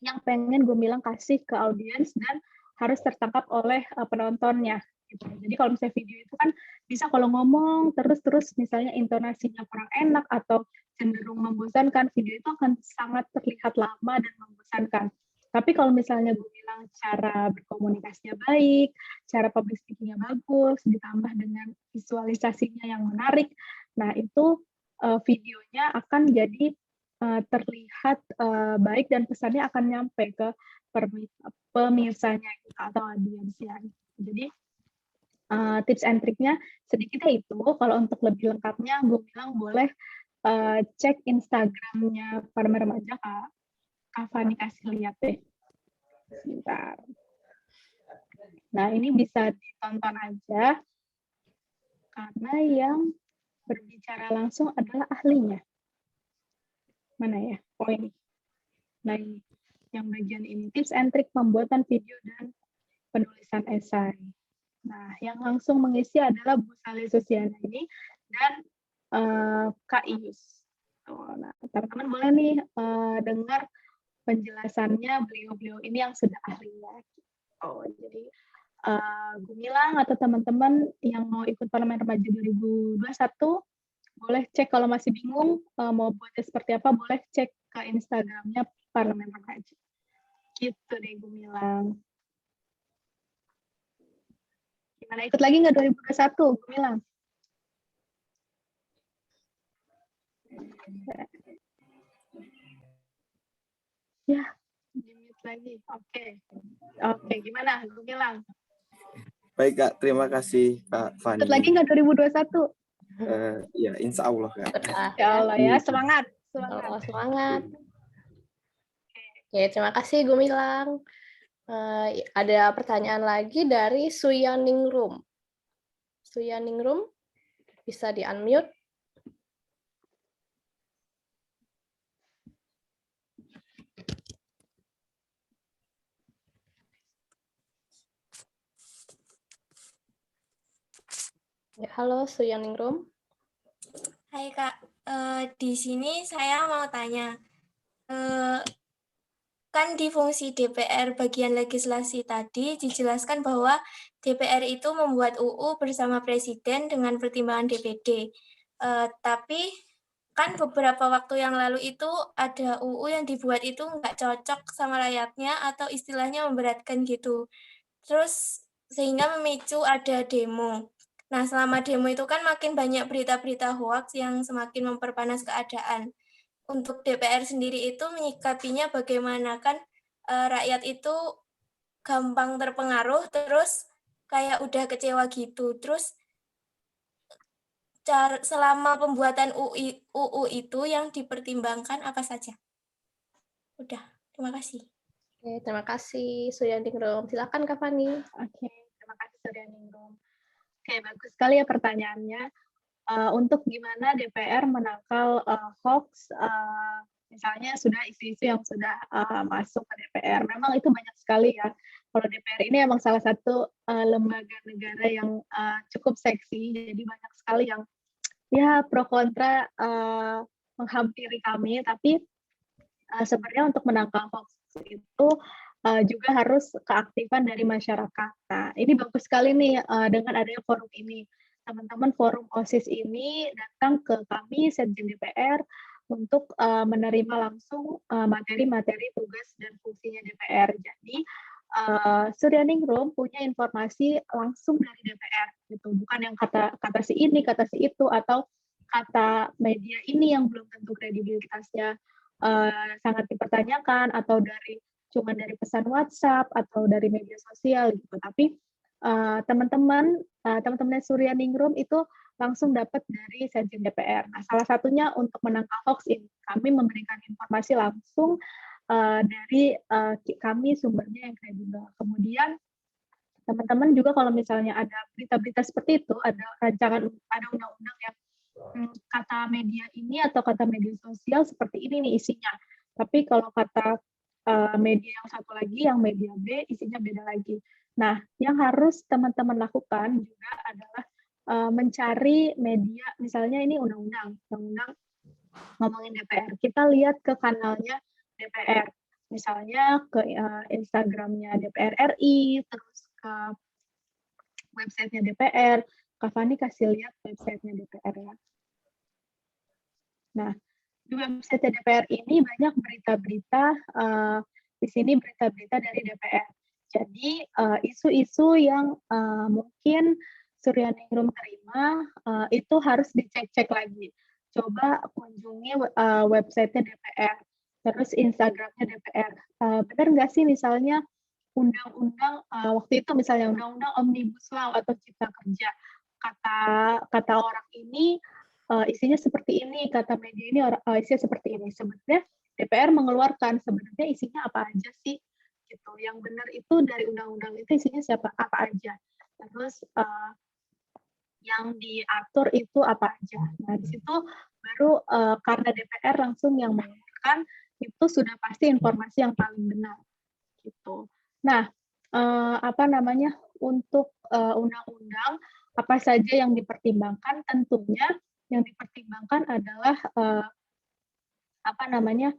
yang pengen Gumilang kasih ke audiens dan harus tertangkap oleh penontonnya. Gitu. Jadi kalau misalnya video itu kan bisa kalau ngomong terus misalnya intonasinya kurang enak atau cenderung membosankan, video itu akan sangat terlihat lama dan membosankan. Tapi kalau misalnya Gumilang cara berkomunikasinya baik, cara public speaking-nya bagus, ditambah dengan visualisasinya yang menarik, nah itu videonya akan jadi terlihat baik dan pesannya akan nyampe ke pemirsanya atau audiensnya. Jadi tips and triknya sedikitnya itu. Kalau untuk lebih lengkapnya, Gumilang boleh cek Instagramnya Parlemen Remaja, Kak Fani kasih lihat deh. Sebentar. Nah, ini bisa ditonton aja karena yang berbicara langsung adalah ahlinya. Mana ya? Oh ini. Nah, ini. Yang bagian ini tips and trik pembuatan video dan penulisan esai. Nah, yang langsung mengisi adalah Bu Saleh Susiana ini dan Kak Ius. Nah, teman-teman boleh nih dengar penjelasannya beliau-beliau ini yang sudah ahlinya. Jadi Gumilang atau teman-teman yang mau ikut Parlemen Remaja 2021 boleh cek kalau masih bingung mau buatnya seperti apa, boleh cek ke Instagramnya Parlemen Remaja. Gitu deh Gumilang. Gimana, ikut lagi nggak 2021 Gumilang? Ya, di-mute lagi. Oke, gimana Gumilang? Baik Kak, terima kasih Kak Fani. Ikut lagi nggak 2021? Ya, insya Allah Kak. Ya Allah ya, semangat. Semangat. Oke, terima kasih Gumilang. Ada pertanyaan lagi dari Suyaningrum. Suyaningrum, bisa di-unmute. Ya, halo Suyaningrum. Hai Kak, di sini saya mau tanya, kan di fungsi DPR bagian legislasi tadi dijelaskan bahwa DPR itu membuat UU bersama Presiden dengan pertimbangan DPD. Tapi kan beberapa waktu yang lalu itu ada UU yang dibuat itu nggak cocok sama rakyatnya atau istilahnya memberatkan gitu. Terus sehingga memicu ada demo. Nah, selama demo itu kan makin banyak berita-berita hoaks yang semakin memperpanas keadaan. Untuk DPR sendiri itu menyikapinya bagaimana, kan rakyat itu gampang terpengaruh terus kayak udah kecewa gitu. Terus selama pembuatan UU itu yang dipertimbangkan apa saja? Udah, terima kasih. Oke, terima kasih Suyaningrum. Silakan Kak Fani. Oke, terima kasih Suyaningrum. Oke, bagus sekali ya pertanyaannya. Untuk gimana DPR menangkal hoax, misalnya sudah isu-isu yang sudah masuk ke DPR. Memang itu banyak sekali ya. Kalau DPR ini emang salah satu lembaga negara yang cukup seksi, jadi banyak sekali yang ya pro kontra menghampiri kami. Tapi sebenarnya untuk menangkal hoax itu juga harus keaktifan dari masyarakat. Nah, ini bagus sekali nih dengan adanya forum ini. Teman-teman forum OSIS ini datang ke kami, Setjen DPR, untuk menerima langsung materi-materi tugas dan fungsinya DPR. Jadi, Suyaningrum punya informasi langsung dari DPR, gitu. Bukan yang kata si ini, kata si itu, atau kata media ini yang belum tentu kredibilitasnya sangat dipertanyakan, atau cuma dari pesan WhatsApp atau dari media sosial gitu. Tapi teman-teman Suyaningrum itu langsung dapat dari Setjen DPR. Nah, salah satunya untuk menangkal hoax ini, kami memberikan informasi langsung dari kami sumbernya yang kredibel. Kemudian teman-teman juga kalau misalnya ada berita-berita seperti itu, ada undang-undang yang kata media ini atau kata media sosial seperti ini nih isinya. Tapi kalau kata media yang satu lagi, yang media B, isinya beda lagi. Nah, yang harus teman-teman lakukan juga adalah mencari media, misalnya ini undang-undang ngomongin DPR. Kita lihat ke kanalnya DPR, misalnya ke Instagramnya DPR RI, terus ke websitenya DPR. Kak Fani kasih lihat websitenya DPR ya. Nah, di website DPR ini banyak berita-berita, di sini berita-berita dari DPR. Jadi isu-isu yang mungkin Suryaningrum terima itu harus dicek-cek lagi. Coba kunjungi website DPR, terus Instagramnya DPR. Benar nggak sih misalnya undang-undang waktu itu misalnya undang-undang Omnibus Law atau Cipta Kerja, kata orang ini isinya seperti ini, kata media ini isinya seperti ini. Sebenarnya DPR mengeluarkan sebenarnya isinya apa aja sih, gitu. Yang benar itu dari undang-undang itu isinya apa aja. Terus yang diatur itu apa aja. Nah di situ baru karena DPR langsung yang mengeluarkan, itu sudah pasti informasi yang paling benar, gitu. Nah apa namanya untuk undang-undang apa saja yang dipertimbangkan? Tentunya yang dipertimbangkan adalah apa namanya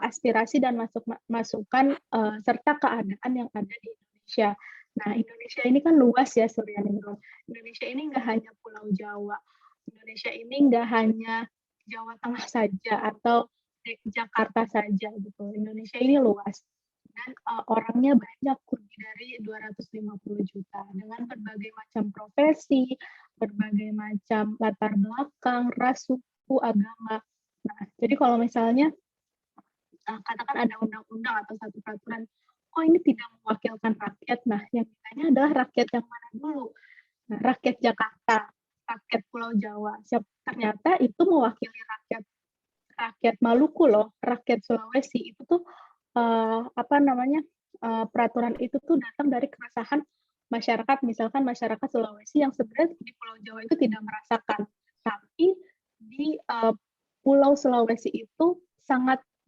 aspirasi dan masukan serta keadaan yang ada di Indonesia. Nah, Indonesia ini kan luas ya, Suryaningrum. Indonesia ini nggak hanya Pulau Jawa. Indonesia ini nggak hanya Jawa Tengah saja atau Jakarta saja gitu. Indonesia ini luas dan orangnya banyak, lebih dari 250 juta dengan berbagai macam profesi, berbagai macam latar belakang, ras, suku, agama. Nah, jadi kalau misalnya katakan ada undang-undang atau satu peraturan, oh ini tidak mewakilkan rakyat. Nah, yang ditanya adalah rakyat yang mana dulu? Nah, rakyat Jakarta, rakyat Pulau Jawa. Ternyata itu mewakili rakyat Maluku loh, rakyat Sulawesi. Itu tuh apa namanya peraturan itu tuh datang dari keresahan masyarakat, misalkan masyarakat Sulawesi yang sebenarnya di Pulau Jawa itu tidak merasakan, tapi di Pulau Sulawesi itu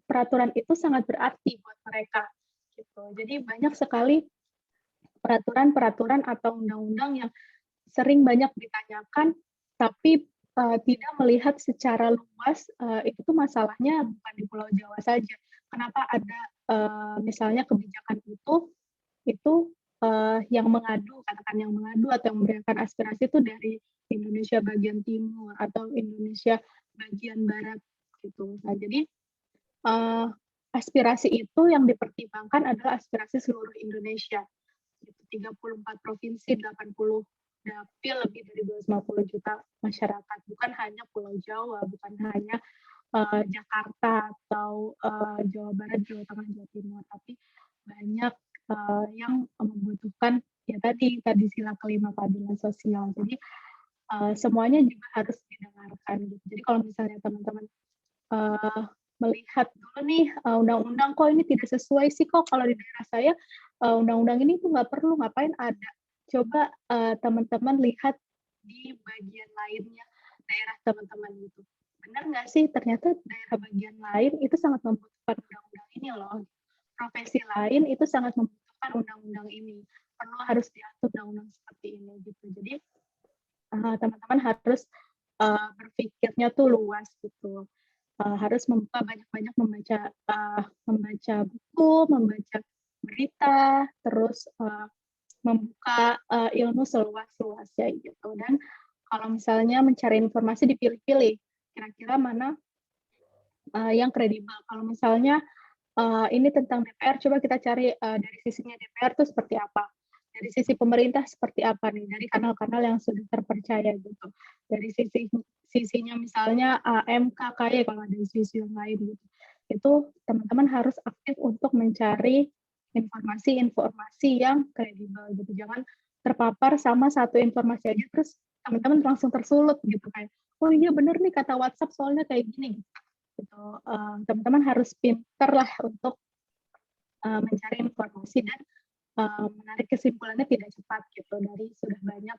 peraturan itu sangat berarti buat mereka gitu. Jadi banyak sekali peraturan-peraturan atau undang-undang yang sering banyak ditanyakan tapi tidak melihat secara luas itu tuh masalahnya bukan di Pulau Jawa saja. Kenapa ada misalnya kebijakan itu yang mengadu, katakan yang mengadu atau yang memberikan aspirasi itu dari Indonesia bagian timur atau Indonesia bagian barat gitu. Nah, jadi aspirasi itu yang dipertimbangkan adalah aspirasi seluruh Indonesia. 34 provinsi, 80 dapil, lebih dari 250 juta masyarakat. Bukan hanya Pulau Jawa, bukan hanya Jakarta atau Jawa Barat, Jawa Tengah, Jawa Timur, tapi banyak yang membutuhkan ya tadi sila kelima keadilan sosial. Jadi semuanya juga harus didengarkan. Gitu. Jadi kalau misalnya teman-teman melihat dulu nih undang-undang kok ini tidak sesuai sih kok kalau di daerah saya undang-undang ini tuh nggak perlu, ngapain ada. Coba teman-teman lihat di bagian lainnya daerah teman-teman gitu. Benar nggak sih ternyata daerah bagian lain itu sangat membutuhkan undang-undang ini loh. Profesi lain itu sangat membutuhkan undang-undang ini. Perlu harus diatur undang-undang seperti ini gitu. Jadi teman-teman harus berpikirnya tuh luas gitu. Harus banyak-banyak membaca buku, membaca berita, terus membuka ilmu seluas-luasnya gitu. Dan kalau misalnya mencari informasi dipilih-pilih, kira-kira mana yang kredibel. Kalau misalnya ini tentang DPR, coba kita cari dari sisinya DPR itu seperti apa. Dari sisi pemerintah seperti apa nih, dari kanal-kanal yang sudah terpercaya gitu. Dari sisinya misalnya MKKY kalau ada isu-isu yang lain gitu. Itu teman-teman harus aktif untuk mencari informasi-informasi yang kredibel gitu. Jangan terpapar sama satu informasi aja terus teman-teman langsung tersulut gitu kayak, oh iya bener nih kata WhatsApp soalnya kayak gini. Gitu. Teman-teman harus pinter lah untuk mencari informasi dan menarik kesimpulannya tidak cepat gitu dari sudah banyak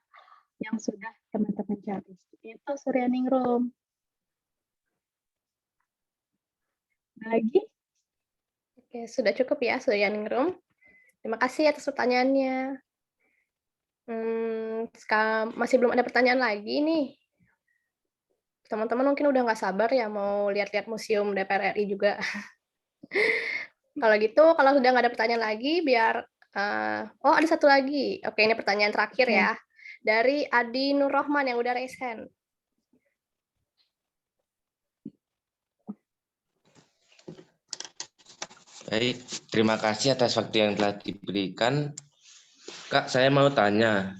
yang sudah teman-teman cari. Itu Suryaningrum. Lagi Oke, sudah cukup ya, Suyaningrum. Terima kasih atas pertanyaannya. Masih belum ada pertanyaan lagi nih. Teman-teman mungkin udah nggak sabar ya mau lihat-lihat museum DPR RI juga. Kalau gitu, kalau sudah nggak ada pertanyaan lagi, biar oh ada satu lagi. Oke, ini pertanyaan terakhir ya dari Adi Nur Rohman yang udah raise hand. Baik, terima kasih atas waktu yang telah diberikan. Kak, saya mau tanya,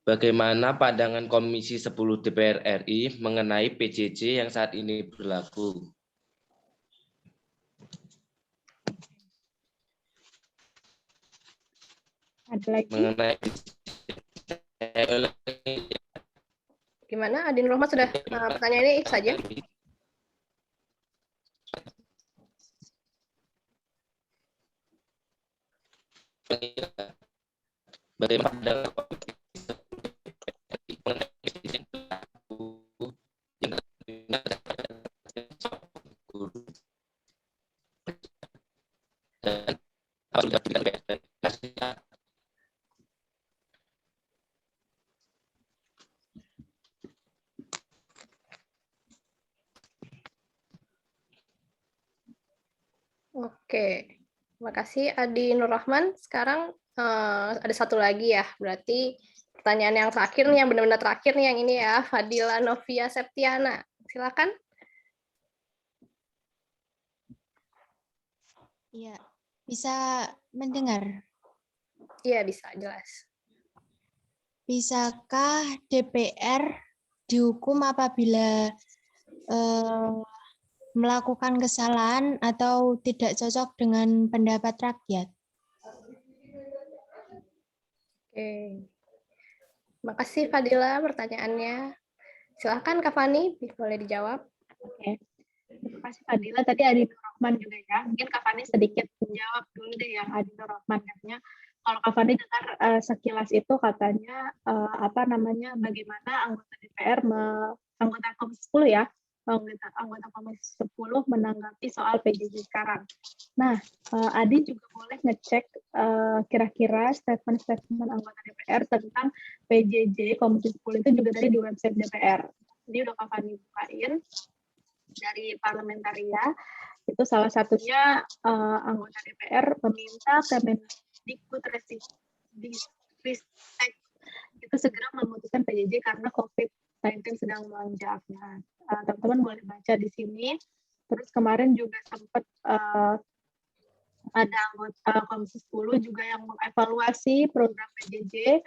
bagaimana pandangan Komisi 10 DPR RI mengenai PJJ yang saat ini berlaku? Ada lagi? Mengenai Gimana, Adi Nur Rohman sudah pertanyaannya itu saja? Bagaimana Oke, terima kasih Adi Nur Rahman. Sekarang ada satu lagi ya, berarti pertanyaan yang terakhir nih, yang benar-benar terakhir nih yang ini ya, Fadila Novia Septiana. Silakan. Iya, bisa mendengar? Iya, bisa, jelas. Bisakah DPR dihukum apabila melakukan kesalahan atau tidak cocok dengan pendapat rakyat? Oke. Terima kasih Fadila pertanyaannya. Silakan Kak Fani, boleh dijawab. Oke. Terima kasih Fadila. Tadi Adi Nur Rohman juga ya. Mungkin Kak Fani sedikit menjawab dulu deh yang Adi Nur Rohman katanya. Kalau Kak Fani dengar sekilas itu katanya bagaimana anggota DPR, anggota Komisi 10 ya, anggota Komisi 10 menanggapi soal PJJ sekarang. Nah, Adi juga boleh ngecek kira-kira statement-statement anggota DPR tentang PJJ Komisi 10 itu juga dari di website DPR. Jadi udah Kak Fani bukain dari Parlementaria, itu salah satunya anggota DPR meminta Kemendikbudristek itu segera memutuskan PJJ karena COVID-19 sedang melonjak. Nah, teman-teman boleh baca di sini. Terus kemarin juga sempat ada anggota Komisi 10 juga yang mengevaluasi program PJJ.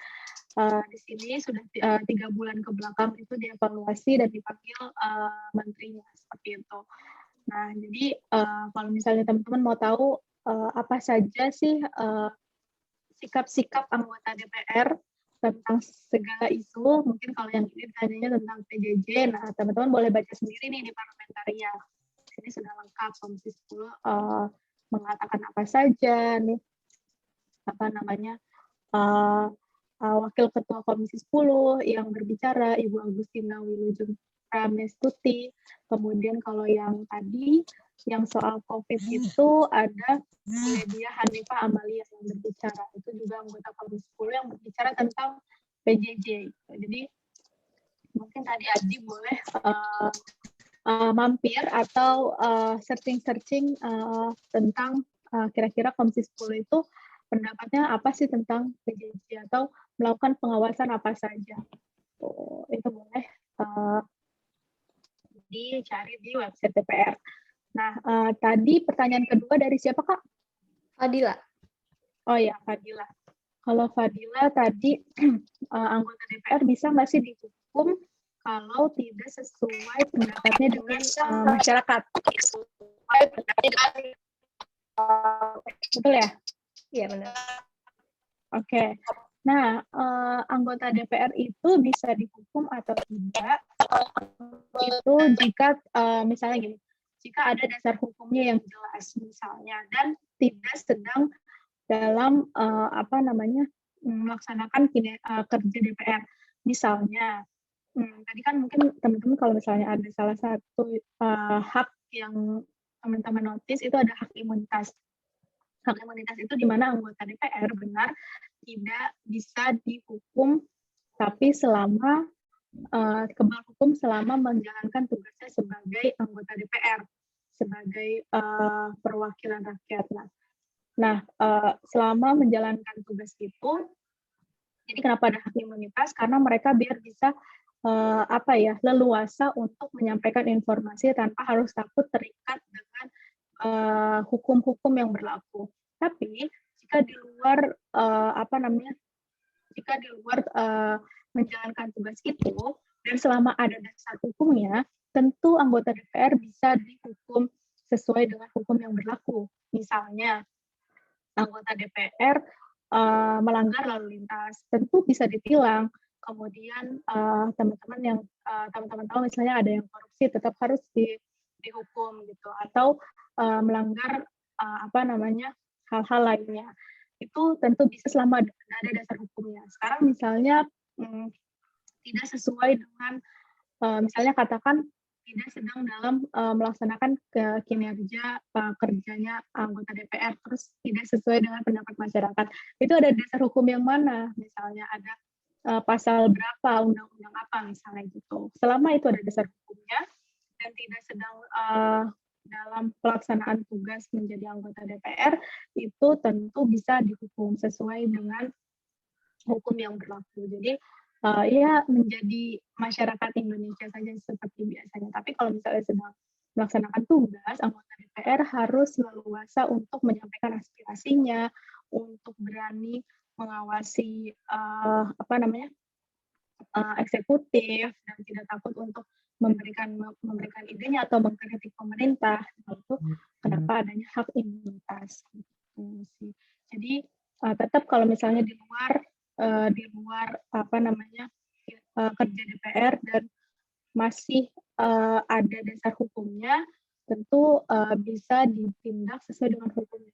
Di sini sudah 3 bulan ke belakang itu dievaluasi dan dipanggil menterinya seperti itu. Nah, jadi kalau misalnya teman-teman mau tahu apa saja sih sikap-sikap anggota DPR tentang segala isu, mungkin kalau yang ini tanyanya tentang PJJ, nah teman-teman boleh baca sendiri nih di Parlementaria. Ini sudah lengkap, Komisi 10 mengatakan apa saja nih, Wakil Ketua Komisi 10 yang berbicara, Ibu Agustina Wilujeng Pramestuti. Kemudian kalau yang tadi, yang soal COVID itu ada Ledia Hanifah Amalia yang berbicara. Itu juga anggota Komisi 10 yang berbicara tentang PJJ. Jadi mungkin tadi Adi boleh mampir atau searching-searching tentang kira-kira Komisi 10 itu pendapatnya apa sih tentang PJJ atau melakukan pengawasan apa saja. Itu boleh dicari di website DPR. Nah, tadi pertanyaan kedua dari siapa, Kak? Fadila. Oh ya, Fadila. Kalau Fadila tadi, anggota DPR bisa nggak sih dihukum kalau tidak sesuai pendapatnya dengan masyarakat? Betul ya? Iya, benar. Oke. Nah, anggota DPR itu bisa dihukum atau tidak itu jika misalnya gini, jika ada dasar hukumnya yang jelas misalnya dan tidak sedang dalam melaksanakan kerja DPR. Misalnya, tadi kan mungkin teman-teman kalau misalnya ada salah satu hak yang teman-teman notice itu ada hak imunitas. hak imunitas itu di mana anggota DPR benar tidak bisa dihukum, tapi selama kebal hukum selama menjalankan tugasnya sebagai anggota DPR, sebagai perwakilan rakyat. Nah, selama menjalankan tugas itu, jadi kenapa ada hak imunitas? Karena mereka biar bisa leluasa untuk menyampaikan informasi tanpa harus takut terikat dengan hukum-hukum yang berlaku. Tapi jika di luar menjalankan tugas itu dan selama ada dasar hukumnya, tentu anggota DPR bisa dihukum sesuai dengan hukum yang berlaku. Misalnya anggota DPR melanggar lalu lintas, tentu bisa ditilang. Kemudian teman-teman tahu misalnya ada yang korupsi tetap harus dihukum gitu, atau melanggar hal-hal lainnya, itu tentu bisa selama ada dasar hukumnya. Sekarang misalnya tidak sesuai dengan misalnya katakan tidak sedang dalam melaksanakan kinerja kerjanya anggota DPR, terus tidak sesuai dengan pendapat masyarakat, itu ada dasar hukum yang mana? Misalnya ada pasal berapa, undang-undang apa misalnya gitu. Selama itu ada dasar hukumnya dan tidak sedang dalam pelaksanaan tugas menjadi anggota DPR, itu tentu bisa dihukum sesuai dengan hukum yang berlaku. Jadi ya menjadi masyarakat Indonesia saja seperti biasanya. Tapi kalau misalnya sedang melaksanakan tugas, anggota DPR harus leluasa untuk menyampaikan aspirasinya, untuk berani mengawasi eksekutif dan tidak takut untuk memberikan idenya atau mengkritik pemerintah. Itu kenapa adanya hak imunitas. Gitu sih. Jadi tetap kalau misalnya di luar kerja DPR dan masih ada dasar hukumnya, tentu bisa ditindak sesuai dengan hukum.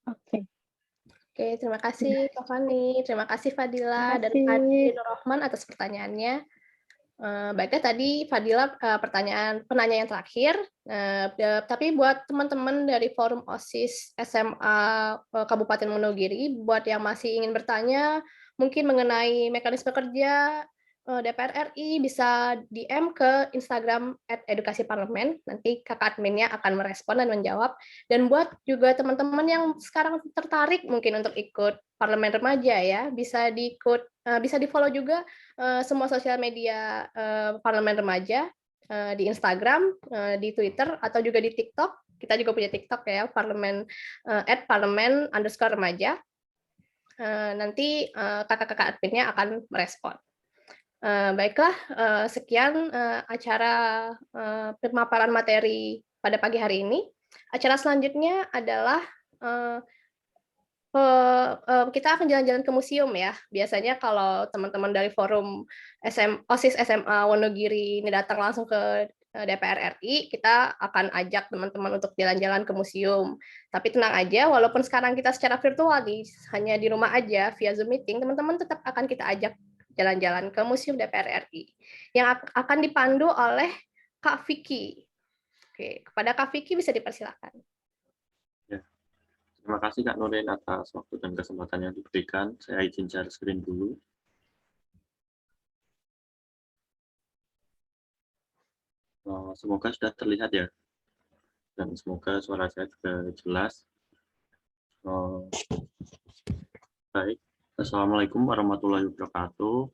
Oke, terima kasih Kak Fani, terima kasih Fadila dan Adi Nur Rahman atas pertanyaannya. Baiknya tadi Fadila penanya yang terakhir, tapi buat teman-teman dari Forum OSIS SMA Kabupaten Wonogiri, buat yang masih ingin bertanya mungkin mengenai mekanisme kerja DPR RI, bisa DM ke Instagram @edukasiparlemen, nanti kakak adminnya akan merespon dan menjawab. Dan buat juga teman-teman yang sekarang tertarik mungkin untuk ikut Parlemen Remaja ya, bisa di-follow juga semua sosial media Parlemen Remaja di Instagram, di Twitter, atau juga di TikTok. Kita juga punya TikTok ya, @parlemen_remaja. Nanti kakak-kakak adminnya akan merespon. Baiklah, sekian acara pemaparan materi pada pagi hari ini. Acara selanjutnya adalah kita akan jalan-jalan ke museum ya. Biasanya kalau teman-teman dari Forum OSIS SMA Wonogiri ini datang langsung ke DPR RI, kita akan ajak teman-teman untuk jalan-jalan ke museum. Tapi tenang aja, walaupun sekarang kita secara virtual nih, hanya di rumah aja via Zoom meeting, teman-teman tetap akan kita ajak jalan-jalan ke Museum DPR RI yang akan dipandu oleh Kak Vicky. Oke, kepada Kak Vicky bisa dipersilakan. Ya. Terima kasih Kak Nurin atas waktu dan kesempatan yang diberikan. Saya izin share screen dulu. Semoga sudah terlihat ya. Dan semoga suara saya juga jelas. Baik. Assalamualaikum warahmatullahi wabarakatuh.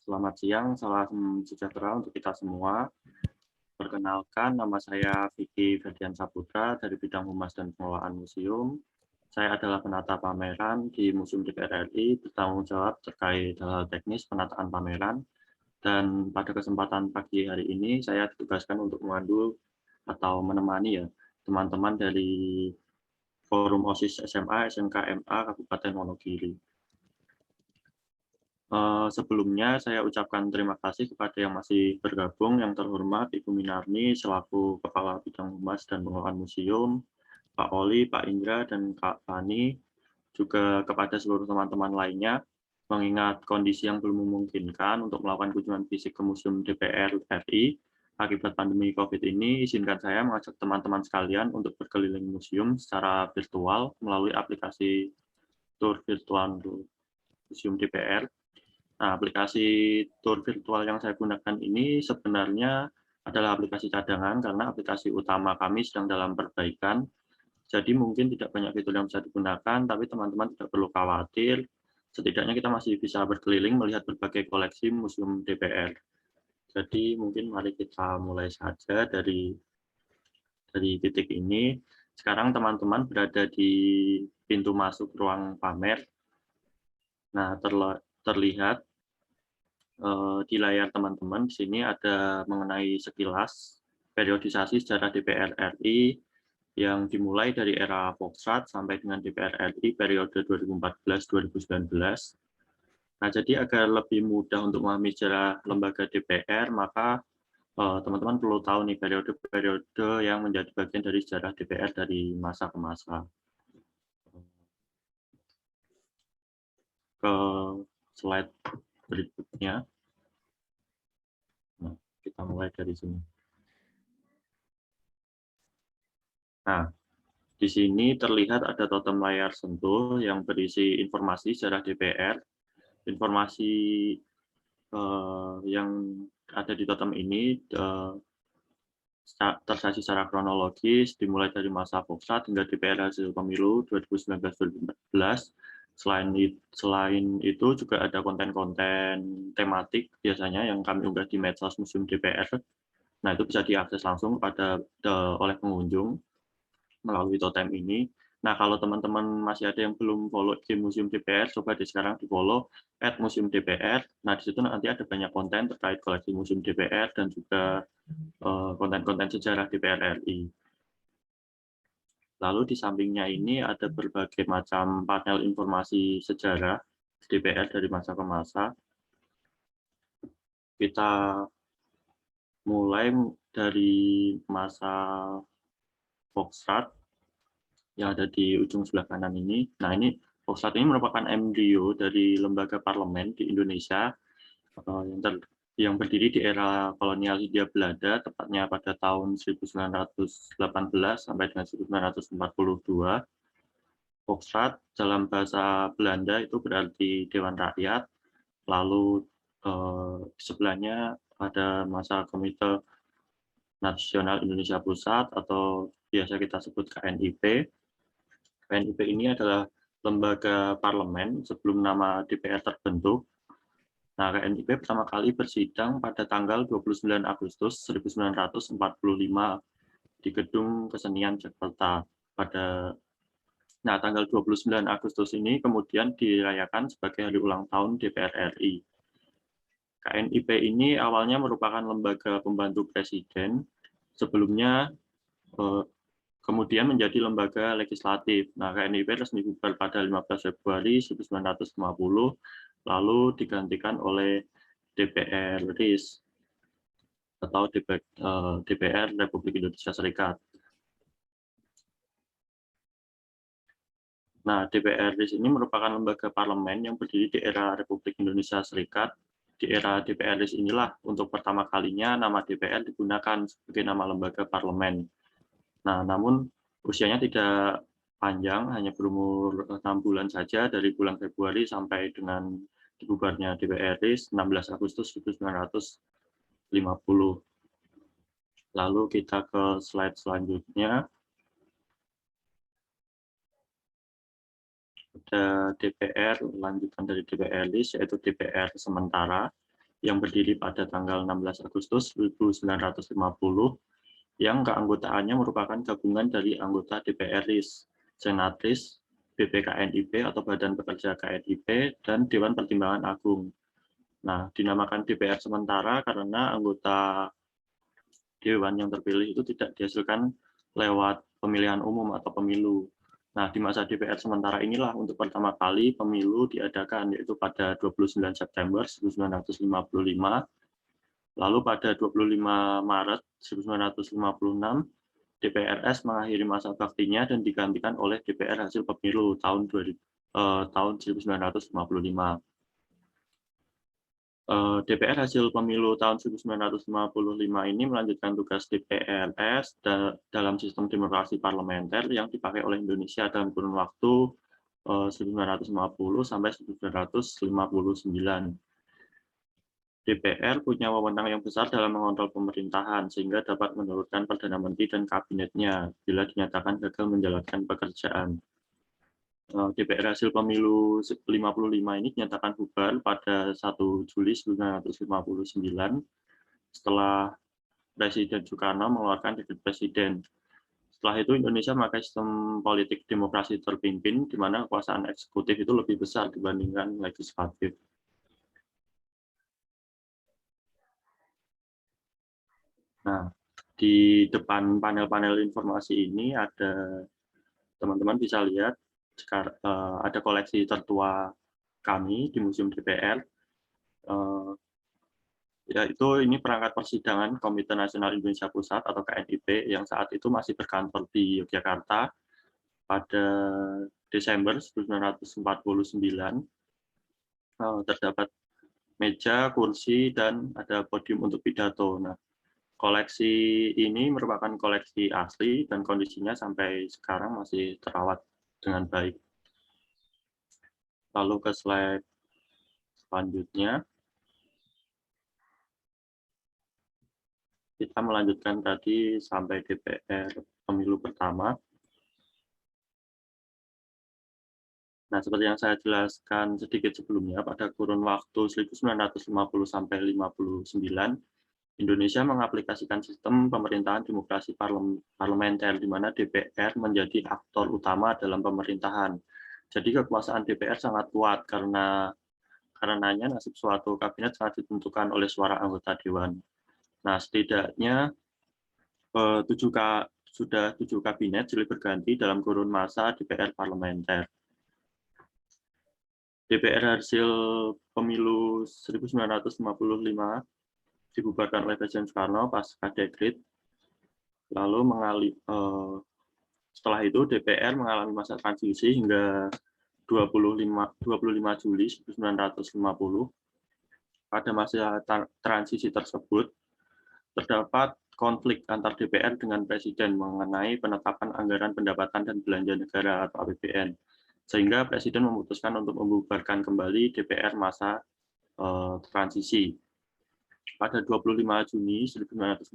Selamat siang, salam sejahtera untuk kita semua. Perkenalkan, nama saya Vicky Ferdian Saputra dari bidang Humas dan Pengelolaan Museum. Saya adalah penata pameran di Museum DPR RI, bertanggung jawab terkait hal-hal teknis penataan pameran. Dan pada kesempatan pagi hari ini, saya ditugaskan untuk memandu atau menemani ya teman-teman dari Forum OSIS SMA SMK MA Kabupaten Wonogiri. Sebelumnya saya ucapkan terima kasih kepada yang masih bergabung, yang terhormat Ibu Minarni selaku Kepala Bidang Humas dan Pengelolaan Museum, Pak Oli, Pak Indra, dan Kak Fani, juga kepada seluruh teman-teman lainnya, mengingat kondisi yang belum memungkinkan untuk melakukan kunjungan fisik ke Museum DPR RI, Akibat pandemi COVID ini, izinkan saya mengajak teman-teman sekalian untuk berkeliling museum secara virtual melalui aplikasi tour virtual Museum DPR. Nah, aplikasi tour virtual yang saya gunakan ini sebenarnya adalah aplikasi cadangan karena aplikasi utama kami sedang dalam perbaikan. Jadi mungkin tidak banyak fitur yang bisa digunakan, tapi teman-teman tidak perlu khawatir. Setidaknya kita masih bisa berkeliling melihat berbagai koleksi Museum DPR. Jadi mungkin mari kita mulai saja dari titik ini. Sekarang teman-teman berada di pintu masuk ruang pamer. Nah, terlihat di layar teman-teman di sini ada mengenai sekilas periodisasi sejarah DPR RI yang dimulai dari era Foxtrot sampai dengan DPR RI periode 2014-2019. Nah, jadi agar lebih mudah untuk memahami sejarah lembaga DPR, maka teman-teman perlu tahu nih periode-periode yang menjadi bagian dari sejarah DPR dari masa ke masa. Ke slide berikutnya. Nah, kita mulai dari sini. Nah, di sini terlihat ada totem layar sentuh yang berisi informasi sejarah DPR. Informasi yang ada di totem ini tersaji secara kronologis, dimulai dari masa Foxtrot hingga DPR hasil pemilu 2019-2014. Selain itu juga ada konten-konten tematik biasanya yang kami unggah di medsos Museum DPR. Nah, itu bisa diakses langsung oleh pengunjung melalui totem ini. Nah, kalau teman-teman masih ada yang belum follow di Museum DPR, coba di sekarang di follow @museum DPR. Nah, di situ nanti ada banyak konten terkait koleksi Museum DPR dan juga konten-konten sejarah DPR RI. Lalu di sampingnya ini ada berbagai macam panel informasi sejarah DPR dari masa ke masa. Kita mulai dari masa Foxtrot yang ada di ujung sebelah kanan ini. Nah, ini Foxtrot ini merupakan embrio dari lembaga parlemen di Indonesia yang berdiri di era kolonial Hindia Belanda, tepatnya pada tahun 1918 sampai dengan 1942. Foxtrot dalam bahasa Belanda itu berarti Dewan Rakyat. Lalu sebelahnya ada masa Komite Nasional Indonesia Pusat atau biasa kita sebut KNIP. KNIP ini adalah lembaga parlemen sebelum nama DPR terbentuk. Nah, KNIP pertama kali bersidang pada tanggal 29 Agustus 1945 di Gedung Kesenian Jakarta. Nah, tanggal 29 Agustus ini kemudian dirayakan sebagai hari ulang tahun DPR RI. KNIP ini awalnya merupakan lembaga pembantu presiden, sebelumnya kemudian menjadi lembaga legislatif. Nah, KNIP resmi bubar pada 15 Februari 1950, lalu digantikan oleh DPR RIS atau DPR Republik Indonesia Serikat. Nah, DPR RIS ini merupakan lembaga parlemen yang berdiri di era Republik Indonesia Serikat. Di era DPR RIS inilah untuk pertama kalinya nama DPR digunakan sebagai nama lembaga parlemen. Nah, namun usianya tidak panjang, hanya berumur 6 bulan saja dari bulan Februari sampai dengan dibubarnya DPR RIS 16 Agustus 1950. Lalu kita ke slide selanjutnya. Ada DPR, lanjutan dari DPR RIS, yaitu DPR sementara, yang berdiri pada tanggal 16 Agustus 1950, yang keanggotaannya merupakan gabungan dari anggota DPR RIS, Senatris, BPKNIP atau Badan Pekerja KNIP, dan Dewan Pertimbangan Agung. Nah, dinamakan DPR sementara karena anggota Dewan yang terpilih itu tidak dihasilkan lewat pemilihan umum atau pemilu. Nah, di masa DPR sementara inilah untuk pertama kali pemilu diadakan, yaitu pada 29 September 1955. Lalu pada 25 Maret 1956, DPRS mengakhiri masa baktinya dan digantikan oleh DPR hasil pemilu tahun 1955. DPR hasil pemilu tahun 1955 ini melanjutkan tugas DPRS dalam sistem demokrasi parlementer yang dipakai oleh Indonesia dalam kurun waktu 1950 sampai 1959. DPR punya wewenang yang besar dalam mengontrol pemerintahan sehingga dapat menurunkan Perdana Menteri dan kabinetnya bila dinyatakan gagal menjalankan pekerjaan. DPR hasil pemilu 55 ini dinyatakan bubar pada 1 Juli 1959 setelah Presiden Soekarno mengeluarkan dekret presiden. Setelah itu Indonesia memakai sistem politik demokrasi terpimpin di mana kekuasaan eksekutif itu lebih besar dibandingkan legislatif. Nah, di depan panel-panel informasi ini ada teman-teman bisa lihat ada koleksi tertua kami di Museum DPR, yaitu ini perangkat persidangan Komite Nasional Indonesia Pusat atau KNIP yang saat itu masih berkantor di Yogyakarta pada Desember 1949. Terdapat meja, kursi, dan ada podium untuk pidato. Nah, koleksi ini merupakan koleksi asli dan kondisinya sampai sekarang masih terawat dengan baik. Lalu ke slide selanjutnya. Kita melanjutkan tadi sampai DPR pemilu pertama. Nah, seperti yang saya jelaskan sedikit sebelumnya, pada kurun waktu 1950 sampai 59, Indonesia mengaplikasikan sistem pemerintahan demokrasi parlementer di mana DPR menjadi aktor utama dalam pemerintahan. Jadi kekuasaan DPR sangat kuat karenanya nasib suatu kabinet sangat ditentukan oleh suara anggota dewan. Nah, setidaknya sudah 7 kabinet silih berganti dalam kurun masa DPR parlementer. DPR hasil pemilu 1955 dibubarkan oleh Presiden Soekarno pasca dekret. Lalu setelah itu DPR mengalami masa transisi hingga 25 Juli 1950. Pada masa transisi tersebut terdapat konflik antar DPR dengan Presiden mengenai penetapan anggaran pendapatan dan belanja negara atau APBN, sehingga Presiden memutuskan untuk membubarkan kembali DPR masa transisi. Pada 25 Juni 1960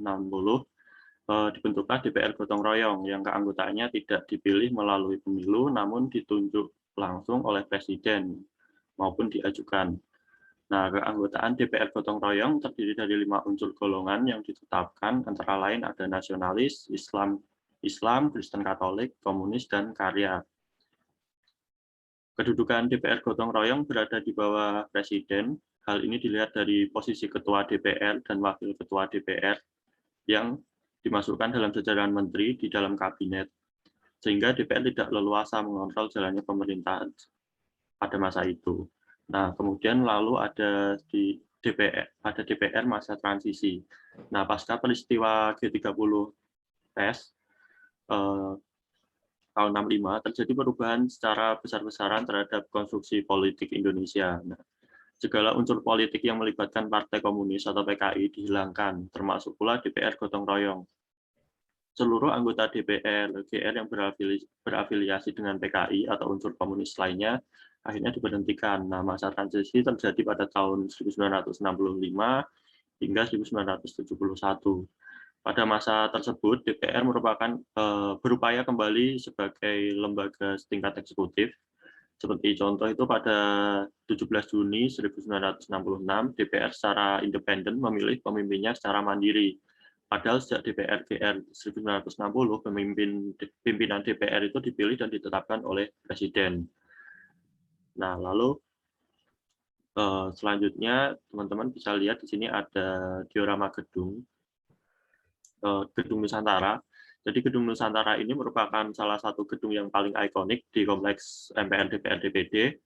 dibentuklah DPR gotong royong yang keanggotaannya tidak dipilih melalui pemilu namun ditunjuk langsung oleh Presiden maupun diajukan. Nah, keanggotaan DPR gotong royong terdiri dari 5 unsur golongan yang ditetapkan, antara lain ada nasionalis, Islam, Kristen Katolik, komunis, dan karya. Kedudukan DPR gotong royong berada di bawah Presiden. Hal ini dilihat dari posisi Ketua DPR dan Wakil Ketua DPR yang dimasukkan dalam jajaran menteri di dalam kabinet, sehingga DPR tidak leluasa mengontrol jalannya pemerintahan pada masa itu. Nah, kemudian lalu ada DPR masa transisi. Nah, pasca peristiwa G30S tahun 65 terjadi perubahan secara besar-besaran terhadap konstruksi politik Indonesia. Nah, segala unsur politik yang melibatkan Partai Komunis atau PKI dihilangkan, termasuk pula DPR gotong royong. Seluruh anggota DPR, GR yang berafiliasi dengan PKI atau unsur komunis lainnya akhirnya diberhentikan. Nah, masa transisi terjadi pada tahun 1965 hingga 1971. Pada masa tersebut, DPR merupakan berupaya kembali sebagai lembaga setingkat eksekutif. Seperti contoh itu pada 17 Juni 1966, DPR secara independen memilih pemimpinnya secara mandiri. Padahal sejak DPR GR 1960, pimpinan DPR itu dipilih dan ditetapkan oleh Presiden. Nah, lalu selanjutnya teman-teman bisa lihat di sini ada diorama gedung Nusantara. Jadi Gedung Nusantara ini merupakan salah satu gedung yang paling ikonik di kompleks MPR, DPR, DPD.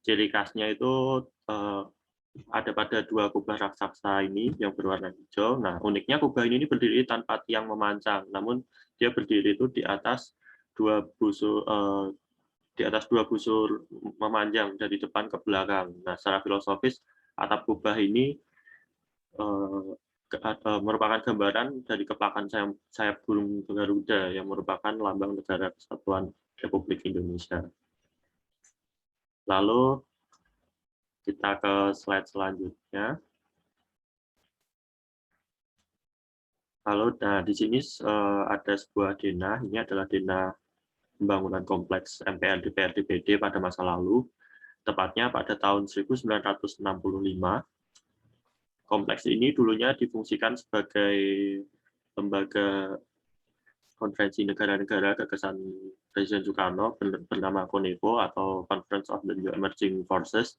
Ciri khasnya itu ada pada 2 kubah raksasa ini yang berwarna hijau. Nah, uniknya kubah ini berdiri tanpa tiang memancang, namun dia berdiri itu di atas 2 busur memanjang dari depan ke belakang. Nah, secara filosofis atap kubah ini merupakan gambaran dari kepakan sayap burung Garuda yang merupakan lambang Negara Kesatuan Republik Indonesia. Lalu kita ke slide selanjutnya. Lalu, nah di sini ada sebuah denah. Ini adalah denah pembangunan kompleks MPR DPR DPD pada masa lalu, tepatnya pada tahun 1965. Kompleks ini dulunya difungsikan sebagai lembaga konferensi negara-negara gagasan Presiden Soekarno bernama CONEVO atau Conference of the New Emerging Forces.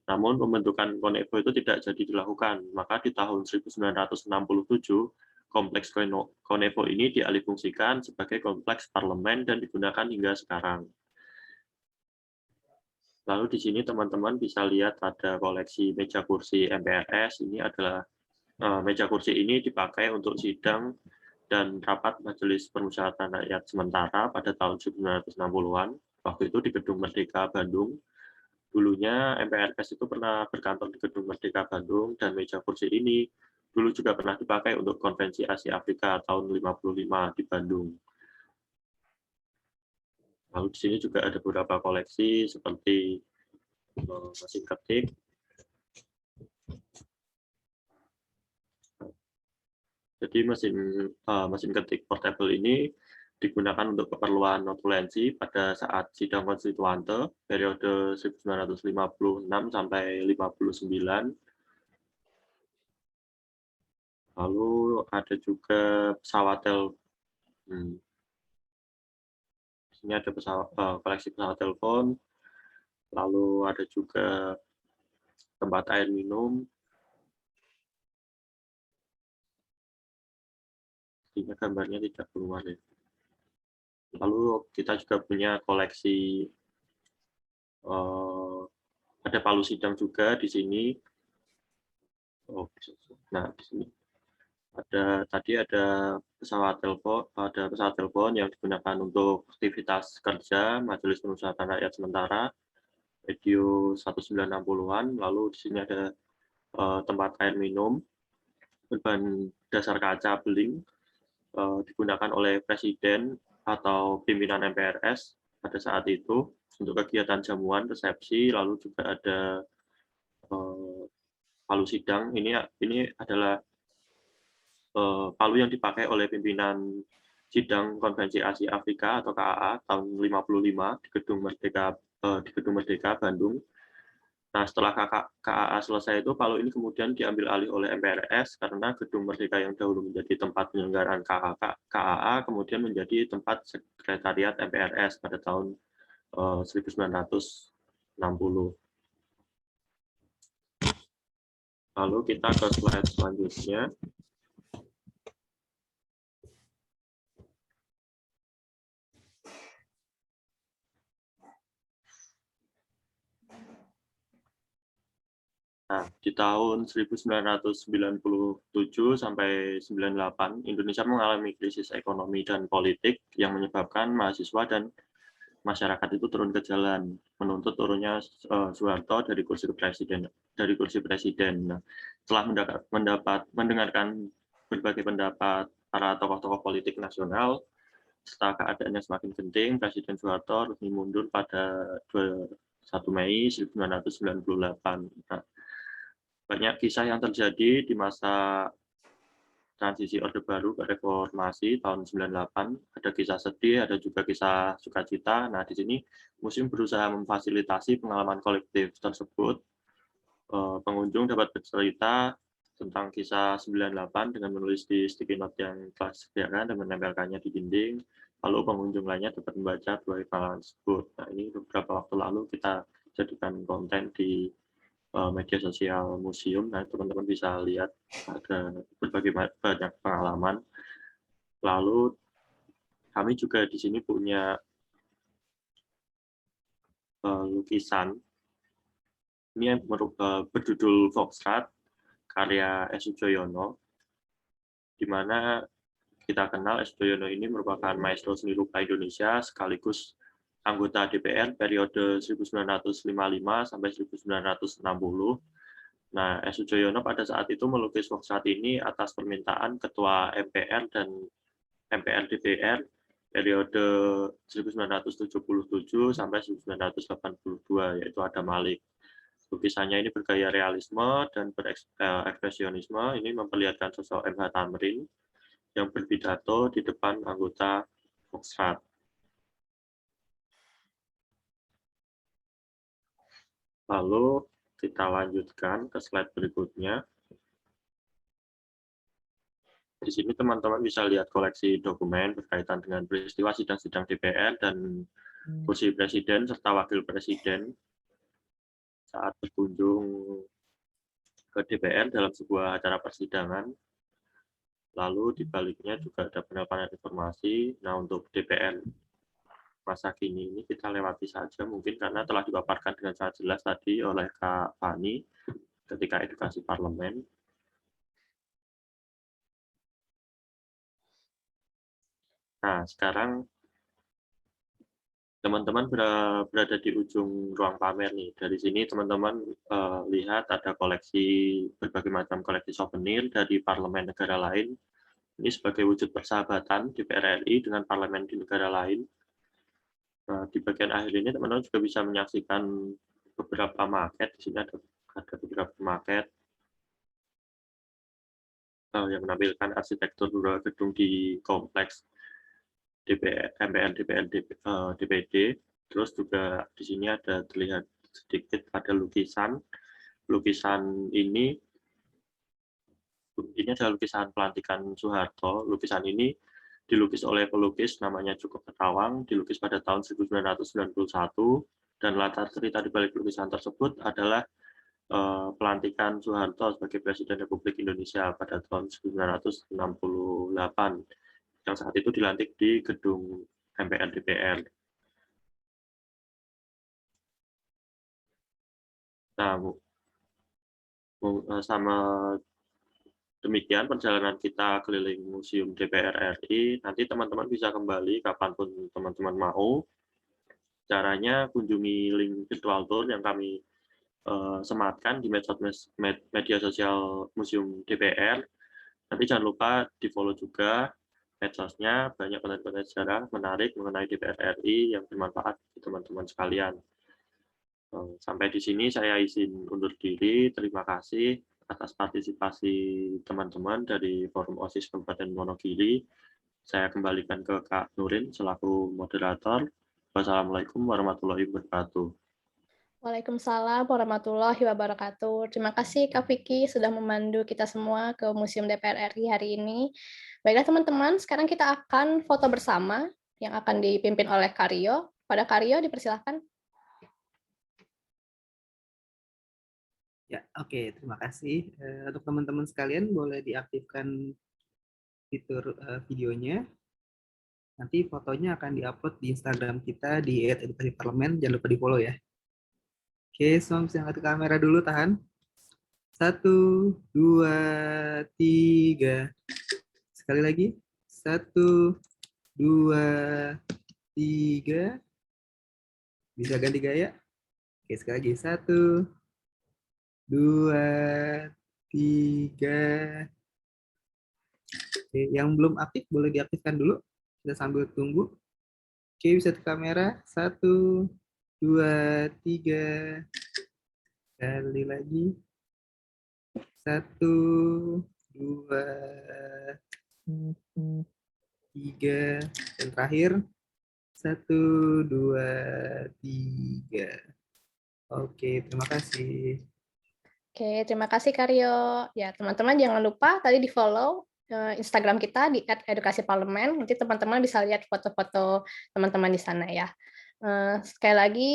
Namun pembentukan CONEVO itu tidak jadi dilakukan. Maka di tahun 1967, kompleks CONEVO ini dialihfungsikan sebagai kompleks parlemen dan digunakan hingga sekarang. Lalu di sini teman-teman bisa lihat ada koleksi meja kursi MPRS. Ini adalah meja kursi ini dipakai untuk sidang dan rapat Majelis Permusyawaratan Rakyat sementara pada tahun 1960-an. Waktu itu di Gedung Merdeka Bandung. Dulunya MPRS itu pernah berkantor di Gedung Merdeka Bandung, dan meja kursi ini dulu juga pernah dipakai untuk Konvensi Asia Afrika tahun 55 di Bandung. Lalu di sini juga ada beberapa koleksi seperti mesin ketik, jadi mesin ketik portable ini digunakan untuk keperluan notulensi pada saat sidang konstituante periode 1956 sampai 59. Lalu ada juga pesawat ini ada koleksi pesawat telepon, lalu ada juga tempat air minum, ini gambarnya tidak keluar ya. Lalu kita juga punya koleksi, ada palu sidang juga di sini. Nah di sini ada pesawat telepon yang digunakan untuk aktivitas kerja Majelis Permusyawaratan Rakyat sementara radio 1960-an. Lalu di sini ada tempat air minum berbahan dasar kaca beling, digunakan oleh Presiden atau pimpinan MPRS pada saat itu untuk kegiatan jamuan, resepsi. Lalu juga ada palu sidang. Ini adalah palu yang dipakai oleh pimpinan sidang Konvensi Asia Afrika atau KAA tahun 55 di Gedung Merdeka Bandung. Nah, setelah KAA selesai itu, palu ini kemudian diambil alih oleh MPRS karena Gedung Merdeka yang dahulu menjadi tempat penyelenggaraan KAA kemudian menjadi tempat sekretariat MPRS pada tahun 1960. Lalu kita ke slide selanjutnya. Nah, di tahun 1997 sampai 98, Indonesia mengalami krisis ekonomi dan politik yang menyebabkan mahasiswa dan masyarakat itu turun ke jalan, menuntut turunnya Soeharto dari kursi presiden. Nah, setelah mendengarkan berbagai pendapat para tokoh-tokoh politik nasional, setelah keadaannya semakin genting, Presiden Soeharto resmi mundur pada 21 Mei 1998. Nah, banyak kisah yang terjadi di masa transisi Orde Baru ke Reformasi tahun 98. Ada kisah sedih, ada juga kisah sukacita. Nah, di sini museum berusaha memfasilitasi pengalaman kolektif tersebut. Pengunjung dapat bercerita tentang kisah 98 dengan menulis di sticky note yang telah disediakan dan menempelkannya di dinding. Lalu pengunjung lainnya dapat membaca berbagai pengalaman tersebut. Nah, ini beberapa waktu lalu kita jadikan konten di media sosial museum. Nah, teman-teman bisa lihat ada berbagai banyak pengalaman. Lalu kami juga di sini punya lukisan. Ini yang berjudul Foxtrot karya S. Sujoyono, di mana kita kenal S. Sujoyono ini merupakan maestro seni rupa Indonesia sekaligus anggota DPR periode 1955 sampai 1960. Nah, S. Sujoyono pada saat itu melukis workshop ini atas permintaan Ketua MPR dan MPR DPR periode 1977 sampai 1982, yaitu Adam Malik. Lukisannya ini bergaya realisme dan berekspresionisme. Ini memperlihatkan sosok M.H. Thamrin yang berpidato di depan anggota Foxtrot. Lalu kita lanjutkan ke slide berikutnya. Di sini teman-teman bisa lihat koleksi dokumen berkaitan dengan peristiwa sidang-sidang DPR dan kursi presiden serta wakil presiden saat berkunjung ke DPR dalam sebuah acara persidangan. Lalu di baliknya juga ada penelitian informasi. Nah, untuk DPR masa kini ini kita lewati saja mungkin karena telah dipaparkan dengan sangat jelas tadi oleh Kak Fani ketika edukasi parlemen. Nah, sekarang teman-teman berada di ujung ruang pamer nih. Dari sini teman-teman lihat ada koleksi, berbagai macam koleksi souvenir dari parlemen negara lain. Ini sebagai wujud persahabatan DPR RI dengan parlemen di negara lain. Nah, di bagian akhir ini teman-teman juga bisa menyaksikan beberapa maket. Di sini ada beberapa maket yang menampilkan arsitektur gedung di kompleks DPR, MPR, DPR, DPD. Terus juga di sini ada terlihat sedikit ada lukisan. Lukisan ini adalah lukisan pelantikan Soeharto. Lukisan ini dilukis oleh pelukis namanya Cukup Ketawang, dilukis pada tahun 1991, dan latar cerita di balik lukisan tersebut adalah pelantikan Soeharto sebagai Presiden Republik Indonesia pada tahun 1968, yang saat itu dilantik di gedung MPR DPR. Nah, sama demikian perjalanan kita keliling Museum DPR RI. Nanti teman-teman bisa kembali kapanpun teman-teman mau. Caranya kunjungi link virtual tour yang kami sematkan di media sosial Museum DPR. Nanti jangan lupa di-follow juga medsosnya, banyak konten-konten sejarah menarik mengenai DPR RI yang bermanfaat bagi teman-teman sekalian. Sampai di sini saya izin undur diri. Terima kasih atas partisipasi teman-teman dari Forum OSIS Kabupaten Wonogiri. Saya kembalikan ke Kak Nurin selaku moderator. Wassalamualaikum warahmatullahi wabarakatuh. Waalaikumsalam warahmatullahi wabarakatuh. Terima kasih Kak Vicky sudah memandu kita semua ke Museum DPR RI hari ini. Baiklah teman-teman, sekarang kita akan foto bersama yang akan dipimpin oleh Karyo. Pada Karyo dipersilahkan. Ya, oke, terima kasih. Untuk teman-teman sekalian boleh diaktifkan fitur videonya. Nanti fotonya akan diupload di Instagram kita di @edukasiparlemen. Jangan lupa di-follow ya. Oke, semua bisa angkat kamera dulu, tahan. 1, 2, 3. Sekali lagi. 1, 2, 3. Bisa ganti gaya? Oke, sekali lagi. 1, 2, 3. Oke, yang belum aktif boleh diaktifkan dulu. Kita sambil tunggu. Oke, bisa ke kamera. 1, 2, 3. Sekali lagi. 1, 2, 3. Dan terakhir. 1, 2, 3. Oke, terima kasih. Oke, terima kasih Karyo. Ya, teman-teman jangan lupa tadi di-follow Instagram kita di @edukasiparlemen. Nanti teman-teman bisa lihat foto-foto teman-teman di sana ya. Sekali lagi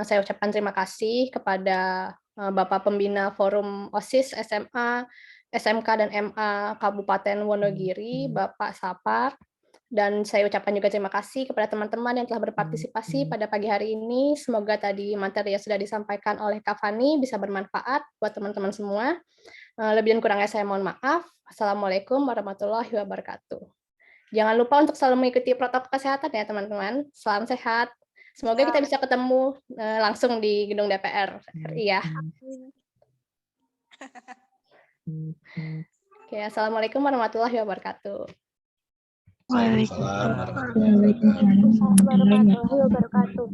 saya ucapkan terima kasih kepada Bapak Pembina Forum OSIS SMA, SMK dan MA Kabupaten Wonogiri, Bapak Sapar. Dan saya ucapkan juga terima kasih kepada teman-teman yang telah berpartisipasi pada pagi hari ini. Semoga tadi materi yang sudah disampaikan oleh Kak Fani bisa bermanfaat buat teman-teman semua. Lebih dan kurangnya saya mohon maaf. Assalamualaikum warahmatullahi wabarakatuh. Jangan lupa untuk selalu mengikuti protokol kesehatan ya teman-teman. Salam sehat. Semoga kita bisa ketemu langsung di gedung DPR RI ya. Oke, Assalamualaikum warahmatullahi wabarakatuh. Waalaikumsalam warahmatullahi wabarakatuh.